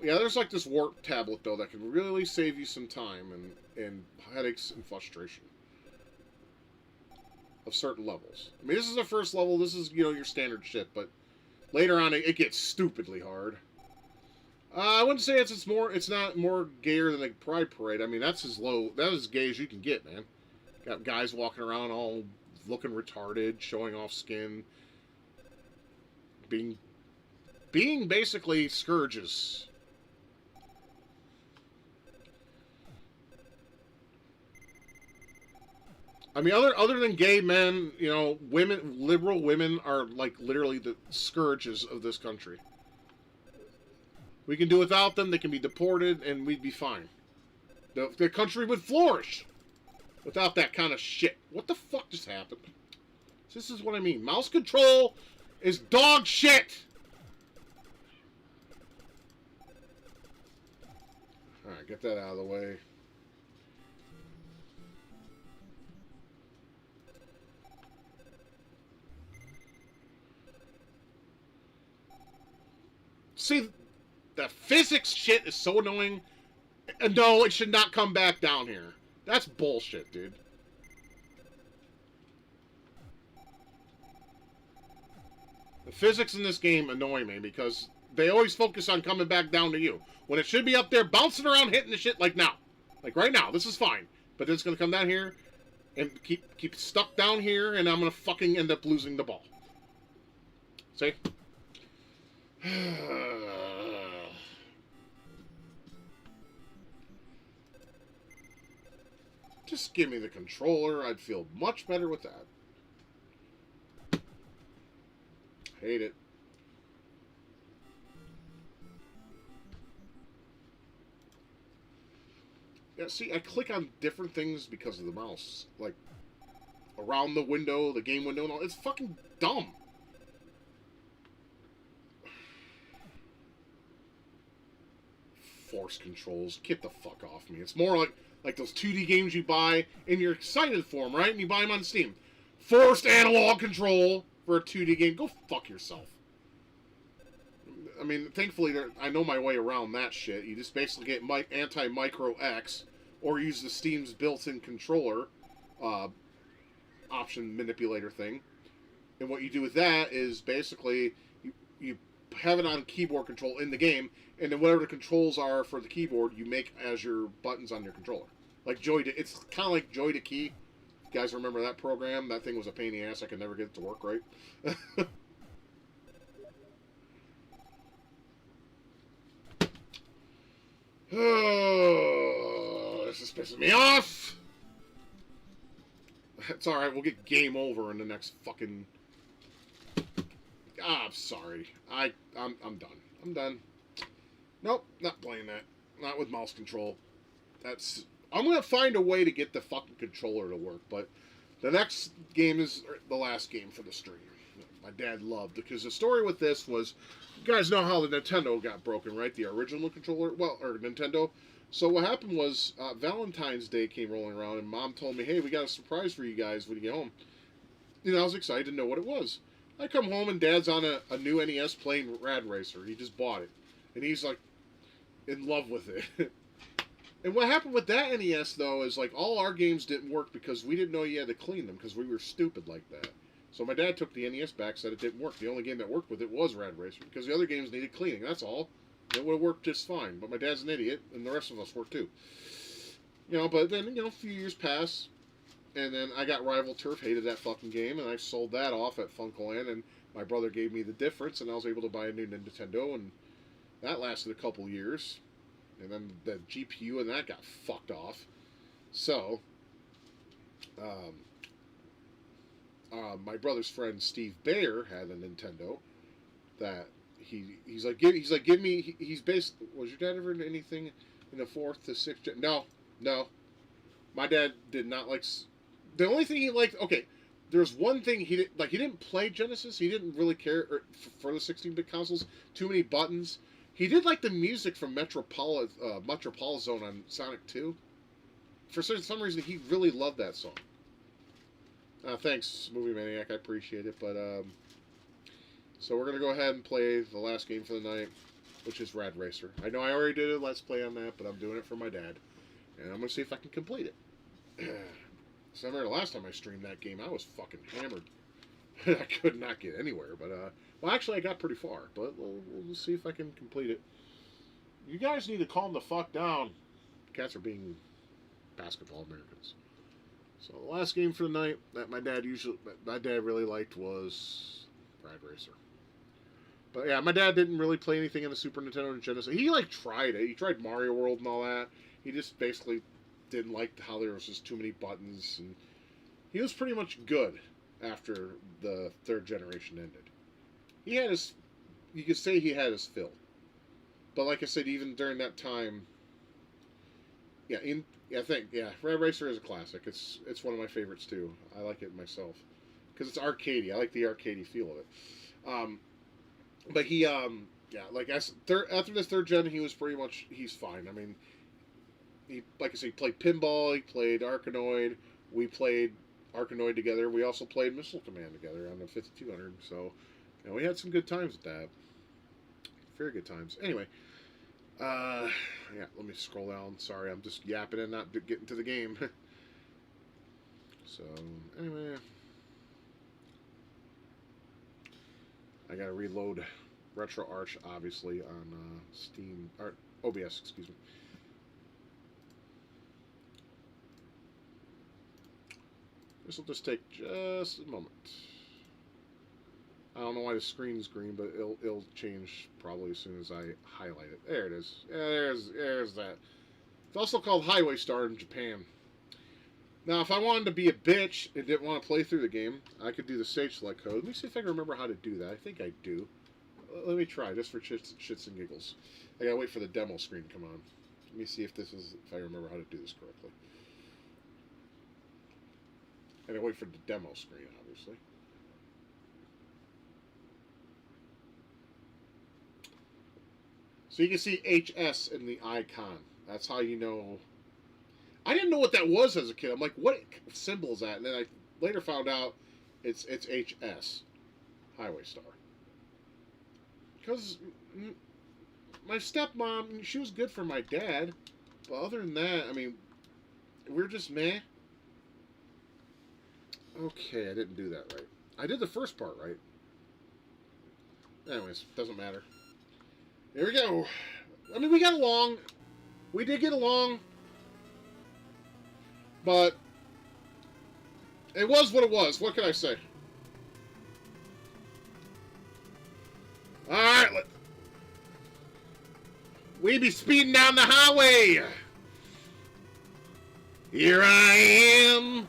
Yeah, there's like this warp tablet, though, that can really save you some time and headaches and frustration of certain levels. I mean, this is the first level. This is, you know, your standard shit, but later on, it gets stupidly hard. I wouldn't say it's not more gayer than the Pride Parade. I mean, that's as gay as you can get, man. Got guys walking around all looking retarded, showing off skin, being basically scourges. I mean, other than gay men, you know, women, liberal women are like literally the scourges of this country. We can do without them. They can be deported, and we'd be fine. The country would flourish without that kind of shit. What the fuck just happened? This is what I mean. Mouse control is dog shit. All right, get that out of the way. See, the physics shit is so annoying. And no, it should not come back down here. That's bullshit, dude. The physics in this game annoy me because they always focus on coming back down to you. When it should be up there bouncing around hitting the shit like now. Like right now, this is fine. But then it's going to come down here and keep stuck down here, and I'm going to fucking end up losing the ball. See? Just give me the controller. I'd feel much better with that. Hate it. Yeah, see, I click on different things because of the mouse. Like, around the window, the game window, and all. It's fucking dumb. Force controls. Get the fuck off me. It's more like those 2D games you buy and you're excited for them, right? And you buy them on Steam. Forced analog control for a 2D game. Go fuck yourself. I mean, thankfully, I know my way around that shit. You just basically get anti-micro X or use the Steam's built-in controller option manipulator thing. And what you do with that is basically you have it on keyboard control in the game, and then whatever the controls are for the keyboard, you make as your buttons on your controller. Like it's kind of like Joy to Key. You guys remember that program? That thing was a pain in the ass. I could never get it to work right. Oh, this is pissing me off. It's alright, we'll get game over in the next fucking... I'm sorry. I'm done. I'm done. Nope, not playing that. Not with mouse control. I'm gonna find a way to get the fucking controller to work, but the next game is the last game for the stream. My dad loved it, because the story with this was, you guys know how the Nintendo got broken, right? The original controller, or Nintendo. So what happened was, Valentine's Day came rolling around, and Mom told me, hey, we got a surprise for you guys when you get home. You know, I was excited to know what it was. I come home, and Dad's on a new NES playing Rad Racer. He just bought it. And he's, like, in love with it. And what happened with that NES, though, is, like, all our games didn't work because we didn't know you had to clean them, because we were stupid like that. So my dad took the NES back, said it didn't work. The only game that worked with it was Rad Racer, because the other games needed cleaning, that's all. It would have worked just fine, but my dad's an idiot, and the rest of us were too. You know, but then, you know, a few years pass, and then I got Rival Turf, hated that fucking game, and I sold that off at Funkoland, and my brother gave me the difference, and I was able to buy a new Nintendo, and that lasted a couple years. And then the GPU and that got fucked off. So, my brother's friend Steve Bayer had a Nintendo that he's like give me, he's basically, was your dad ever into anything in the 4th to 6th gen? No. My dad did not like, the only thing he liked, okay, there's one thing he didn't like. He didn't play Genesis. He didn't really care for the 16-bit consoles. Too many buttons. He did like the music from Metropolizone on Sonic 2. For some reason, he really loved that song. Thanks, Movie Maniac. I appreciate it. But so we're gonna go ahead and play the last game for the night, which is Rad Racer. I know I already did a Let's Play on that, but I'm doing it for my dad, and I'm gonna see if I can complete it. So I remember the last time I streamed that game, I was fucking hammered. I could not get anywhere, but well, actually, I got pretty far, but we'll see if I can complete it. You guys need to calm the fuck down. Cats are being basketball Americans. So the last game for the night that my dad really liked was Rad Racer. But yeah, my dad didn't really play anything on the Super Nintendo and Genesis. He like tried it. He tried Mario World and all that. He just basically didn't like how there was just too many buttons, and he was pretty much good after the third generation ended. He had his, you could say he had his fill, but like I said, even during that time, yeah, I think Red Racer is a classic. It's one of my favorites too. I like it myself because it's arcadey. I like the arcadey feel of it. Um, but he like after this third gen, he was pretty much he's fine. I mean, he like I said, he played pinball. He played Arkanoid. We played Arkanoid together. We also played Missile Command together on the 5200. So, we had some good times with that. Very good times. Anyway, let me scroll down. Sorry, I'm just yapping and not getting to the game. So, anyway, I gotta reload Retro Arch, obviously, on Steam, or OBS, excuse me. This will just take just a moment. I don't know why the screen's green, but it'll change probably as soon as I highlight it. There it is. Yeah, there's that. It's also called Highway Star in Japan. Now, if I wanted to be a bitch and didn't want to play through the game, I could do the stage select code. Let me see if I can remember how to do that. I think I do. Let me try, just for shits and giggles. I gotta wait for the demo screen to come on. Let me see if I remember how to do this correctly. I gotta wait for the demo screen, obviously. So you can see HS in the icon. That's how you know. I didn't know what that was as a kid. I'm like, what symbol is that? And then I later found out it's HS, Highway Star. Because my stepmom, she was good for my dad. But other than that, I mean, we're just meh. Okay, I didn't do that right. I did the first part right. Anyways, doesn't matter. Here we go. I mean, we got along. We did get along. But it was what it was. What can I say? Alright. We be speeding down the highway. Here I am.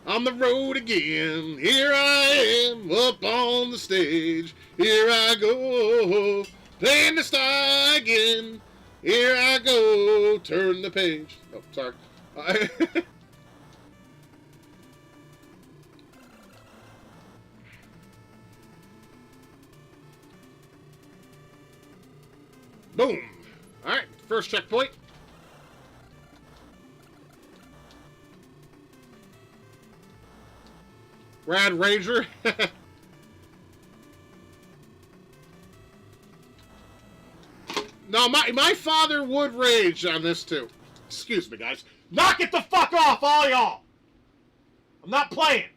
On the road again. Here I am. Up on the stage. Here I go. Playing the star again. Here I go. Turn the page. Oh, sorry. Boom. Alright, first checkpoint. Rad Ranger. No, my father would rage on this too. Excuse me, guys. Knock it the fuck off, all y'all! I'm not playing.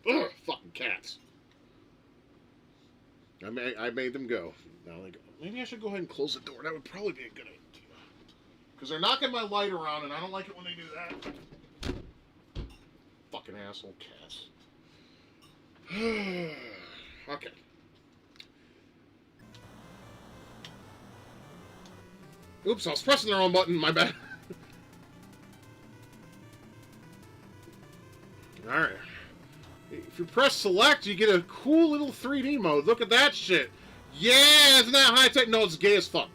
Ugh, fucking cats. I made them go. Now they go. Maybe I should go ahead and close the door. That would probably be a good idea. Because they're knocking my light around, and I don't like it when they do that. Fucking asshole cats. Okay. Oops, I was pressing the wrong button. My bad. Alright. If you press select, you get a cool little 3D mode. Look at that shit. Yeah, isn't that high tech? No, it's gay as fuck.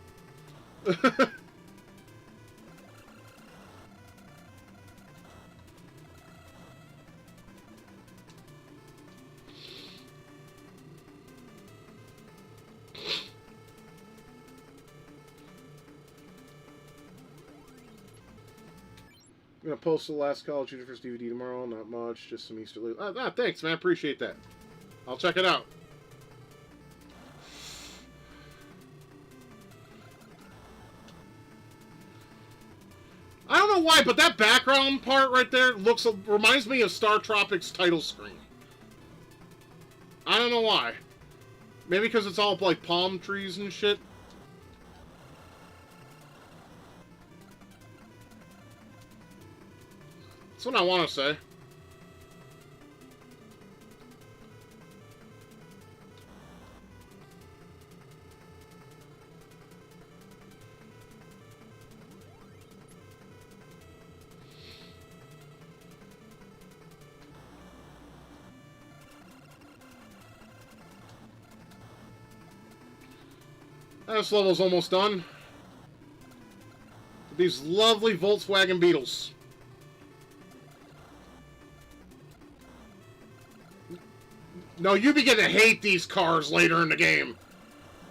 I'm gonna post the last College Universe DVD tomorrow. Not much, just some Easter loot. Thanks, man. Appreciate that. I'll check it out. I don't know why, but that background part right there reminds me of Star Tropics title screen. I don't know why. Maybe because it's all like palm trees and shit. That's what I want to say. This level's almost done. These lovely Volkswagen Beetles. No, you begin to hate these cars later in the game.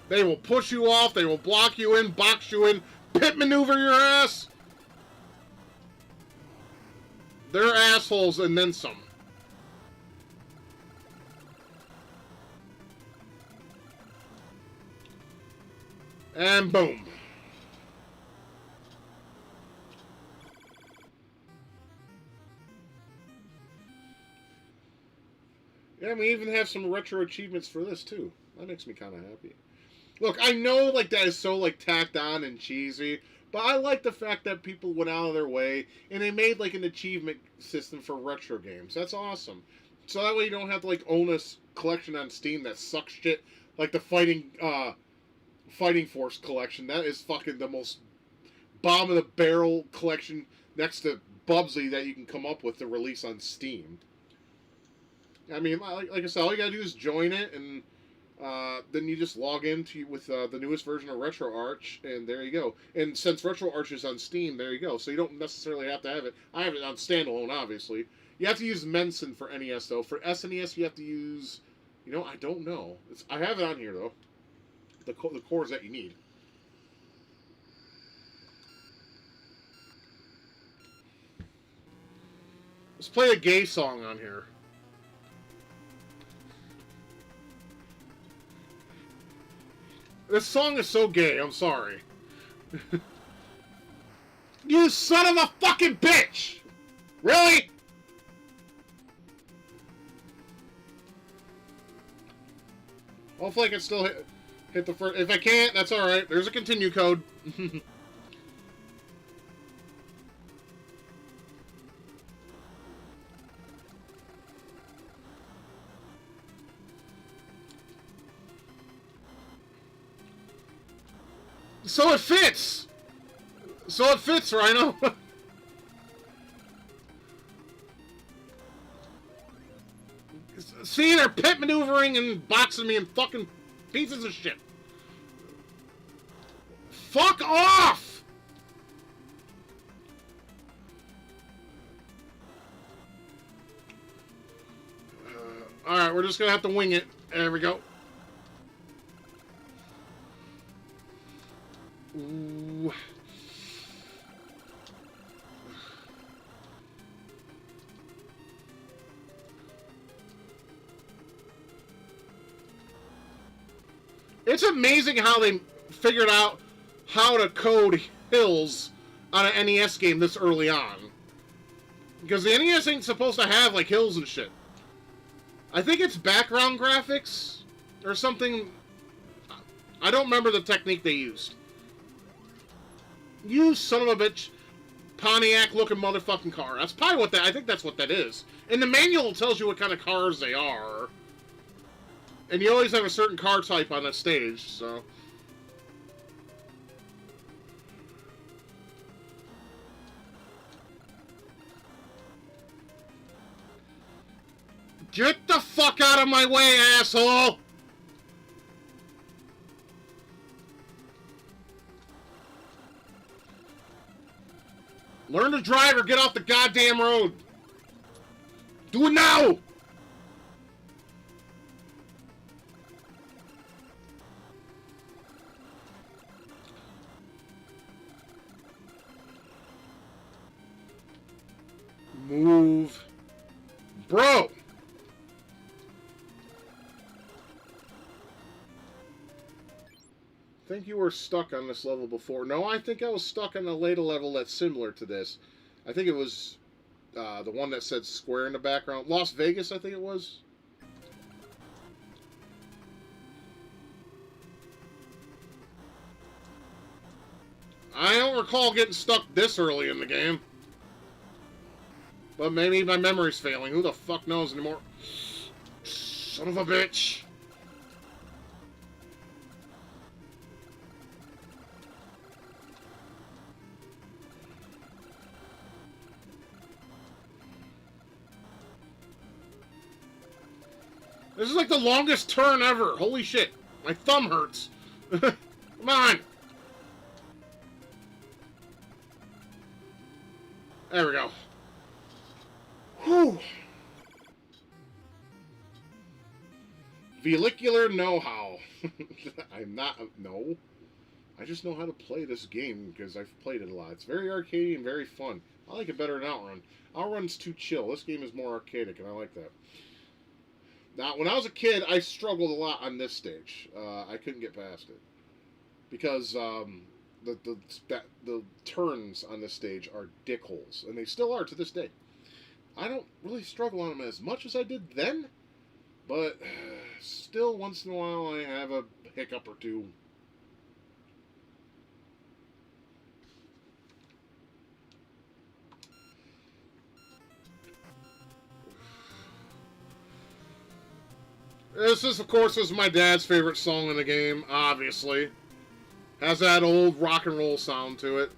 They will push you off, they will block you in, box you in, pit maneuver your ass. They're assholes and then some. And boom. Yeah, we even have some retro achievements for this too. That makes me kind of happy. Look, I know like that is so like tacked on and cheesy, but I like the fact that people went out of their way and they made like an achievement system for retro games. That's awesome. So that way you don't have to like own a collection on Steam that sucks shit, like the Fighting Force collection. That is fucking the most bomb of the barrel collection next to Bubsy that you can come up with to release on Steam. I mean, like I said, all you gotta do is join it, and then you just log in with the newest version of RetroArch, and there you go. And since RetroArch is on Steam, there you go. So you don't necessarily have to have it. I have it on standalone, obviously. You have to use Menson for NES, though. For SNES, you have to use... You know, I don't know. I have it on here, though. The cores that you need. Let's play a gay song on here. This song is so gay, I'm sorry. You son of a fucking bitch! Really? Hopefully I can still hit the first... If I can't, that's alright. There's a continue code. So it fits! So it fits, Rhino! See, they're pit maneuvering and boxing me in fucking pieces of shit. Fuck off! Alright, we're just gonna have to wing it. There we go. Ooh. It's amazing how they figured out how to code hills on an NES game this early on. Because the NES ain't supposed to have, like, hills and shit. I think it's background graphics or something. I don't remember the technique they used. You son of a bitch. Pontiac-looking motherfucking car. That's probably what that... I think that's what that is. And the manual tells you what kind of cars they are. And you always have a certain car type on that stage, so... Get the fuck out of my way, asshole! Learn to drive or get off the goddamn road! Do it now! Move. Bro! I think you were stuck on this level before. No, I think I was stuck on a later level that's similar to this. I think it was the one that said square in the background. Las Vegas, I think it was. I don't recall getting stuck this early in the game. But maybe my memory's failing. Who the fuck knows anymore? Son of a bitch. This is like the longest turn ever. Holy shit. My thumb hurts. I'm Come on! There we go. Whew. Vehicular know-how. I'm not... No. I just know how to play this game because I've played it a lot. It's very arcadey and very fun. I like it better than Outrun. Outrun's too chill. This game is more arcadic, and I like that. Now, when I was a kid, I struggled a lot on this stage. I couldn't get past it. Because the turns on this stage are dickholes. And they still are to this day. I don't really struggle on them as much as I did then. But still, once in a while, I have a hiccup or two. This is, of course, my dad's favorite song in the game, obviously. Has that old rock and roll sound to it.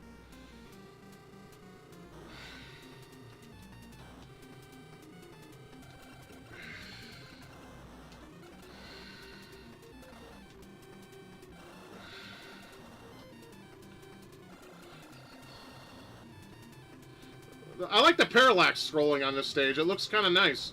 I like the parallax scrolling on this stage. It looks kind of nice.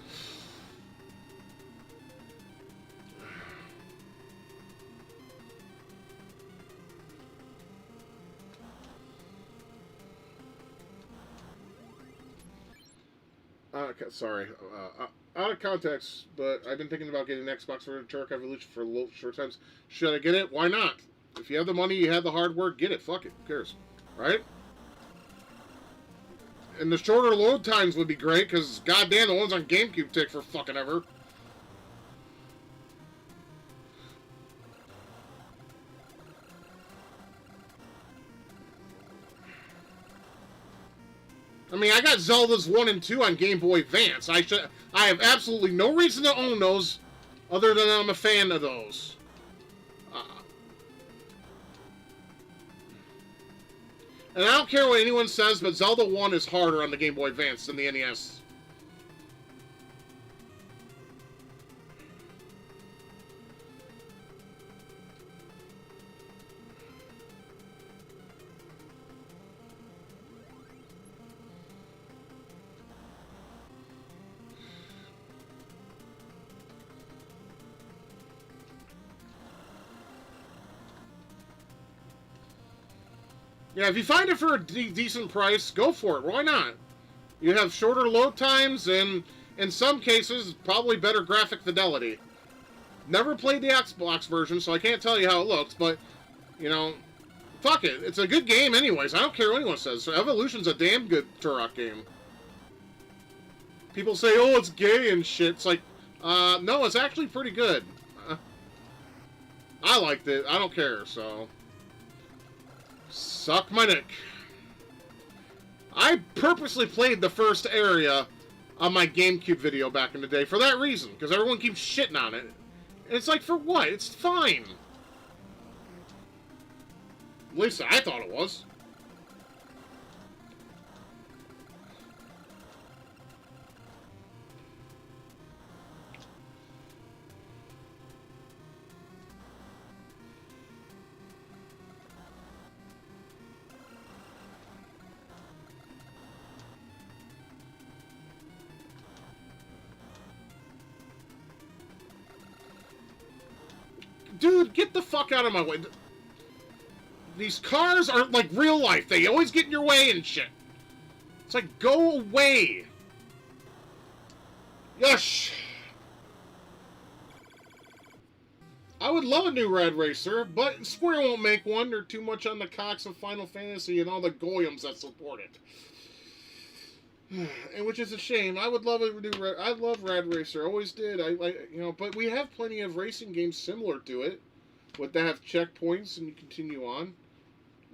Sorry, out of context, but I've been thinking about getting an Xbox for Turk Evolution for short times. Should I get it? Why not? If you have the money, you have the hard work, get it. Fuck it. Who cares? Right? And the shorter load times would be great, because goddamn, the ones on GameCube take for fucking ever. I mean, I got Zelda's 1 and 2 on Game Boy Advance. I have absolutely no reason to own those, other than I'm a fan of those. And I don't care what anyone says, but Zelda 1 is harder on the Game Boy Advance than the NES. Yeah, if you find it for a decent price, go for it. Why not? You have shorter load times and, in some cases, probably better graphic fidelity. Never played the Xbox version, so I can't tell you how it looks, but, you know, fuck it. It's a good game anyways. I don't care what anyone says. So Evolution's a damn good Turok game. People say, oh, it's gay and shit. It's like, no, it's actually pretty good. I liked it. I don't care, so... Suck my dick. I purposely played the first area on my GameCube video back in the day for that reason, because everyone keeps shitting on it. And it's like, for what? It's fine. At least I thought it was. Dude, get the fuck out of my way. These cars aren't like real life. They always get in your way and shit. It's like, go away. Yush. I would love a new Rad Racer, but Square won't make one. They're too much on the cocks of Final Fantasy and all the goyams that support it. And which is a shame. I would love a new I love Rad Racer. Always did. You know, but we have plenty of racing games similar to it, with that have checkpoints and you continue on.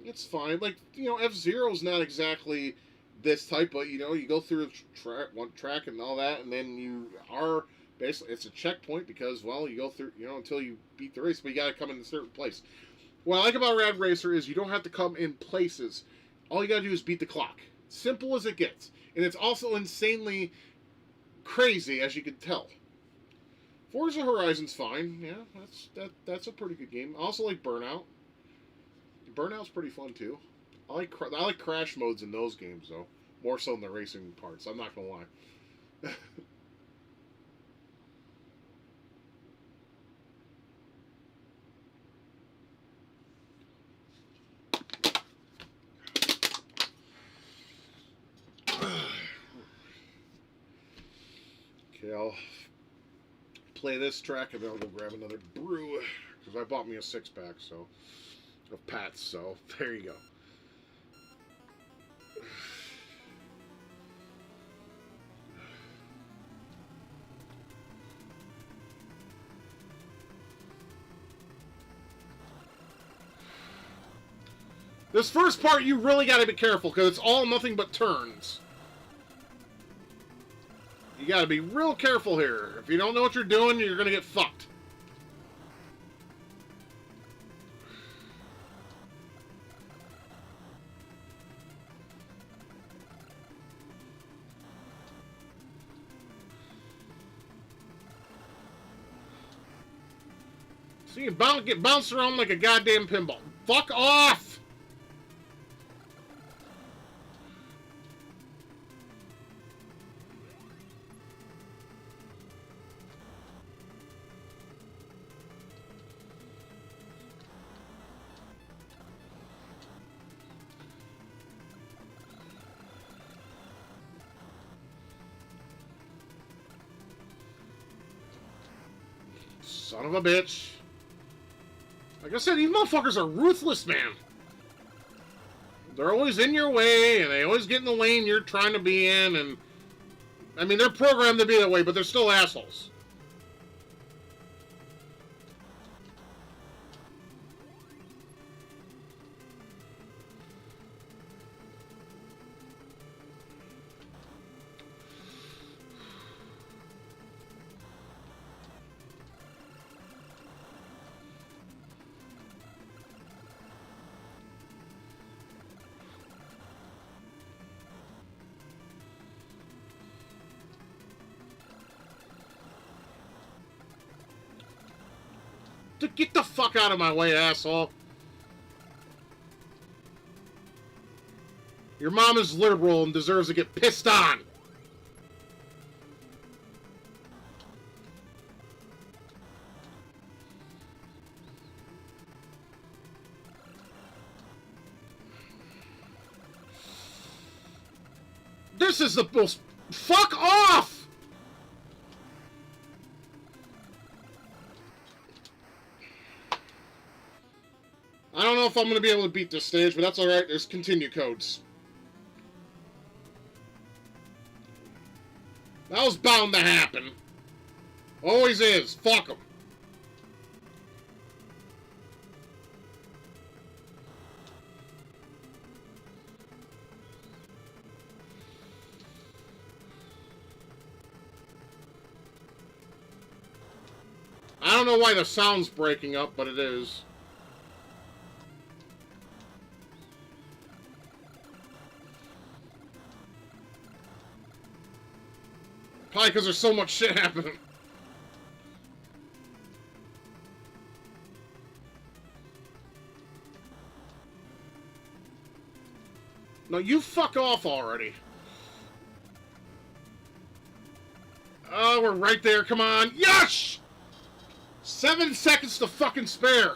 It's fine. Like, you know, F-Zero's not exactly this type, but you know, you go through one track and all that, and then you are basically, it's a checkpoint because, well, you go through, you know, until you beat the race, but you got to come in a certain place. What I like about Rad Racer is you don't have to come in places. All you got to do is beat the clock. Simple as it gets. And it's also insanely crazy, as you can tell. Forza Horizon's fine. Yeah, that's a pretty good game. I also like Burnout. Burnout's pretty fun too. I like crash modes in those games though, more so than the racing parts. I'm not gonna lie. Okay, I'll play this track and then I'll go grab another brew because I bought me a 6-pack so of Pat's. So there you go. This first part, you really got to be careful because it's all nothing but turns. You got to be real careful here. If you don't know what you're doing, you're going to get fucked. See, you get bounced around like a goddamn pinball. Fuck off! Son of a bitch. Like I said, these motherfuckers are ruthless, man. They're always in your way, and they always get in the lane you're trying to be in, and... I mean, they're programmed to be that way, but they're still assholes. Get the fuck out of my way, asshole. Your mom is liberal and deserves to get pissed on. This is the most... Fuck off! I don't know if I'm going to be able to beat this stage, but that's alright. There's continue codes. That was bound to happen. Always is. Fuck them. I don't know why the sound's breaking up, but it is. Probably because there's so much shit happening. No, you fuck off already. Oh, we're right there. Come on. Yes! 7 seconds to fucking spare.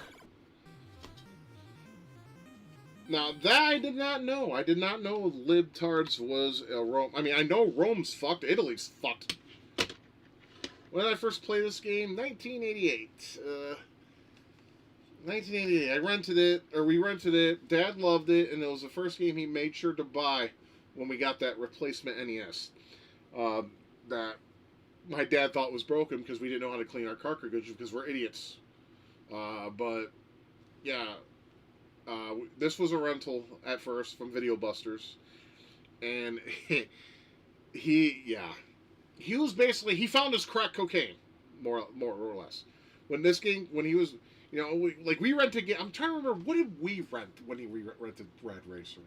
Now, that I did not know. I did not know Libtards was a Rome. I mean, I know Rome's fucked. Italy's fucked. When did I first play this game? 1988. 1988. I rented it, or we rented it. Dad loved it, and it was the first game he made sure to buy when we got that replacement NES. That my dad thought was broken because we didn't know how to clean our cartridges because we're idiots. But, yeah. This was a rental at first from Video Busters, and he was basically, he found his crack cocaine, more or less. When he was, we rented. I'm trying to remember, what did we rent when we rented Rad Racer?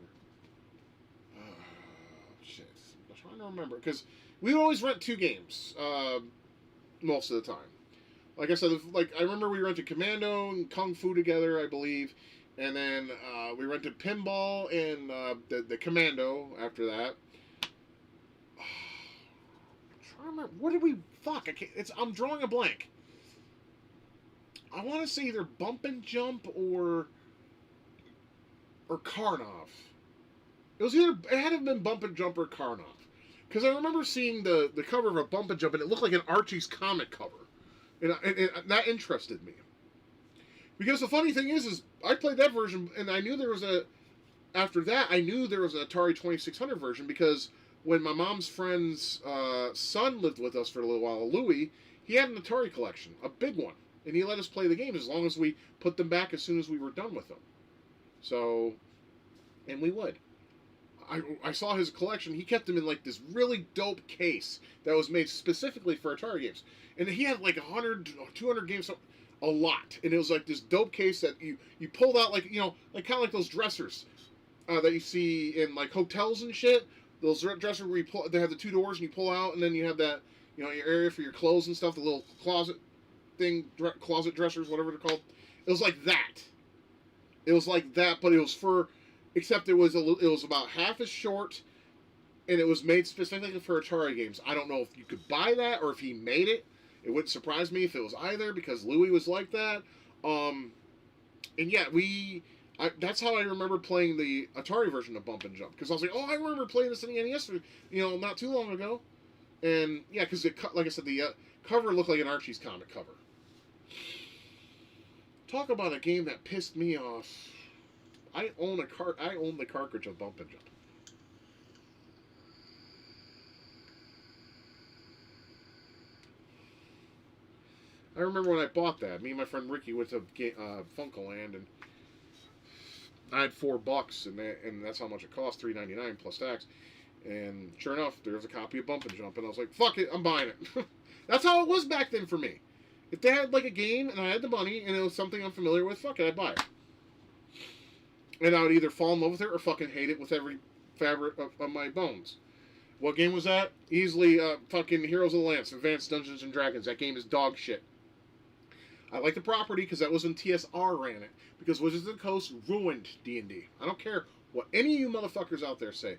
Shit, I'm trying to remember because we would always rent 2 games, most of the time. Like I said, I remember we rented Commando and Kung Fu together, I believe. And then we rented pinball and the Commando after that. Trying to remember, what did we? Fuck! I can't, I'm drawing a blank. I want to say either Bump and Jump or Karnov. It was either it had to have been Bump and Jump or Karnov, because I remember seeing the cover of a Bump and Jump and it looked like an Archie's comic cover, and that interested me. Because the funny thing is I played that version and I knew there was a. After that, I knew there was an Atari 2600 version because when my mom's friend's son lived with us for a little while, Louis, he had an Atari collection, a big one, and he let us play the games as long as we put them back as soon as we were done with them. So, and we would. I saw his collection. He kept them in like this really dope case that was made specifically for Atari games, and he had like 100, 200 games, a lot. And it was like this dope case that you pulled out like like kind of like those dressers that you see in like hotels and shit. Those dressers where they have the two doors and you pull out, and then you have that your area for your clothes and stuff, the little closet thing, closet dressers, whatever they're called. It was like that. It was like that, but it was for. Except it was about half as short, and it was made specifically for Atari games. I don't know if you could buy that or if he made it. It wouldn't surprise me if it was either, because Louis was like that. And yeah, that's how I remember playing the Atari version of Bump and Jump, because I was like, oh, I remember playing this in the NES, not too long ago. And yeah, because like I said, the cover looked like an Archie's comic cover. Talk about a game that pissed me off. I own the cartridge of Bump and Jump. I remember when I bought that. Me and my friend Ricky went to Funkoland, and I had $4, and that's how much it cost, $3.99 plus tax. And sure enough, there was a copy of Bump and Jump, and I was like, "Fuck it, I'm buying it." That's how it was back then for me. If they had like a game and I had the money and it was something I'm familiar with, fuck it, I'd buy it. And I would either fall in love with it or fucking hate it with every fabric of my bones. What game was that? Easily fucking Heroes of the Lance, Advanced Dungeons and Dragons. That game is dog shit. I like the property because that was when TSR ran it. Because Wizards of the Coast ruined D&D. I don't care what any of you motherfuckers out there say.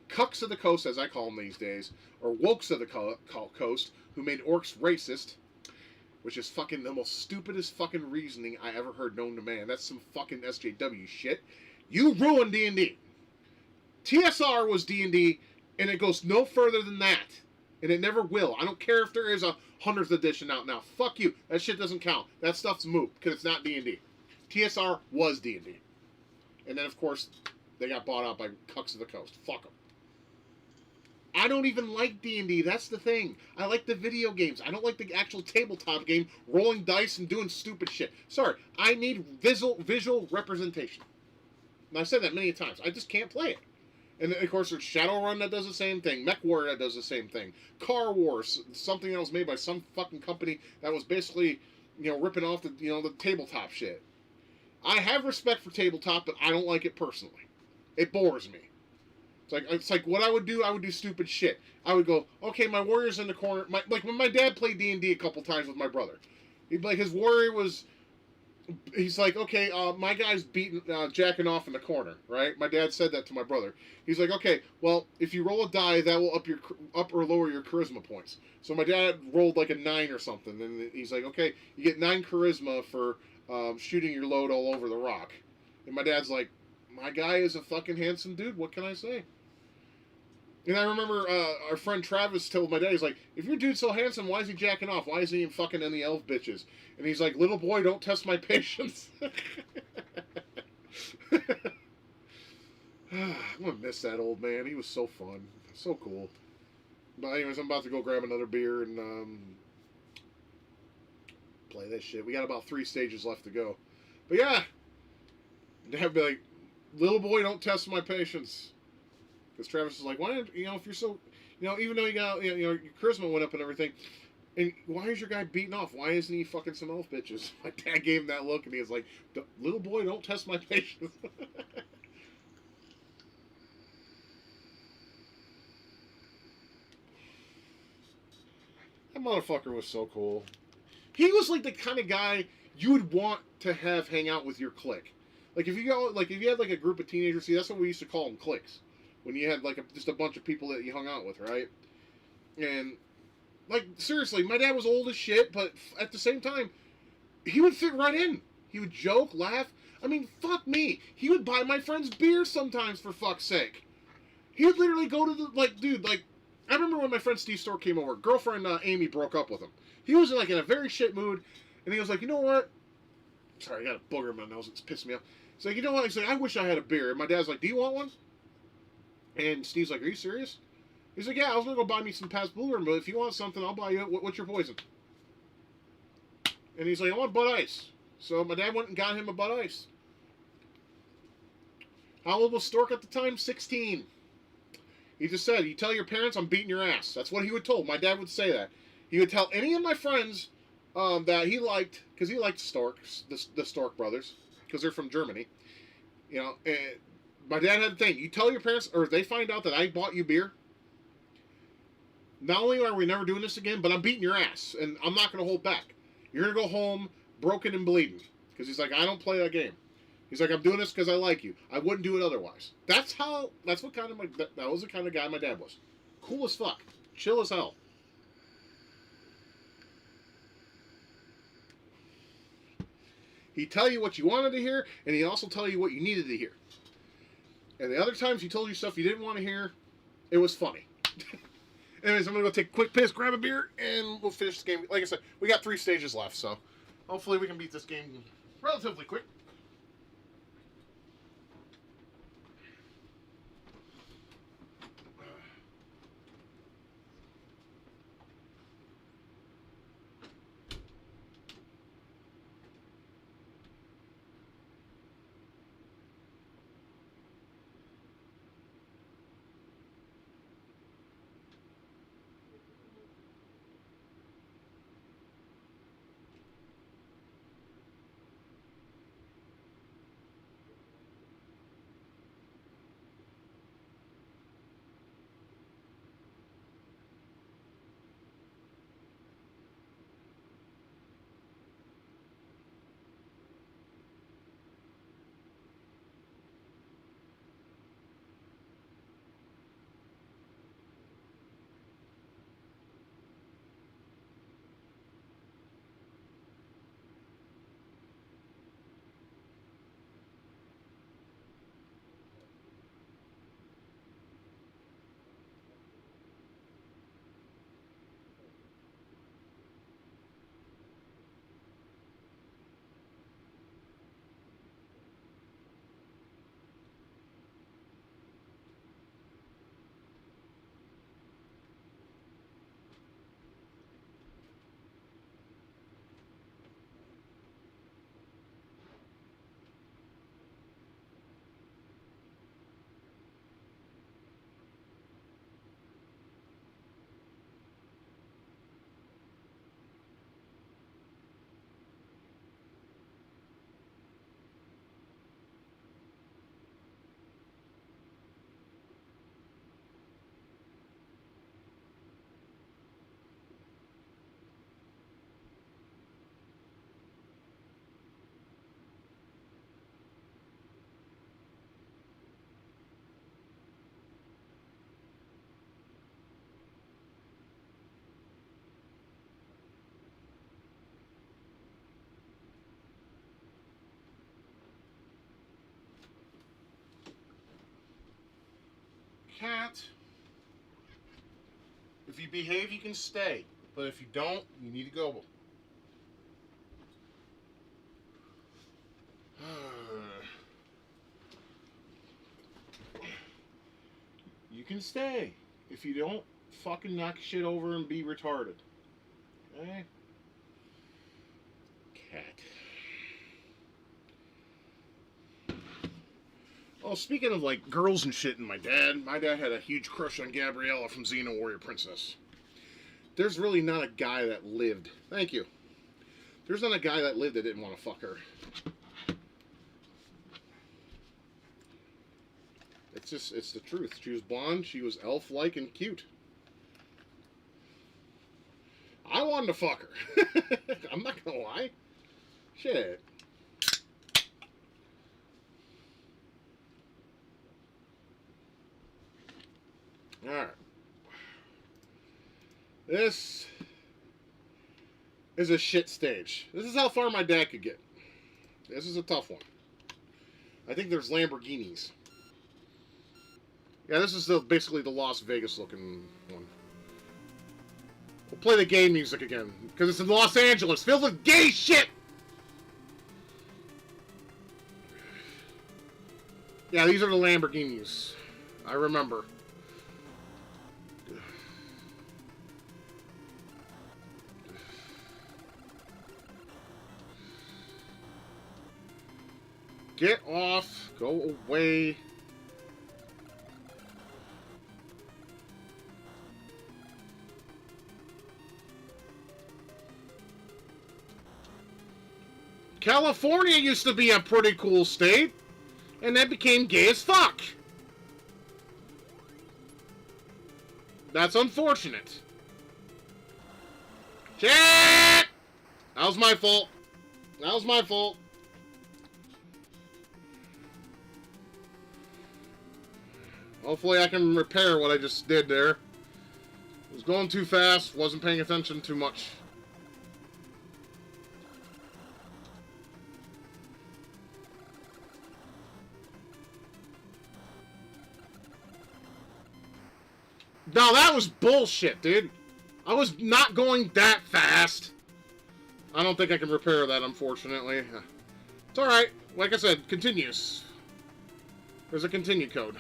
Cucks of the Coast, as I call them these days, or Wokes of the Coast, who made orcs racist, which is fucking the most stupidest fucking reasoning I ever heard known to man. That's some fucking SJW shit. You ruined D&D. TSR was D&D, and it goes no further than that. And it never will. I don't care if there is a 100th edition out now. Fuck you. That shit doesn't count. That stuff's moot, because it's not D&D. TSR was D&D. And then, of course, they got bought out by Cucks of the Coast. Fuck them. I don't even like D&D. That's the thing. I like the video games. I don't like the actual tabletop game, rolling dice and doing stupid shit. Sorry, I need visual representation. And I've said that many times. I just can't play it. And then, of course, there's Shadowrun that does the same thing. MechWarrior that does the same thing. Car Wars, something that was made by some fucking company that was basically, ripping off the tabletop shit. I have respect for tabletop, but I don't like it personally. It bores me. It's like what I would do stupid shit. I would go, okay, my warrior's in the corner. Like when my dad played D&D a couple times with my brother. His warrior was, he's like, okay, my guy's jacking off in the corner, right? My dad said that to my brother. He's like, okay, well, if you roll a die, that will up or lower your charisma points. So my dad rolled like a 9 or something, and he's like, okay, you get 9 charisma for shooting your load all over the rock. And my dad's like, my guy is a fucking handsome dude. What can I say? And I remember our friend Travis told my dad, he's like, if your dude's so handsome, why is he jacking off? Why isn't he fucking any elf bitches? And he's like, little boy, don't test my patience. I'm going to miss that old man. He was so fun. So cool. But anyways, I'm about to go grab another beer and play this shit. We got about 3 stages left to go. But yeah, Dad be like, little boy, don't test my patience. Because Travis is like, why don't if you're so, even though you got, your charisma went up and everything, and why is your guy beating off? Why isn't he fucking some elf bitches? My dad gave him that look, and he was like, little boy, don't test my patience. That motherfucker was so cool. He was like the kind of guy you would want to have hang out with your clique. Like if you go, like if you had like a group of teenagers, see that's what we used to call them cliques. When you had like just a bunch of people that you hung out with, right? And like seriously, my dad was old as shit, but at the same time, he would fit right in. He would joke, laugh. I mean, fuck me. He would buy my friends beer sometimes for fuck's sake. He would literally go to the like, dude, like. I remember when my friend Steve Stork came over. Girlfriend Amy broke up with him. He was like in a very shit mood, and he was like, you know what? Sorry, I got a booger in my nose. It's pissed me off. He's like, you know what? He's like, I wish I had a beer. And my dad's like, do you want one? And Steve's like, are you serious? He's like, yeah, I was gonna go buy me some Pabst Blue Ribbon, but if you want something, I'll buy you. What's your poison? And he's like, I want Bud Ice. So my dad went and got him a Bud Ice. How old was Stork at the time? 16. He just said, you tell your parents I'm beating your ass. That's what he would told. My dad would say that. He would tell any of my friends that he liked, because he liked Storks, the Stork brothers, because they're from Germany. You know, and my dad had a thing. You tell your parents, or if they find out that I bought you beer, not only are we never doing this again, but I'm beating your ass, and I'm not going to hold back. You're going to go home broken and bleeding. Because he's like, I don't play that game. He's like, I'm doing this because I like you. I wouldn't do it otherwise. That's what kind of that was the kind of guy my dad was. Cool as fuck. Chill as hell. He'd tell you what you wanted to hear, and he'd also tell you what you needed to hear. And the other times he told you stuff you didn't want to hear, it was funny. Anyways, I'm going to go take a quick piss, grab a beer, and we'll finish this game. Like I said, we got 3 stages left, so hopefully we can beat this game relatively quick. Cat, if you behave, you can stay. But if you don't, you need to go. You can stay. If you don't, fucking knock shit over and be retarded. Okay? Cat. Oh, speaking of like girls and shit and my dad had a huge crush on Gabriella from Xena Warrior Princess. There's really not a guy that lived. Thank you. There's not a guy that lived that didn't want to fuck her. It's the truth. She was blonde, she was elf-like and cute. I wanted to fuck her. I'm not gonna lie. Shit. Alright. This is a shit stage. This is how far my dad could get. This is a tough one. I think there's Lamborghinis. Yeah, this is basically the Las Vegas looking one. We'll play the gay music again, because it's in Los Angeles, filled with gay shit! Yeah, these are the Lamborghinis. I remember. Get off. Go away. California used to be a pretty cool state, and then became gay as fuck. That's unfortunate. Shit! That was my fault. That was my fault. Hopefully I can repair what I just did there. I was going too fast, wasn't paying attention too much. No, that was bullshit, dude. I was not going that fast. I don't think I can repair that, unfortunately. It's alright. Like I said, continues. There's a continue code.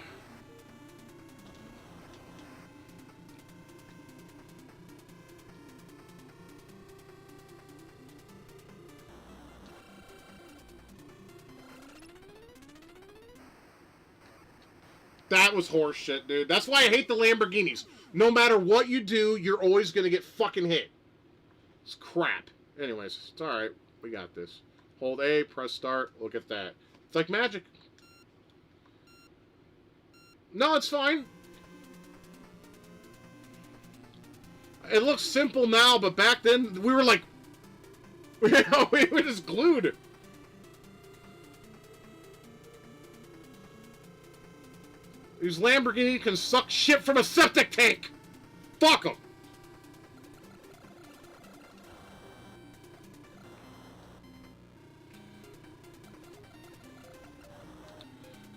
That was horseshit, dude. That's why I hate the Lamborghinis. No matter what you do, you're always going to get fucking hit. It's crap. Anyways, it's alright. We got this. Hold A, press start. Look at that. It's like magic. No, it's fine. It looks simple now, but back then, we were like... we were just glued. These Lamborghini can suck shit from a septic tank. Fuck them.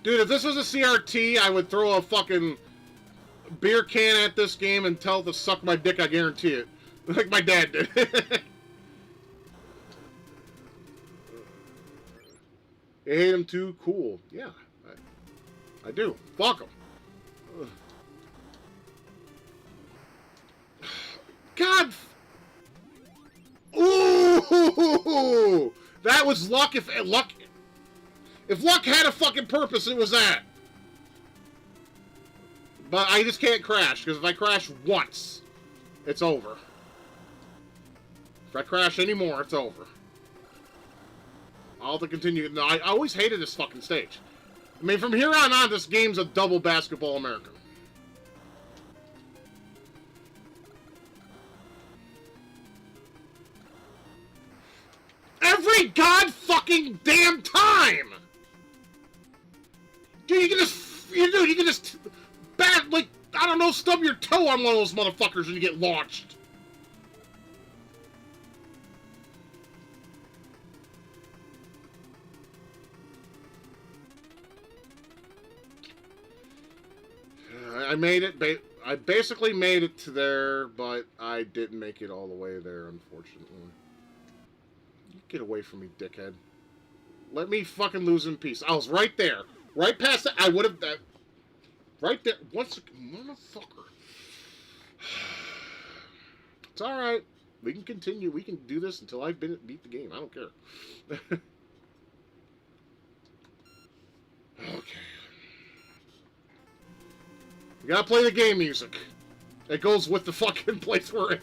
Dude, if this was a CRT, I would throw a fucking beer can at this game and tell it to suck my dick, I guarantee it. Like my dad did. You hate him too? Cool. Yeah, I do. Fuck him. God! Ooh! That was luck. If luck had a fucking purpose, it was that. But I just can't crash, because if I crash once, it's over. If I crash anymore, it's over. I'll have to continue. No, I always hated this fucking stage. I mean, from here on, this game's a double basketball American. Every god fucking damn time! Dude, you can just like, I don't know, stub your toe on one of those motherfuckers and you get launched. I made it, I basically made it to there, but I didn't make it all the way there, unfortunately. Get away from me, dickhead. Let me fucking lose in peace. I was right there. Right past it. I would have... right there. Once... Motherfucker. It's alright. We can continue. We can do this until I beat the game. I don't care. Okay. We gotta play the game music. It goes with the fucking place we're in.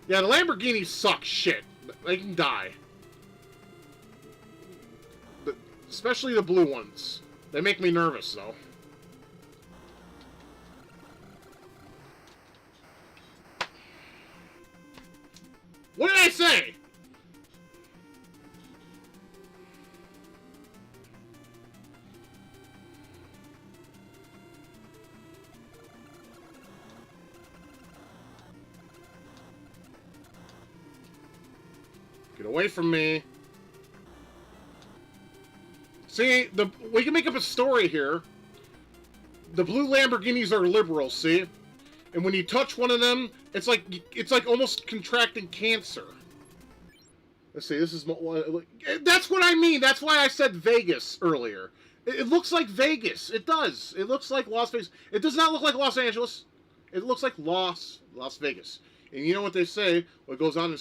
Yeah, the Lamborghinis suck shit. They can die. But especially the blue ones. They make me nervous, though. What did I say? away from me. See, we can make up a story here. The blue Lamborghinis are liberals, see? And when you touch one of them, it's like almost contracting cancer. Let's see, this is... That's what I mean! That's why I said Vegas earlier. It looks like Vegas. It does. It looks like Las Vegas. It does not look like Los Angeles. It looks like Las Vegas. And you know what they say? What goes on in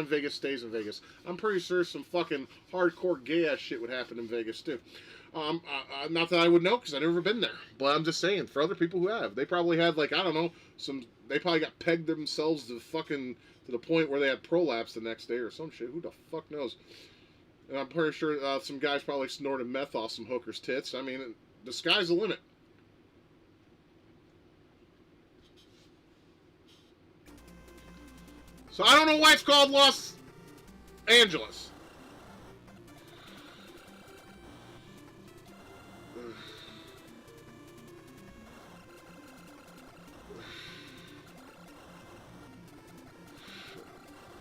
Vegas stays in Vegas. I'm pretty sure some fucking hardcore gay ass shit would happen in Vegas too. Not that I would know because I've never been there. But I'm just saying, for other people who have, they probably had like, I don't know, they probably got pegged themselves to the point where they had prolapse the next day or some shit. Who the fuck knows? And I'm pretty sure some guys probably snorted meth off some hookers' tits. I mean, the sky's the limit. So I don't know why it's called Los Angeles.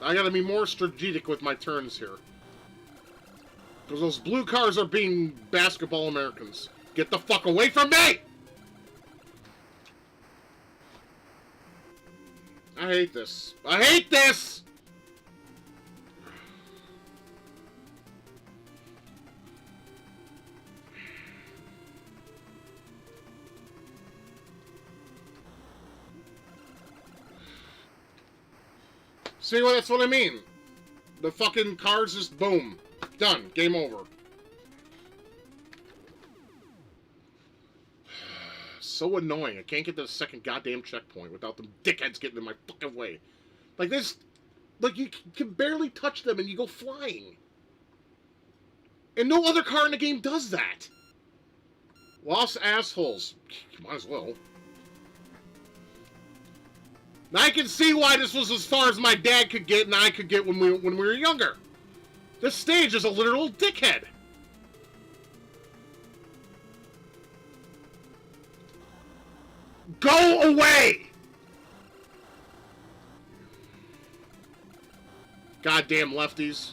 I gotta be more strategic with my turns here. Because those blue cars are being basketball Americans. Get the fuck away from me! I hate this. I hate this! See, that's what I mean. The fucking cars just boom. Done. Game over. So annoying. I can't get to the second goddamn checkpoint without them dickheads getting in my fucking way. Like this, like you can barely touch them and you go flying. And no other car in the game does that. Lost assholes. Might as well. Now I can see why this was as far as my dad could get and I could get when we were younger. This stage is a literal dickhead. Go away! Goddamn lefties.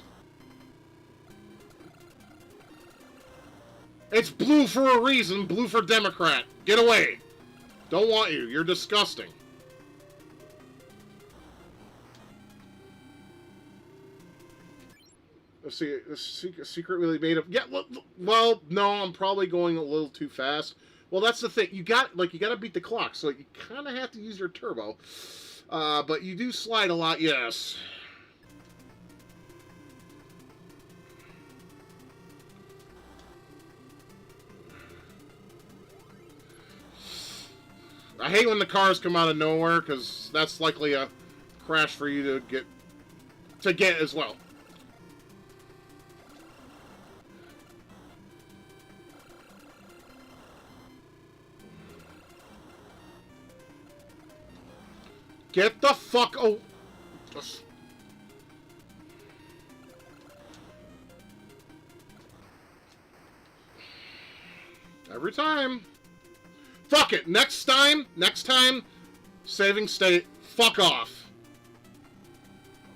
It's blue for a reason, blue for Democrat. Get away. Don't want you. You're disgusting. Let's see, the secret really made up. Yeah, well, no, I'm probably going a little too fast. Well, that's the thing. You got to beat the clock, so you kind of have to use your turbo. But you do slide a lot, yes. I hate when the cars come out of nowhere, because that's likely a crash for you to get as well. Get the fuck... Oh. Every time. Fuck it. Next time, saving state, fuck off.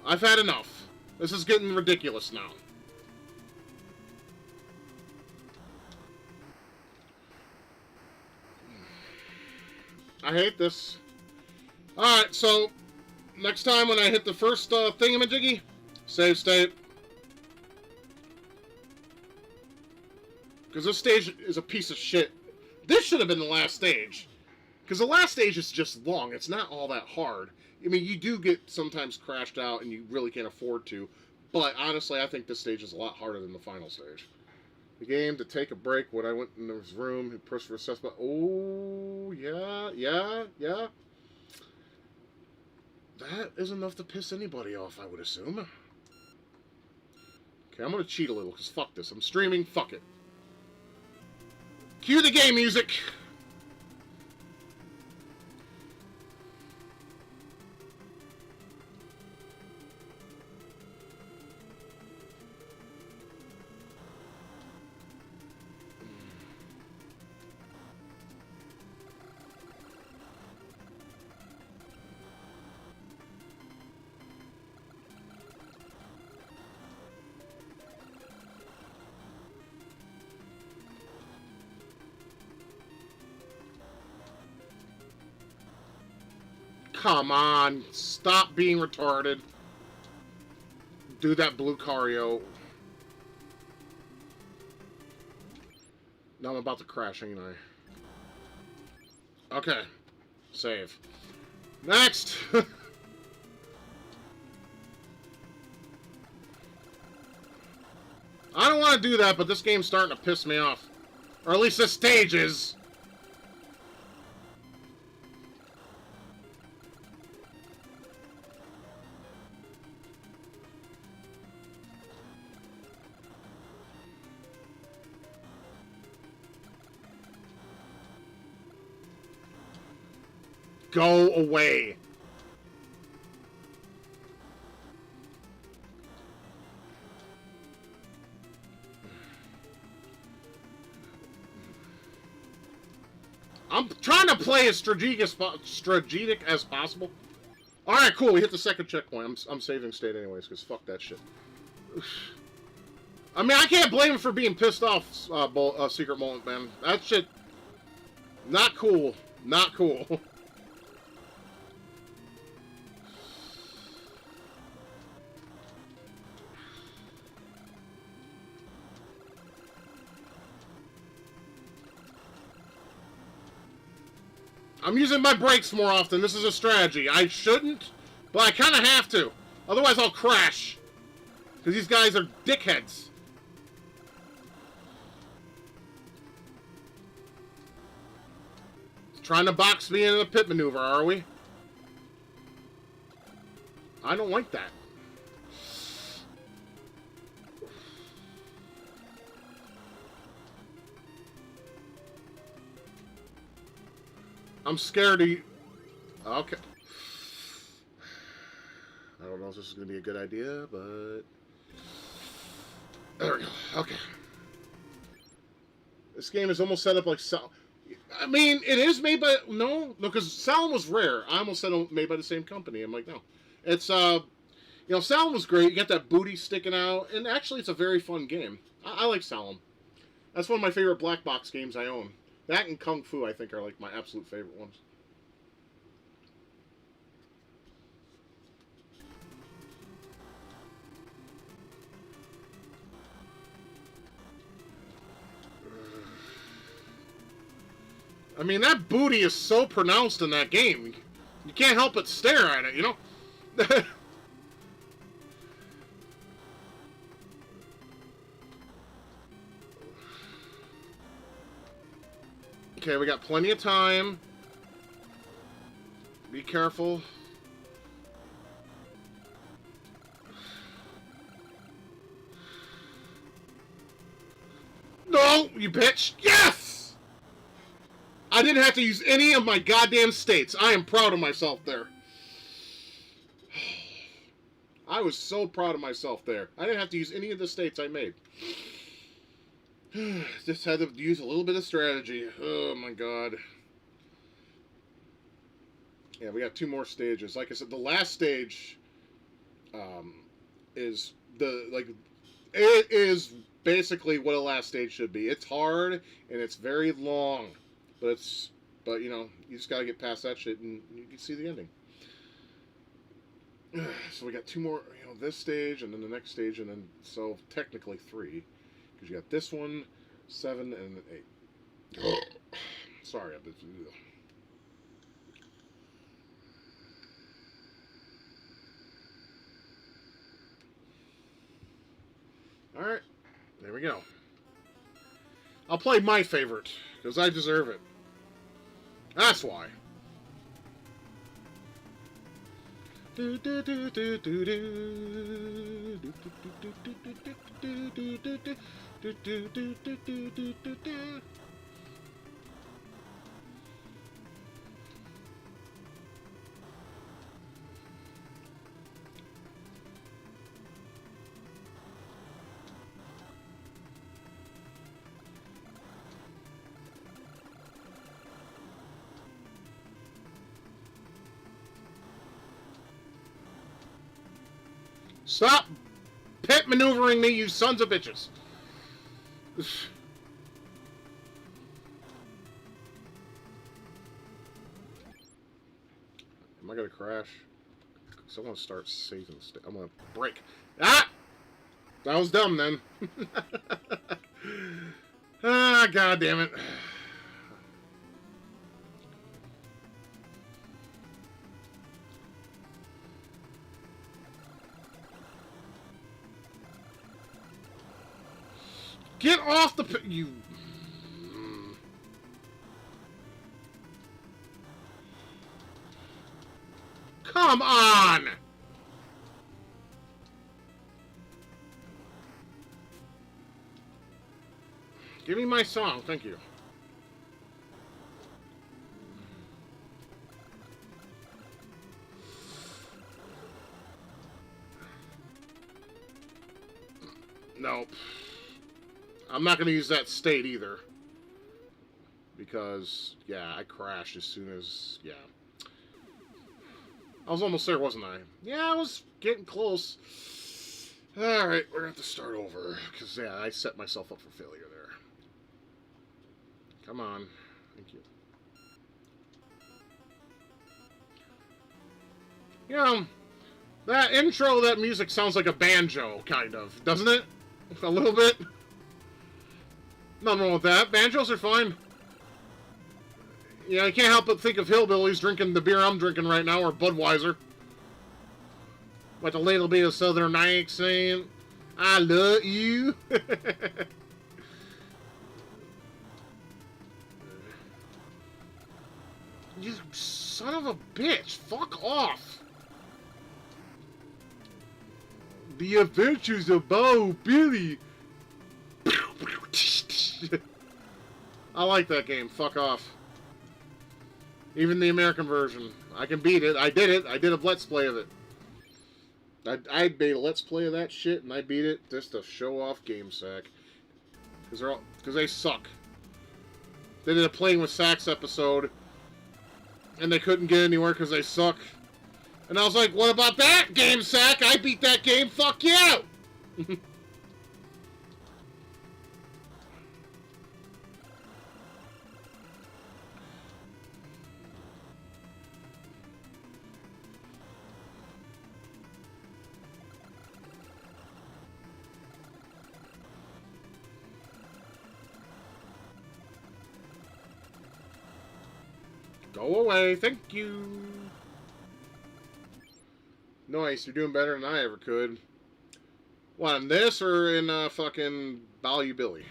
I've had enough. This is getting ridiculous now. I hate this. Alright, so next time when I hit the first thingamajiggy, save state. Because this stage is a piece of shit. This should have been the last stage. Because the last stage is just long. It's not all that hard. I mean, you do get sometimes crashed out and you really can't afford to. But honestly, I think this stage is a lot harder than the final stage. The game to take a break when I went in his room and pushed for assessment. Oh, yeah. That is enough to piss anybody off, I would assume. Okay, I'm gonna cheat a little, because fuck this. I'm streaming, fuck it. Cue the game music! come on. Stop being retarded. Do that blue Cario. Now I'm about to crash, ain't I? Okay. Save. Next! I don't want to do that, but this game's starting to piss me off. Or at least the stage is. Go away. I'm trying to play as strategic as possible. Alright, cool. We hit the second checkpoint. I'm saving state anyways, because fuck that shit. I mean, I can't blame him for being pissed off, Secret Moment, man. That shit... Not cool. Not cool. I'm using my brakes more often. This is a strategy. I shouldn't, but I kind of have to. Otherwise, I'll crash. Because these guys are dickheads. Trying to box me into the pit maneuver, are we? I don't like that. I'm scared of you. Okay. I don't know if this is going to be a good idea, but... There we go. Okay. This game is almost set up like... I mean, it is made by... No, because Salem was rare. I almost said made by the same company. I'm like, no. It's, you know, Salem was great. You got that booty sticking out. And actually, it's a very fun game. I like Salem. That's one of my favorite black box games I own. That and Kung Fu, I think, are like my absolute favorite ones. I mean, that booty is so pronounced in that game. You can't help but stare at it, you know? Okay, we got plenty of time. Be careful. No, you bitch! Yes! I didn't have to use any of my goddamn states. I am proud of myself there. I was so proud of myself there. I didn't have to use any of the states I made. Just had to use a little bit of strategy. Oh my god. Yeah, we got 2 more stages. Like I said, the last stage is it is basically what a last stage should be. It's hard and it's very long, but you know, you just gotta get past that shit and you can see the ending. So we got 2 more, you know, this stage and then the next stage, and then so technically 3. Because you got this one, 7, and 8. Sorry, I'm just... Alright, there we go. I'll play my favorite, because I deserve it. That's why. Stop pit maneuvering me, you sons of bitches. Am I gonna crash? So I'm gonna start saving. I'm gonna break. Ah! That was dumb then. Ah, god damn it. Get off the you. Come on. Give me my song, thank you. Nope. I'm not going to use that state either. Because, yeah, I crashed as soon as, yeah. I was almost there, wasn't I? Yeah, I was getting close. Alright, we're going to have to start over. Because, yeah, I set myself up for failure there. Come on. Thank you. You know, that intro, that music sounds like a banjo, kind of. Doesn't it? A little bit. Nothing wrong with that. Banjos are fine. Yeah, I can't help but think of hillbillies drinking the beer I'm drinking right now, or Budweiser. With a little bit of southern accent. I love you. You son of a bitch. Fuck off. The Adventures of Bo Billy. I like that game. Fuck off. Even the American version. I can beat it. I did it. I did a Let's Play of it. I made a Let's Play of that shit, and I beat it just to show off GameSack. Because they suck. They did a Playing with Sacks episode, and they couldn't get anywhere because they suck. And I was like, what about that, GameSack? I beat that game. Fuck you! Go away, thank you. Nice, you're doing better than I ever could. What, in this or in fucking Bayou Billy?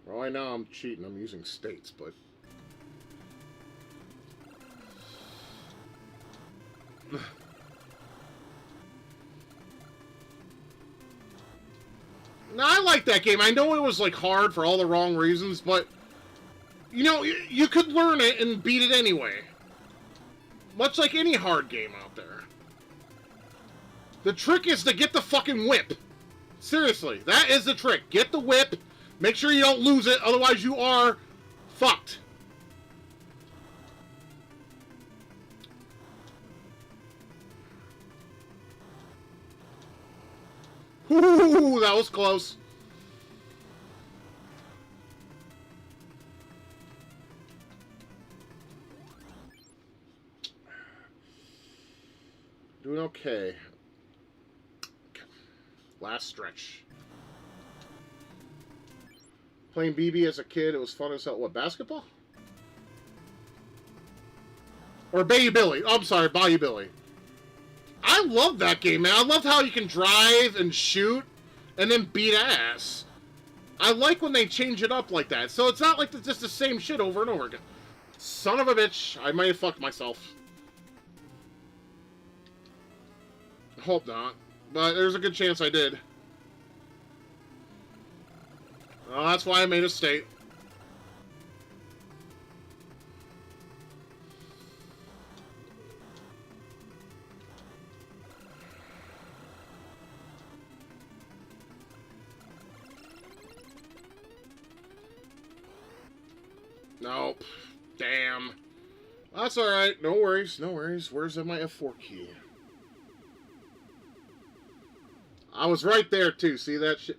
Well, I know I'm cheating, I'm using states, but... No, I like that game. I know it was, like, hard for all the wrong reasons, but... You know, you could learn it and beat it anyway. Much like any hard game out there. The trick is to get the fucking whip. Seriously, that is the trick. Get the whip. Make sure you don't lose it, otherwise you are fucked. Ooh, that was close. Doing okay. Last stretch. Playing BB as a kid, it was fun as hell. What, basketball? Or Bayou Billy. Oh, I'm sorry, Bayou Billy. I love that game, man. I love how you can drive and shoot and then beat ass. I like when they change it up like that. So it's not like it's just the same shit over and over again. Son of a bitch. I might have fucked myself. Hope not. But there's a good chance I did. Well, that's why I made a state. Nope. Damn. That's alright. No worries. No worries. Where's my F4 key? I was right there, too. See that shit?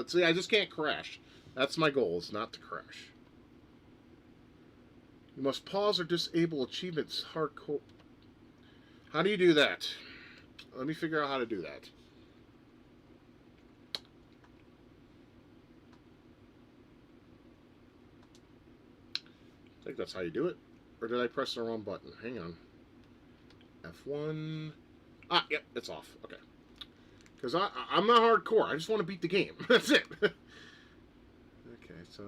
See, I just can't crash. That's my goal, is not to crash. You must pause or disable achievements hardcore. How do you do that? Let me figure out how to do that. I think that's how you do it. Or did I press the wrong button? Hang on. F1. Ah, yep, it's off. Okay. Because I'm not hardcore. I just want to beat the game. That's it. Okay, so...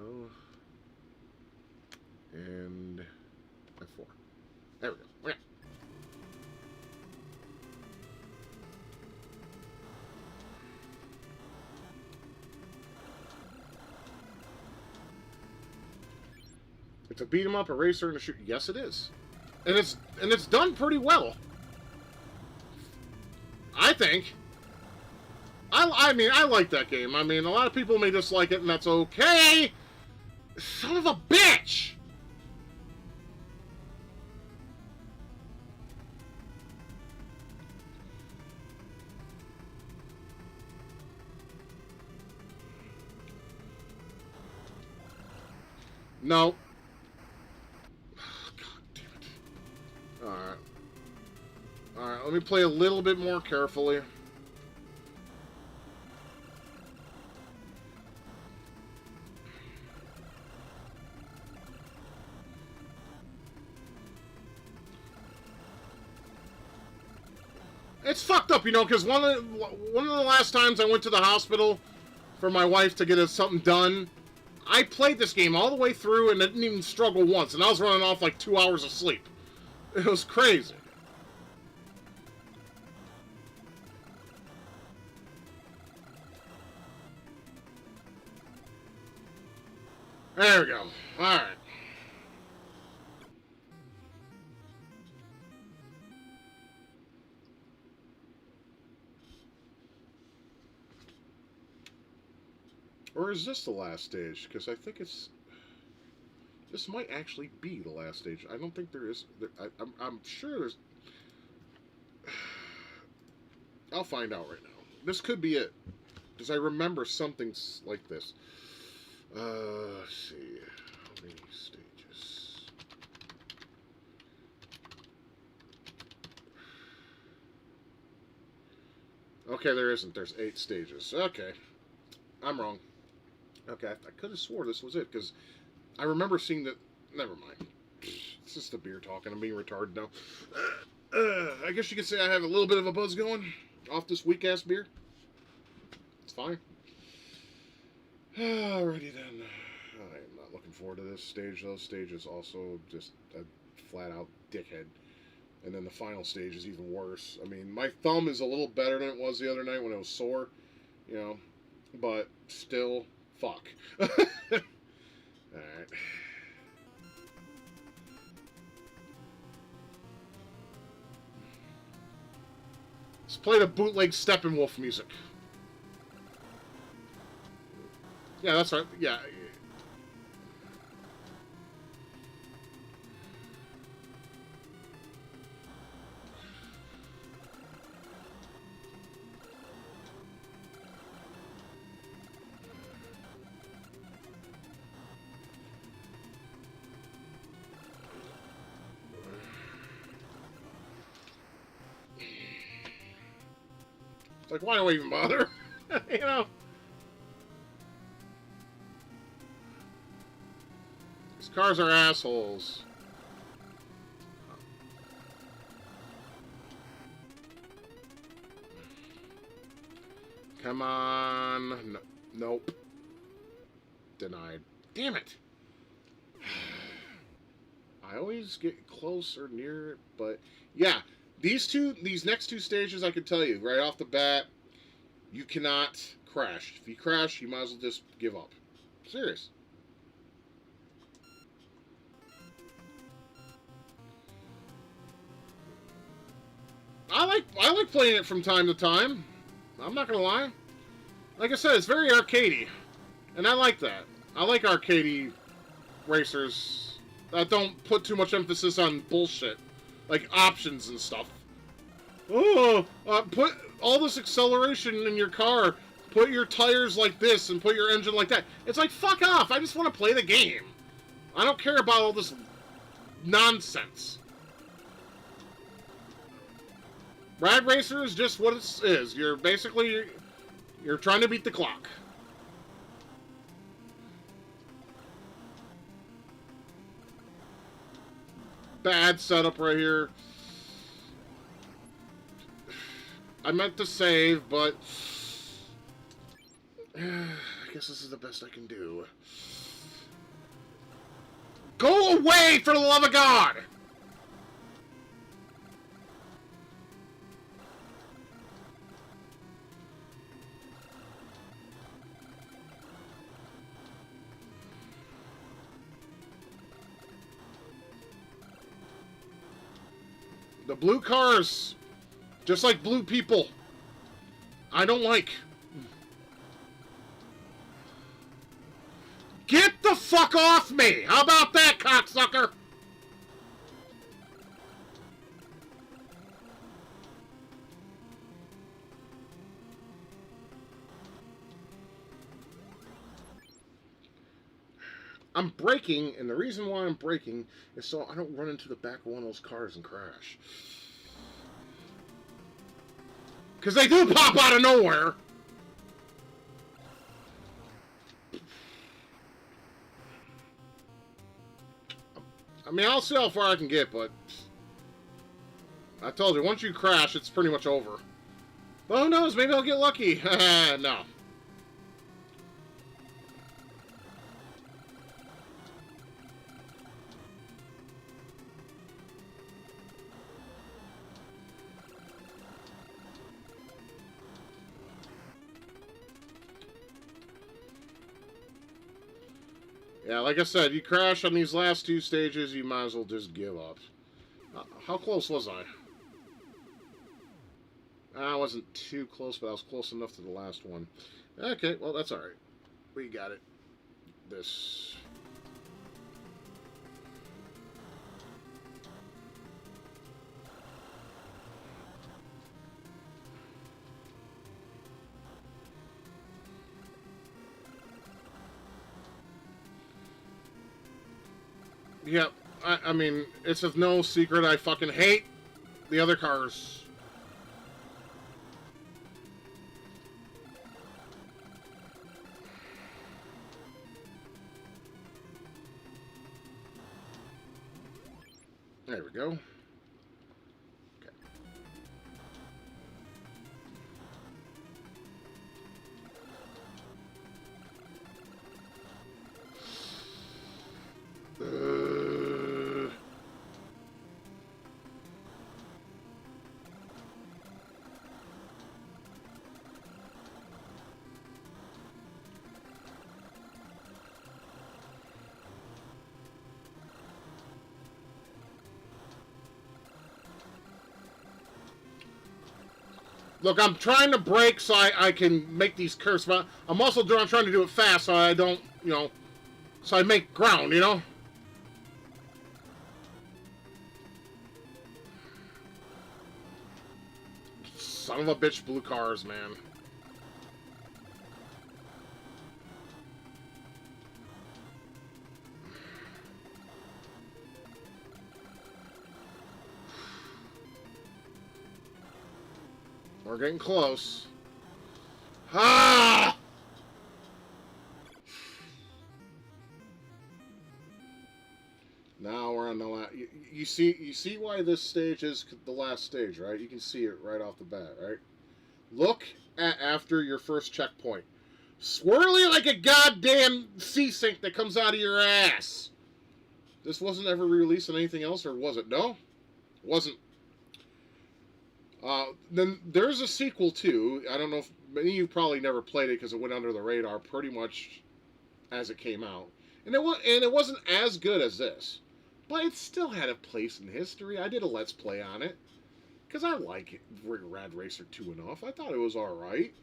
And... F4. There we go. Okay. It's a beat 'em up, a racer, and a shoot. Yes, it is, and it's done pretty well. I think. I mean, I like that game. I mean, a lot of people may dislike it, and that's okay. Son of a bitch! No. Alright. Alright, let me play a little bit more carefully. It's fucked up, you know, because one of the last times I went to the hospital for my wife to get something done, I played this game all the way through and didn't even struggle once, and I was running off like 2 hours of sleep. It was crazy. There we go. Alright. Or is this the last stage? Because I think it's... This might actually be the last stage. I don't think there is... I'm sure there's... I'll find out right now. This could be it. Because I remember something like this. Let's see. How many stages? Okay, there isn't. There's 8 stages. Okay. I'm wrong. Okay, I could have swore this was it, because I remember seeing that... Never mind. It's just the beer talking. I'm being retarded now. I guess you could say I have a little bit of a buzz going off this weak-ass beer. It's fine. Alrighty then. I'm not looking forward to this stage. Those stages also just a flat-out dickhead. And then the final stage is even worse. I mean, my thumb is a little better than it was the other night when it was sore. You know, but still, fuck. Alright. Let's play the bootleg Steppenwolf music. Yeah, that's right. Yeah. It's like, why do I even bother? You know? These cars are assholes. Come on. No, nope. Denied. Damn it. I always get close or near it, but yeah, these next 2 stages, I can tell you right off the bat, you cannot crash. If you crash, you might as well just give up. Serious. I like playing it from time to time. I'm not gonna lie. Like I said, it's very arcadey, and I like that. I like arcadey racers that don't put too much emphasis on bullshit, like options and stuff. Oh, put all this acceleration in your car. put your tires like this and put your engine like that. It's like, fuck off. I just want to play the game. I don't care about all this nonsense. Rad Racer is just what it is. You're basically, you're trying to beat the clock. Bad setup right here. I meant to save, but I guess this is the best I can do. Go away, for the love of God! The blue cars, just like blue people, I don't like. Get the fuck off me! How about that, cocksucker? I'm braking, and the reason why I'm braking is so I don't run into the back of one of those cars and crash. Because they do pop out of nowhere. I mean, I'll see how far I can get, but I told you, once you crash, it's pretty much over. But who knows? Maybe I'll get lucky. No. Yeah, like I said, you crash on these last two stages, you might as well just give up. How close was I? I wasn't too close, but I was close enough to the last one. Okay, well, that's alright. We got it. This. Yeah, I mean, it's of no secret I fucking hate the other cars. There we go. Look, I'm trying to brake so I can make these curves, but I'm also trying to do it fast so I don't, so I make ground, Son of a bitch, blue cars, man. We're getting close. Ah! Now we're on the last. You see why this stage is the last stage, right? You can see it right off the bat, right? Look at after your first checkpoint. Swirly like a goddamn sea sink that comes out of your ass. This wasn't ever released on anything else, or was it? No? It wasn't. Then there's a sequel too. I don't know if many of you probably never played it because it went under the radar pretty much as it came out, and it wasn't as good as this, but it still had a place in history. I did a Let's Play on it because I like Rad Racer 2 enough. I thought it was all right.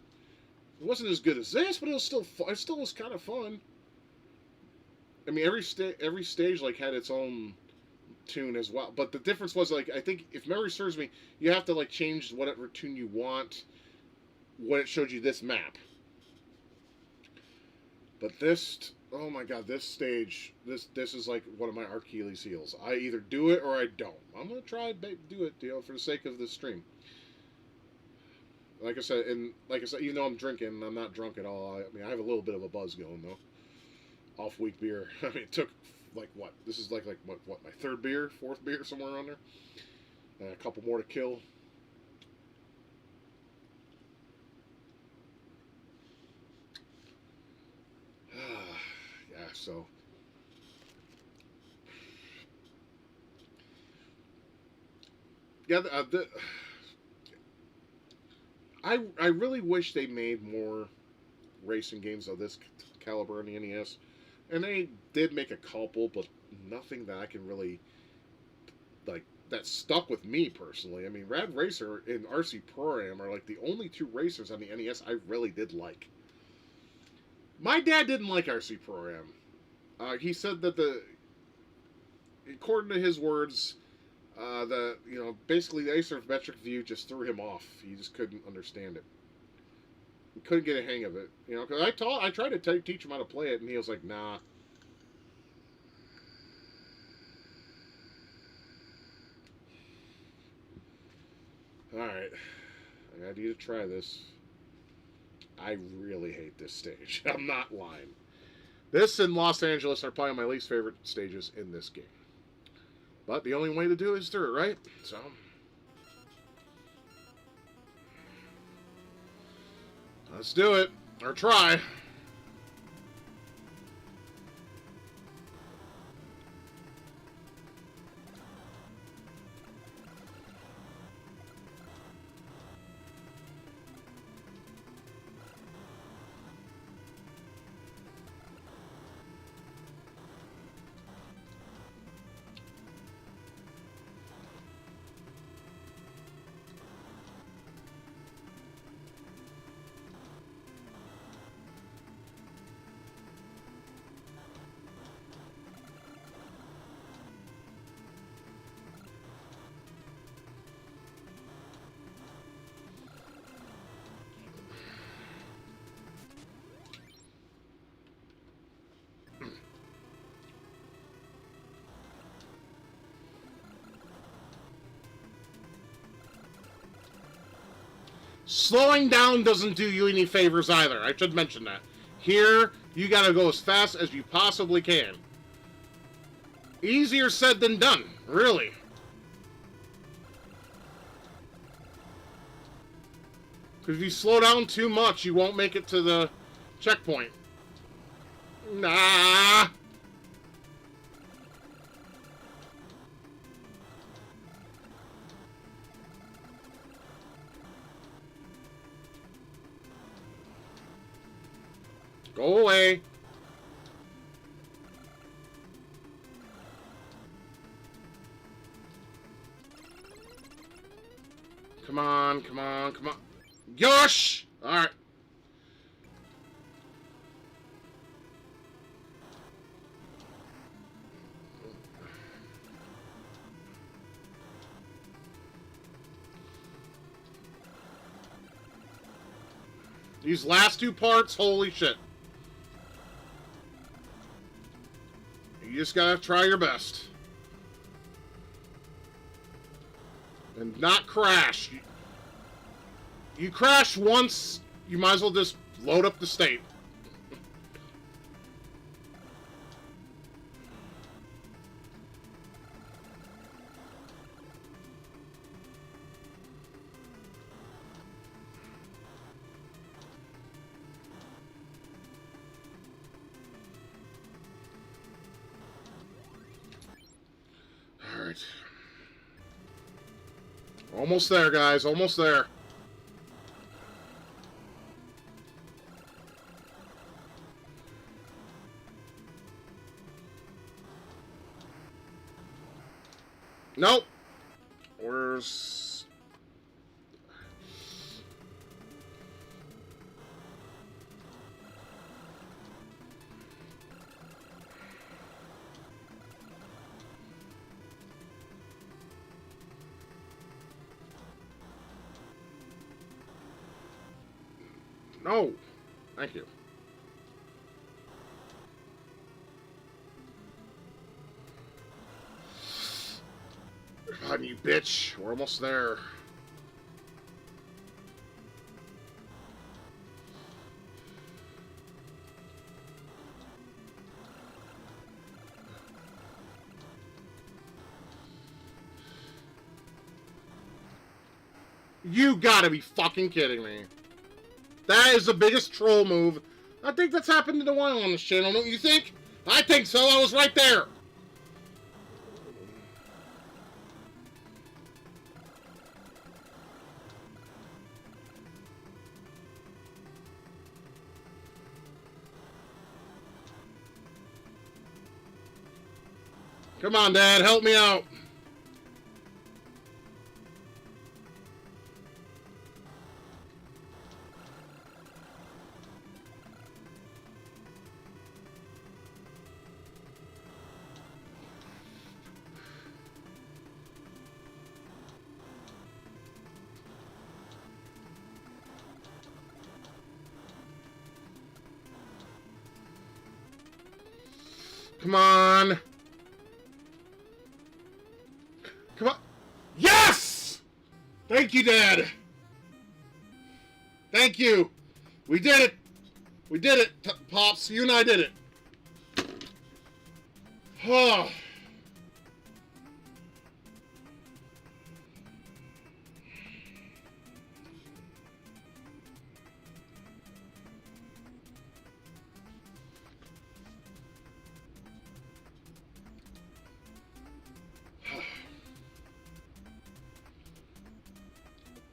It wasn't as good as this, but it was still fun. It still was kind of fun. I mean, every stage like had its own tune as well, but the difference was, like, I think if memory serves me, you have to like change whatever tune you want when it showed you this map. But this, oh my god, this stage, this is like one of my Achilles heels. I either do it or I don't. I'm gonna try do it, for the sake of this stream. Like I said, even though I'm drinking, I'm not drunk at all. I mean, I have a little bit of a buzz going though. Off week beer. I mean, it took like what? This is like what my third beer, fourth beer, somewhere around there. A couple more to kill. Yeah, so yeah, I really wish they made more racing games of this caliber on the NES, and they did make a couple, but nothing that I can really like that stuck with me personally. I mean, Rad Racer and RC Pro Am are like the only two racers on the NES I really did like. My dad didn't like RC Pro Am. He said that according to his words, basically the asymmetric view just threw him off. He just couldn't understand it. He couldn't get a hang of it. Because I tried to teach him how to play it, and he was like, nah. Alright. I need to try this. I really hate this stage. I'm not lying. This and Los Angeles are probably my least favorite stages in this game. But the only way to do it is through it, right? So... let's do it. Or try. Slowing down doesn't do you any favors either. I should mention that. Here, you gotta go as fast as you possibly can. Easier said than done, really. Because if you slow down too much, you won't make it to the checkpoint. Nah. Go away. Come on, come on, come on. Yosh! Alright. These last two parts, holy shit. You just gotta try your best. And not crash. You crash once, you might as well just load up the state. Alright. Almost there, guys. Almost there. Nope. Where's... No. Thank you. on, you bitch. We're almost there. You gotta be fucking kidding me. That is the biggest troll move. I think that's happened in a while on this channel, don't you think? I think so. I was right there. Come on, Dad. Help me out. Come on. Come on. Yes! Thank you, Dad. Thank you. We did it. We did it, Pops. You and I did it. Oh.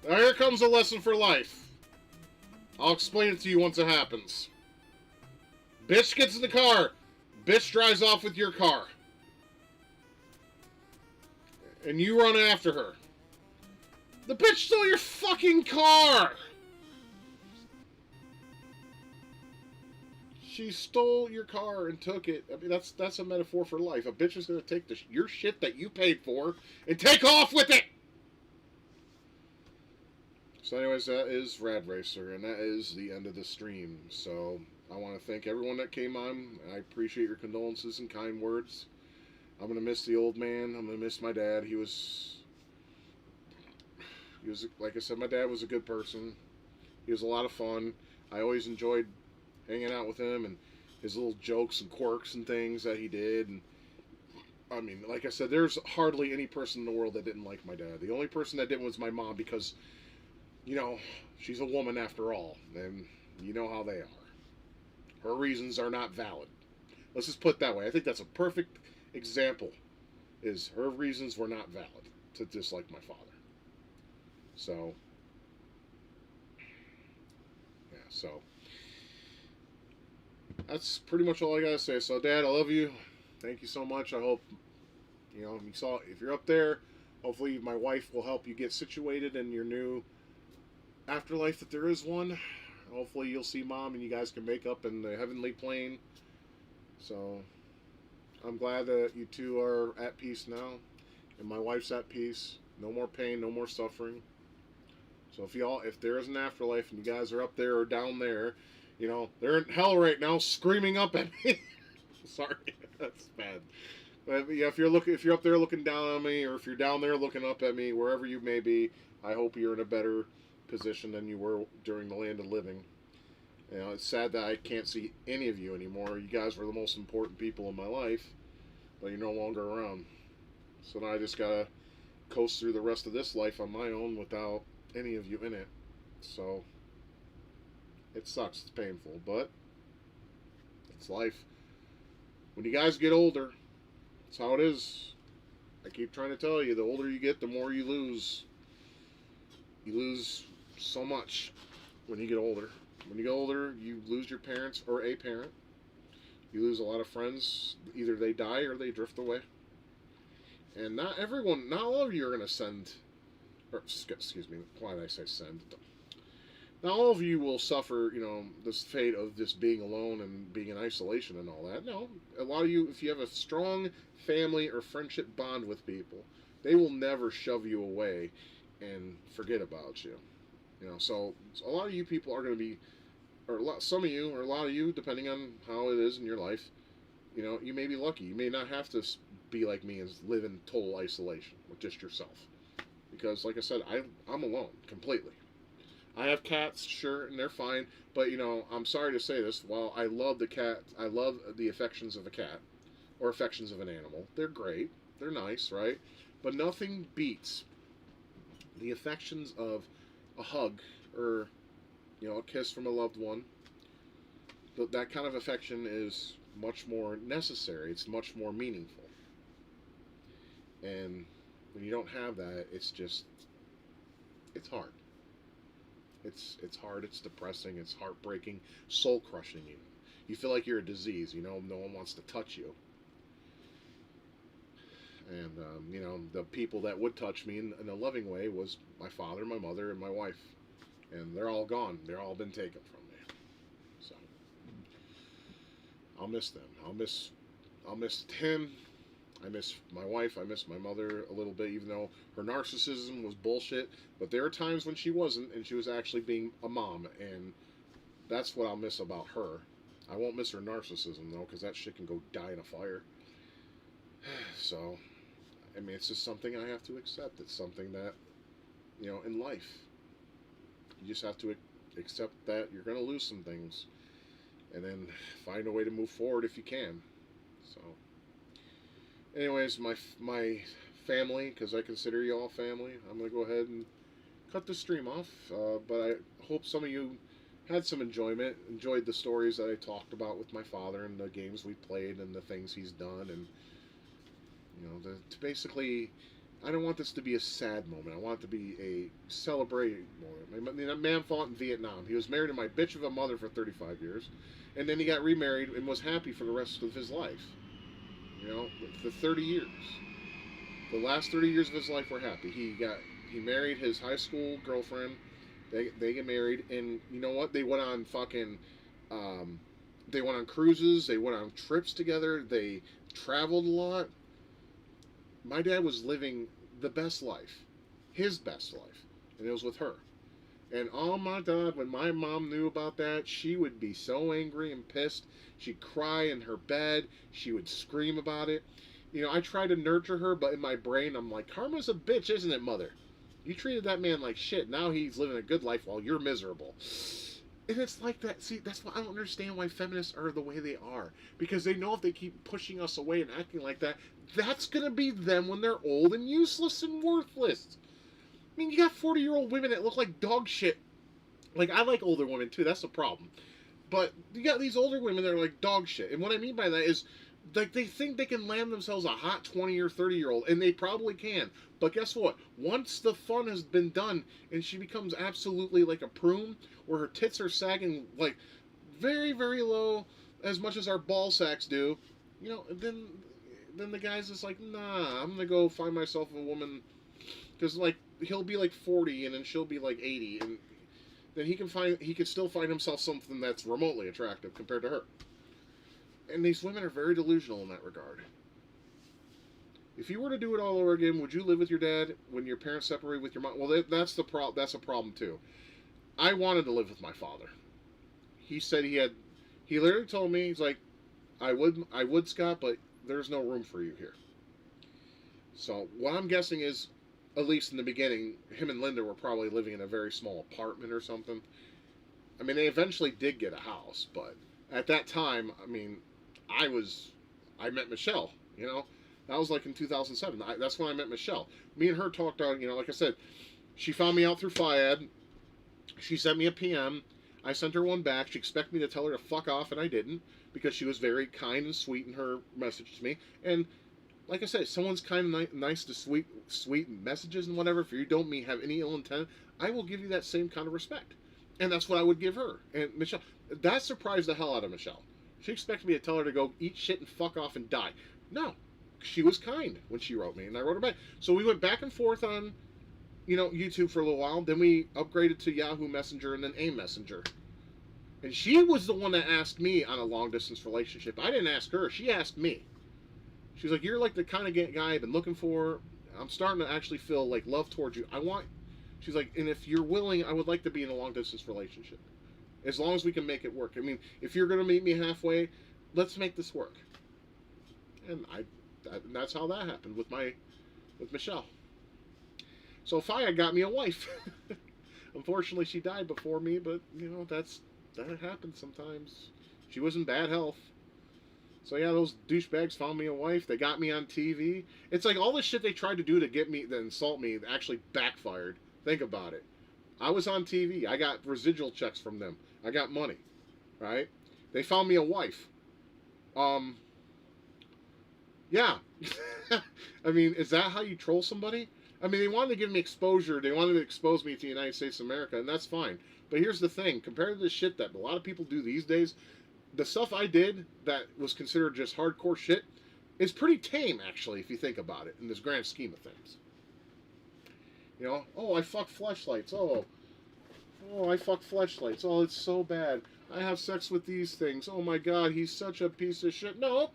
Now here comes a lesson for life. I'll explain it to you once it happens. Bitch gets in the car. Bitch drives off with your car. And you run after her. The bitch stole your fucking car! She stole your car and took it. I mean, that's a metaphor for life. A bitch is going to take your shit that you paid for and take off with it! So anyways, that is Rad Racer, and that is the end of the stream. So I want to thank everyone that came on. I appreciate your condolences and kind words. I'm going to miss the old man. I'm going to miss my dad. He was, like I said, my dad was a good person. He was a lot of fun. I always enjoyed hanging out with him and his little jokes and quirks and things that he did. And I mean, like I said, there's hardly any person in the world that didn't like my dad. The only person that didn't was my mom because, you know, she's a woman after all, and you know how they are. Her reasons are not valid. Let's just put it that way. I think that's a perfect example, is her reasons were not valid to dislike my father. So, yeah, so that's pretty much all I gotta say. So, Dad, I love you. Thank you so much. I hope, you know, if you're up there, hopefully my wife will help you get situated in your new afterlife, if there is one. Hopefully you'll see Mom and you guys can make up in the heavenly plane. So I'm glad that you two are at peace now, and my wife's at peace. No more pain, no more suffering. So if there is an afterlife and you guys are up there or down there, you know, they're in hell right now screaming up at me. Sorry, that's bad. But yeah, if you're up there looking down on me, or if you're down there looking up at me, wherever you may be, I hope you're in a better position than you were during the land of living. You know, it's sad that I can't see any of you anymore. You guys were the most important people in my life, but you're no longer around. So now I just gotta coast through the rest of this life on my own without any of you in it. So it sucks. It's painful, but it's life. When you guys get older, that's how it is. I keep trying to tell you, the older you get, the more you lose. You lose so much when you get older. When you get older, you lose your parents or a parent. You lose a lot of friends. Either they die or they drift away. And not all of you are going to send, or excuse me, why did I say send? Not all of you will suffer, you know, this fate of just being alone and being in isolation and all that. No, a lot of you, if you have a strong family or friendship bond with people, they will never shove you away and forget about you. You know, so a lot of you people are going to be, some of you, or a lot of you, depending on how it is in your life, you know, you may be lucky. You may not have to be like me and live in total isolation with just yourself. Because, like I said, I'm alone completely. I have cats, sure, and they're fine. But I'm sorry to say this. While I love the cat, I love the affections of a cat or affections of an animal. They're great. They're nice, right? But nothing beats the affections of a hug or a kiss from a loved one. But that kind of affection is much more necessary. It's much more meaningful. And when you don't have that, it's hard. It's hard. It's depressing. It's heartbreaking, soul crushing. You feel like you're a disease. No one wants to touch you. And the people that would touch me in a loving way was my father, my mother, and my wife. And they're all gone. They're all been taken from me. So I'll miss them. I'll miss him. I miss my wife. I miss my mother a little bit, even though her narcissism was bullshit. But there are times when she wasn't, and she was actually being a mom, and that's what I'll miss about her. I won't miss her narcissism though, because that shit can go die in a fire. So, I mean, it's just something I have to accept. It's something that, in life, you just have to accept that you're going to lose some things, and then find a way to move forward if you can. So, anyways, my family, because I consider you all family, I'm going to go ahead and cut the stream off. But I hope some of you had some enjoyed the stories that I talked about with my father and the games we played and the things he's done. And, to basically, I don't want this to be a sad moment. I want it to be a celebrating moment. That man fought in Vietnam. He was married to my bitch of a mother for 35 years. And then he got remarried and was happy for the rest of his life. The 30 years. The last 30 years of his life were happy. He married his high school girlfriend. They get married, and you know what? They went on they went on cruises. They went on trips together. They traveled a lot. My dad was living the best life, his best life, and it was with her. And oh my God, when my mom knew about that, she would be so angry and pissed. She'd cry in her bed. She would scream about it. I tried to nurture her, but in my brain, I'm like, karma's a bitch, isn't it, mother? You treated that man like shit. Now he's living a good life while you're miserable. And it's like that. See, that's why I don't understand why feminists are the way they are. Because they know if they keep pushing us away and acting like that, that's going to be them when they're old and useless and worthless. I mean, you got 40-year-old women that look like dog shit. Like, I like older women, too. That's the problem. But you got these older women that are like dog shit. And what I mean by that is, like, they think they can land themselves a hot 20 or 30-year-old, and they probably can. But guess what? Once the fun has been done, and she becomes absolutely like a prune, where her tits are sagging, like, very, very low, as much as our ball sacks do, then the guy's just like, nah, I'm going to go find myself a woman, because, like, he'll be like 40, and then she'll be like 80, and then he can still find himself something that's remotely attractive compared to her. And these women are very delusional in that regard. If you were to do it all over again, would you live with your dad when your parents separate with your mom? Well, that's a problem too. I wanted to live with my father. He said he literally told me, he's like, I would, Scott, but there's no room for you here. So what I'm guessing is, at least in the beginning, him and Linda were probably living in a very small apartment or something. I mean, they eventually did get a house, but at that time, I mean, I met Michelle, That was like in 2007. That's when I met Michelle. Me and her talked on, like I said, she found me out through FIAD. She sent me a PM. I sent her one back. She expected me to tell her to fuck off, and I didn't, because she was very kind and sweet in her message to me. And like I said, someone's kind of nice to sweet messages and whatever, if you don't have any ill intent, I will give you that same kind of respect. And that's what I would give her. And Michelle, that surprised the hell out of Michelle. She expected me to tell her to go eat shit and fuck off and die. No. She was kind when she wrote me, and I wrote her back. So we went back and forth on, YouTube for a little while. Then we upgraded to Yahoo Messenger and then AIM Messenger. And she was the one that asked me on a long-distance relationship. I didn't ask her. She asked me. She was like, you're like the kind of guy I've been looking for. I'm starting to actually feel like love towards you. She's like, and if you're willing, I would like to be in a long-distance relationship. As long as we can make it work. I mean, if you're going to meet me halfway, let's make this work. And That's how that happened with Michelle. So Faya got me a wife. Unfortunately, she died before me, but that happens sometimes. She was in bad health. So yeah, those douchebags found me a wife. They got me on TV. It's like all the shit they tried to do to get me, to insult me, actually backfired. Think about it. I was on TV. I got residual checks from them. I got money, right? They found me a wife. Um, yeah. I mean, is that how you troll somebody? I mean, they wanted to give me exposure. They wanted to expose me to the United States of America, and that's fine. But here's the thing: compared to the shit that a lot of people do these days, the stuff I did that was considered just hardcore shit is pretty tame, actually, if you think about it in this grand scheme of things. Oh, I fuck fleshlights. Oh, I fuck fleshlights. Oh, it's so bad. I have sex with these things. Oh my god, he's such a piece of shit. No,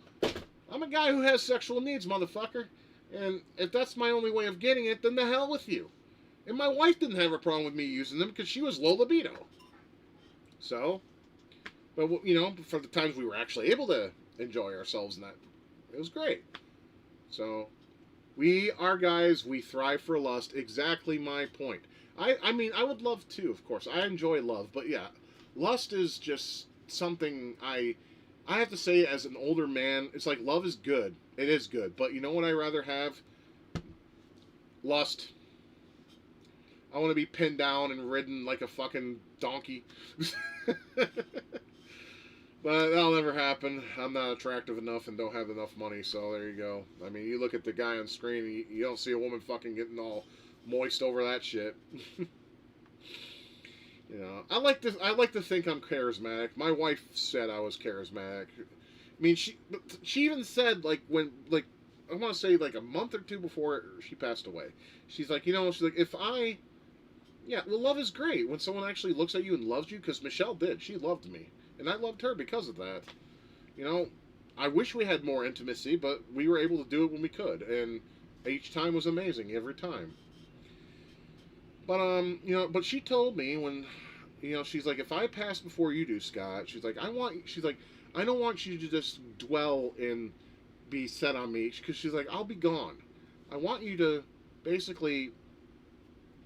I'm a guy who has sexual needs, motherfucker. And if that's my only way of getting it, then the hell with you. And my wife didn't have a problem with me using them because she was low libido. So, but for the times we were actually able to enjoy ourselves, and that it was great. So, we are guys. We thrive for lust. Exactly my point. I mean, I would love too, of course. I enjoy love, but yeah, lust is just something I have to say as an older man. It's like love is good. It is good, but you know what I rather have? Lust. I want to be pinned down and ridden like a fucking donkey. But that'll never happen. I'm not attractive enough and don't have enough money, so there you go. I mean, you look at the guy on screen, and you don't see a woman fucking getting all moist over that shit. I like to think I'm charismatic. My wife said I was charismatic. I mean, she even said, like, I want to say like a month or two before she passed away, she's like, love is great when someone actually looks at you and loves you, because Michelle did. She loved me. And I loved her because of that. I wish we had more intimacy, but we were able to do it when we could. And each time was amazing, every time. But, but she told me when, she's like, if I pass before you do, Scott, she's like, I don't want you to just dwell and be set on me, because she's like, I'll be gone. I want you to basically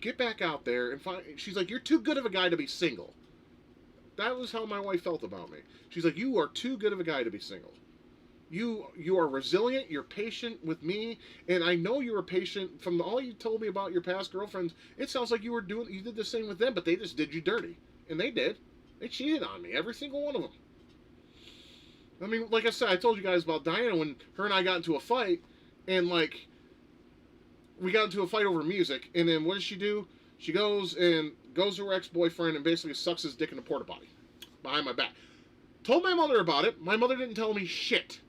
get back out there and find, she's like, you're too good of a guy to be single. That was how my wife felt about me. She's like, you are too good of a guy to be single. You are resilient, you're patient with me, and I know you were patient from all you told me about your past girlfriends. It sounds like you did the same with them, but they just did you dirty. And they did. They cheated on me, every single one of them. I mean, like I said, I told you guys about Diana when her and I got into a fight, and we got into a fight over music, and then what does she do? She goes to her ex-boyfriend and basically sucks his dick in a porta potty behind my back. Told my mother about it. My mother didn't tell me shit.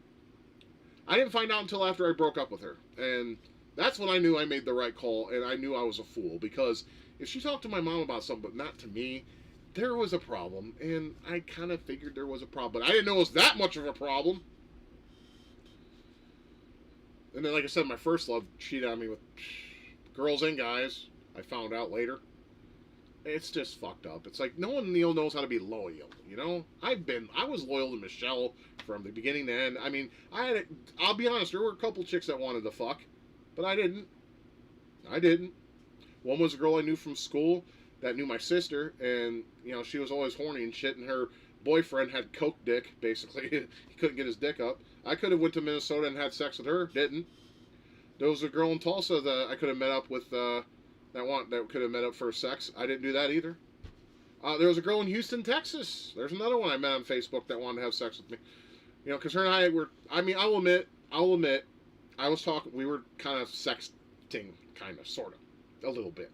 I didn't find out until after I broke up with her. And that's when I knew I made the right call, and I knew I was a fool. Because if she talked to my mom about something, but not to me, there was a problem. And I kind of figured there was a problem. But I didn't know it was that much of a problem. And then, like I said, my first love cheated on me with girls and guys. I found out later. It's just fucked up. It's like no one knows how to be loyal, I was loyal to Michelle from the beginning to end. I mean, I'll be honest, there were a couple chicks that wanted to fuck, but I didn't. One was a girl I knew from school that knew my sister, and, she was always horny and shit, and her boyfriend had coke dick, basically. He couldn't get his dick up. I could have went to Minnesota and had sex with her, didn't. There was a girl in Tulsa that I could have met up with, that could have met up for sex. I didn't do that either. There was a girl in Houston, Texas. There's another one I met on Facebook that wanted to have sex with me. Because her and I were, I'll admit, we were kind of sexting, sort of, a little bit.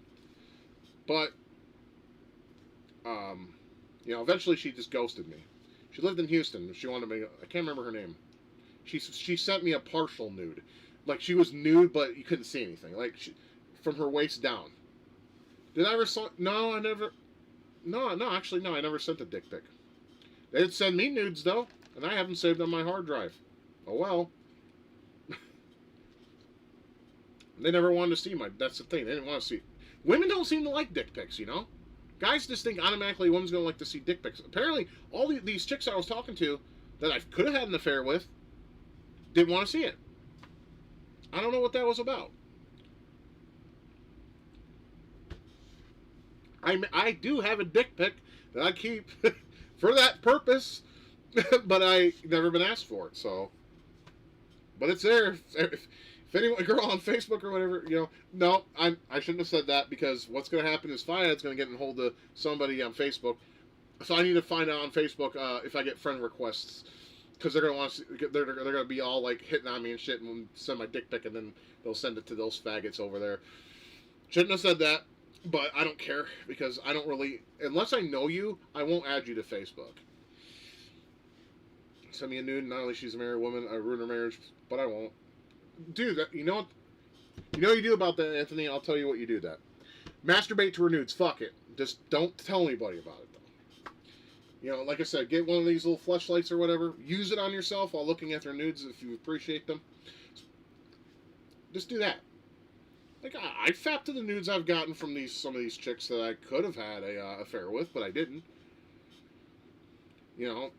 But, eventually she just ghosted me. She lived in Houston. She wanted me, I can't remember her name. She sent me a partial nude. Like, she was nude, but you couldn't see anything. From her waist down. Did I ever saw? No, I never. No, actually, no, I never sent a dick pic. They did send me nudes, though, and I have them saved on my hard drive. Oh, well. They never wanted to see that's the thing, they didn't want to see. Women don't seem to like dick pics, Guys just think automatically women's going to like to see dick pics. Apparently, all these chicks I was talking to that I could have had an affair with didn't want to see it. I don't know what that was about. I do have a dick pic that I keep for that purpose, but I never been asked for it. So, but it's there. If anyone, a girl on Facebook or whatever, no, I shouldn't have said that because what's going to happen is Fiad's going to get in hold of somebody on Facebook. So I need to find out on Facebook if I get friend requests because they're going to want to. They're going to be all like hitting on me and shit and send my dick pic and then they'll send it to those faggots over there. Shouldn't have said that. But I don't care because I don't really, unless I know you, I won't add you to Facebook. Send me a nude. Not only she's a married woman, I ruined her marriage, but I won't. Dude, you know what? You know what you do about that, Anthony? I'll tell you what you do. That masturbate to her nudes. Fuck it. Just don't tell anybody about it though. Like I said, get one of these little fleshlights or whatever. Use it on yourself while looking at their nudes if you appreciate them. Just do that. Like, I fapped to the nudes I've gotten from some of these chicks that I could have had a affair with, but I didn't. And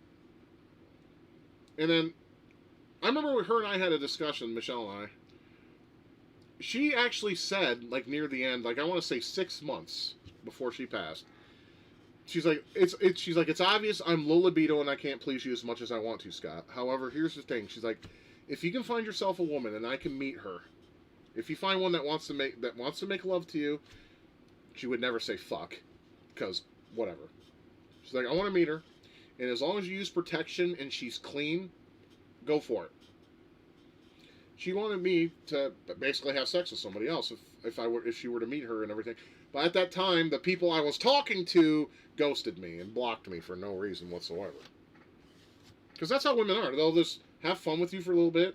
then, I remember her and I had a discussion, Michelle and I. She actually said, like, near the end, like, I want to say 6 months before she passed. She's like, she's like, it's obvious I'm low libido and I can't please you as much as I want to, Scott. However, here's the thing. She's like, if you can find yourself a woman and I can meet her, if you find one that wants to make love to you, she would never say fuck, because whatever. She's like, I want to meet her, and as long as you use protection and she's clean, go for it. She wanted me to basically have sex with somebody else if she were to meet her and everything. But at that time, the people I was talking to ghosted me and blocked me for no reason whatsoever. Because that's how women are. They'll just have fun with you for a little bit.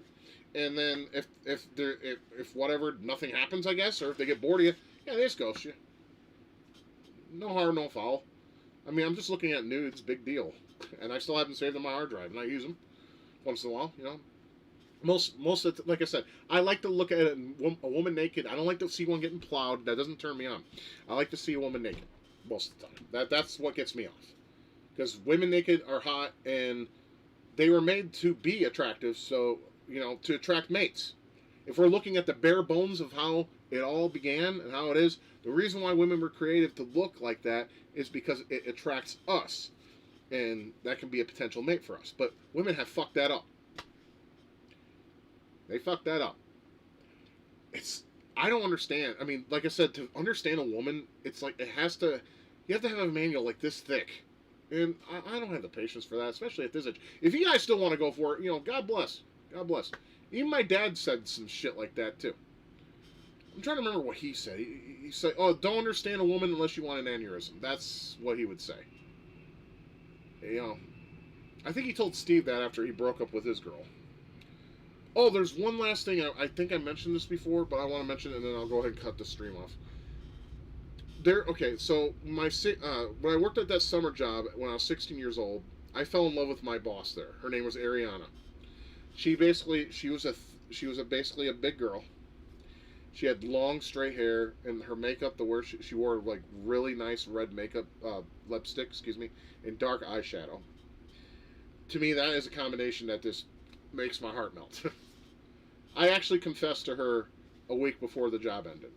And then if whatever, nothing happens, I guess, or if they get bored of you, yeah, they just ghost you. No harm, no foul. I mean, I'm just looking at nudes, big deal. And I still haven't saved on my hard drive, and I use them once in a while, Most of like I said, I like to look at a woman naked. I don't like to see one getting plowed. That doesn't turn me on. I like to see a woman naked most of the time. That's what gets me off. Because women naked are hot, and they were made to be attractive, so to attract mates. If we're looking at the bare bones of how it all began and how it is, the reason why women were created to look like that is because it attracts us. And that can be a potential mate for us. But women have fucked that up. They fucked that up. I don't understand. I mean, like I said, to understand a woman, it's like you have to have a manual like this thick. And I don't have the patience for that, especially at this age. If you guys still want to go for it, God bless. God bless. Even my dad said some shit like that, too. I'm trying to remember what he said. He said, oh, don't understand a woman unless you want an aneurysm. That's what he would say. I think he told Steve that after he broke up with his girl. Oh, there's one last thing. I think I mentioned this before, but I want to mention it, and then I'll go ahead and cut the stream off. Okay, so when I worked at that summer job when I was 16 years old, I fell in love with my boss there. Her name was Ariana. She was basically a big girl. She had long straight hair, and her makeup, she wore like really nice red makeup, lipstick, and dark eyeshadow. To me, that is a combination that just makes my heart melt. I actually confessed to her a week before the job ended.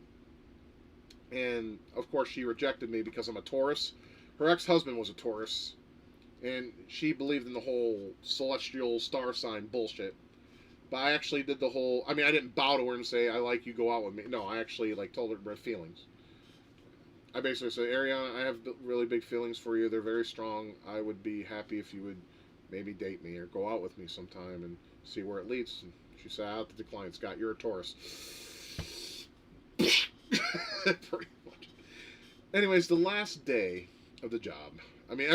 And, of course, she rejected me because I'm a Taurus. Her ex-husband was a Taurus. And she believed in the whole celestial star sign bullshit. But I actually did I didn't bow to her and say, I like you, go out with me. No, I actually, told her my feelings. I basically said, Ariana, I have really big feelings for you. They're very strong. I would be happy if you would maybe date me or go out with me sometime and see where it leads. And she said, I'll have to decline. Scott, you're a Taurus. Pretty much. Anyways, the last day of the job. I mean,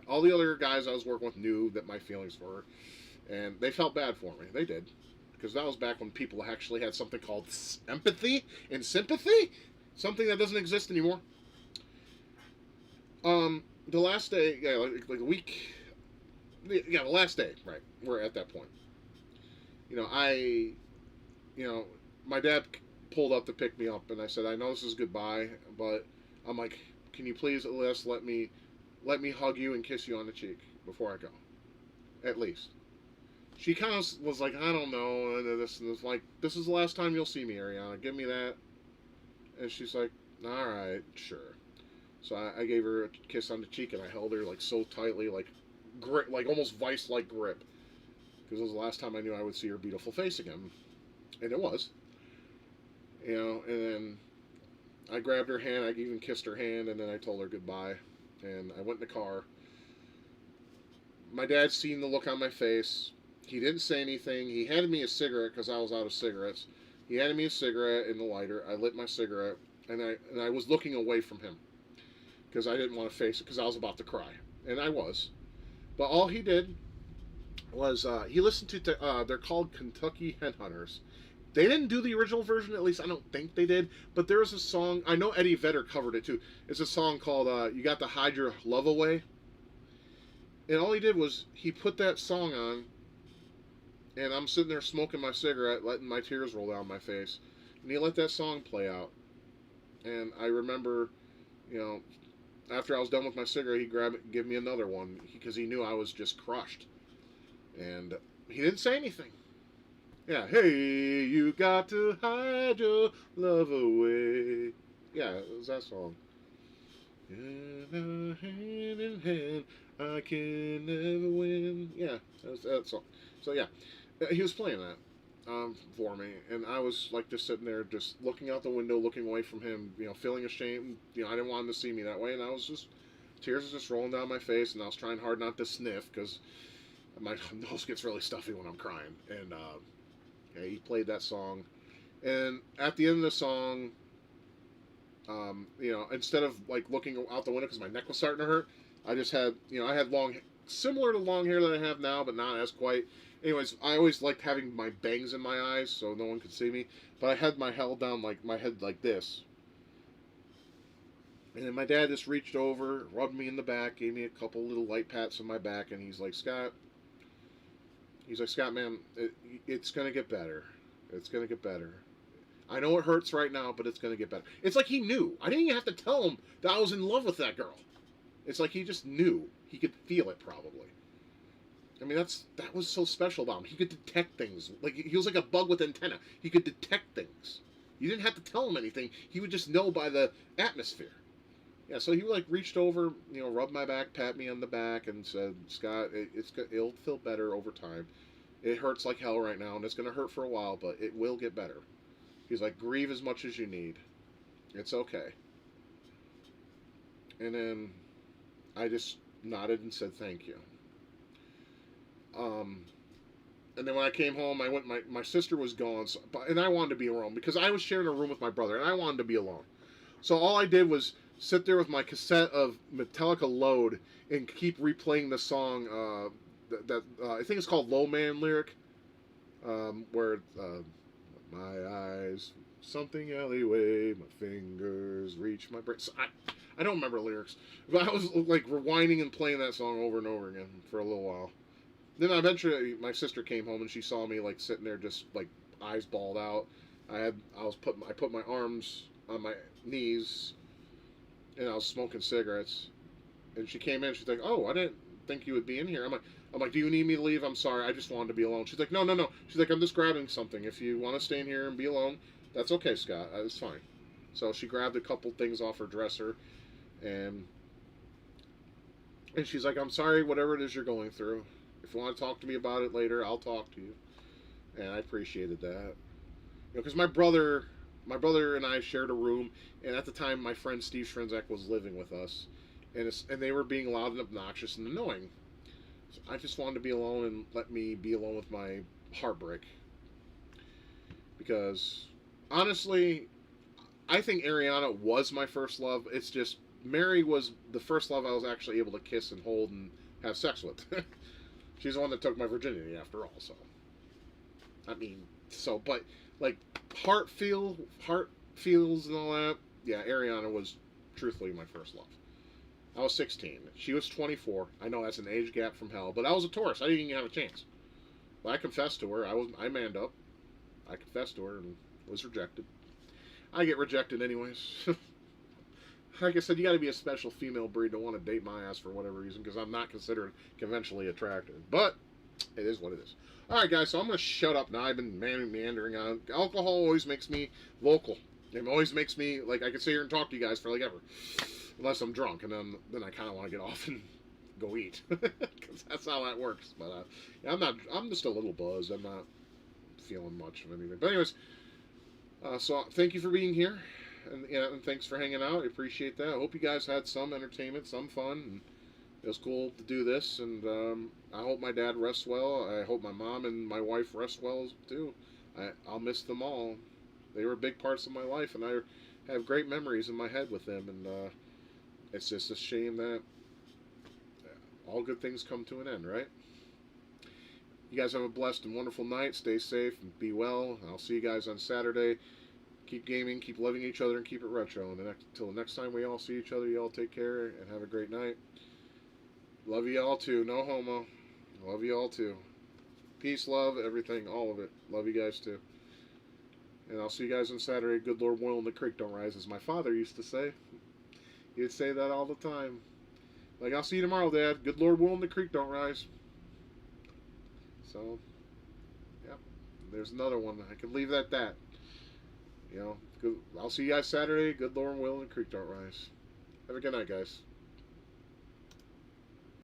all the other guys I was working with knew that my feelings for her. And they felt bad for me. They did. Because that was back when people actually had something called empathy and sympathy. Something that doesn't exist anymore. The last day, like a week. Yeah, the last day, right. We're at that point. My dad pulled up to pick me up, and I said, I know this is goodbye, but I'm like, can you please at least let me hug you and kiss you on the cheek before I go? At least. she kind of was like, I don't know, and this, like, this is the last time you'll see me, Ariana. Give me that. And she's like, all right, sure. So I gave her a kiss on the cheek, and I held her like so tightly, like grip, like almost vice-like grip, because it was the last time I knew I would see her beautiful face again, and it was, you know. And then I grabbed her hand, I even kissed her hand, and then I told her goodbye, and I went in the car. My dad seen the look on my face. He didn't say anything. He handed me a cigarette because I was out of cigarettes. He handed me a cigarette and the lighter. I lit my cigarette, and I was looking away from him because I didn't want to face it because I was about to cry, and I was. But all he did was he listened to they're called Kentucky Headhunters. They didn't do the original version, at least I don't think they did. But there was a song, I know Eddie Vedder covered it too. It's a song called "You Got to Hide Your Love Away," and all he did was he put that song on, and I'm sitting there smoking my cigarette, letting my tears roll down my face, and he let that song play out. And I remember, you know, after I was done with my cigarette, he grabbed it, give me another one because he knew I was just crushed, and he didn't say anything. Yeah, hey, you got to hide your love away. Yeah, it was that song. Hand in hand, I can never win. Yeah, that was that song. So yeah, he was playing that for me, and I was like just sitting there, just looking out the window, looking away from him, you know, feeling ashamed. You know, I didn't want him to see me that way, and I was just tears were just rolling down my face, and I was trying hard not to sniff because my nose gets really stuffy when I'm crying. And yeah, he played that song, and at the end of the song, you know, instead of like looking out the window because my neck was starting to hurt, I just had, you know, I had long, similar to long hair that I have now, but not as quite. Anyways, I always liked having my bangs in my eyes so no one could see me, but I had my held down, like my head like this. And then my dad just reached over, rubbed me in the back, gave me a couple little light pats on my back, and he's like, Scott, man, it's gonna get better. It's gonna get better. I know it hurts right now, but it's gonna get better. It's like he knew. I didn't even have to tell him that I was in love with that girl. It's like he just knew. He could feel it probably. I mean, that was so special about him. He could detect things. Like he was like a bug with antenna. He could detect things. You didn't have to tell him anything. He would just know by the atmosphere. Yeah, so he like reached over, you know, rubbed my back, pat me on the back, and said, "Scott, it'll feel better over time. It hurts like hell right now, and it's gonna hurt for a while, but it will get better." He's like, "Grieve as much as you need. It's okay." And then I just nodded and said thank you. Um, and then when I came home, I went. My sister was gone, and I wanted to be alone because I was sharing a room with my brother, and I wanted to be alone. So all I did was sit there with my cassette of Metallica Load and keep replaying the song that I think it's called Low Man Lyric, where my eyes something alleyway, my fingers reach my brain. So I don't remember lyrics, but I was like rewinding and playing that song over and over again for a little while. Then eventually my sister came home and she saw me like sitting there just like eyes balled out. I put my arms on my knees and I was smoking cigarettes. And she came in. She's like, "Oh, I didn't think you would be in here." I'm like, "Do you need me to leave? I'm sorry. I just wanted to be alone." She's like, "No, no, no." She's like, "I'm just grabbing something. If you want to stay in here and be alone, that's okay, Scott. It's fine." So she grabbed a couple things off her dresser, and she's like, "I'm sorry, whatever it is you're going through. If you want to talk to me about it later, I'll talk to you." And I appreciated that, you know, because my brother and I shared a room, and at the time, my friend Steve Shrenzak was living with us, and they were being loud and obnoxious and annoying. So I just wanted to be alone and let me be alone with my heartbreak. Because honestly, I think Ariana was my first love. It's just Mary was the first love I was actually able to kiss and hold and have sex with. She's the one that took my virginity after all. So I mean, but like heart feels and all that. Yeah, Ariana was truthfully my first love. I was 16. She was 24. I know that's an age gap from hell, but I was a Taurus. I didn't even have a chance. But I confessed to her. I manned up. I confessed to her and was rejected. I get rejected anyways. Like I said, you got to be a special female breed to want to date my ass for whatever reason, because I'm not considered conventionally attractive. But It is what it is. All right, guys. So I'm gonna shut up now. I've been meandering on. Alcohol always makes me vocal. It always makes me like I can sit here and talk to you guys for like ever, unless I'm drunk, and then I kind of want to get off and go eat, because that's how that works. But yeah, I'm not. I'm just a little buzzed. I'm not feeling much of anything. But anyways, so thank you for being here, and, yeah, and thanks for hanging out. I appreciate that. I hope you guys had some entertainment, some fun, and it was cool to do this. And I hope my dad rests well. I hope my mom and my wife rest well too. I'll miss them all. They were big parts of my life, and I have great memories in my head with them. And it's just a shame that all good things come to an end, right? You guys have a blessed and wonderful night. Stay safe and be well. I'll see you guys on Saturday. Keep gaming, keep loving each other, and keep it retro. And until the next time we all see each other, you all take care and have a great night. Love you all too. No homo. Love you all too. Peace, love, everything, all of it. Love you guys too. And I'll see you guys on Saturday. Good Lord willing, the creek don't rise, as my father used to say. He'd say that all the time. Like, I'll see you tomorrow, Dad. Good Lord willing, the creek don't rise. So, yeah. There's another one. I could leave it at that. You know, I'll see you guys Saturday. Good Lord willing, the creek don't rise. Have a good night, guys.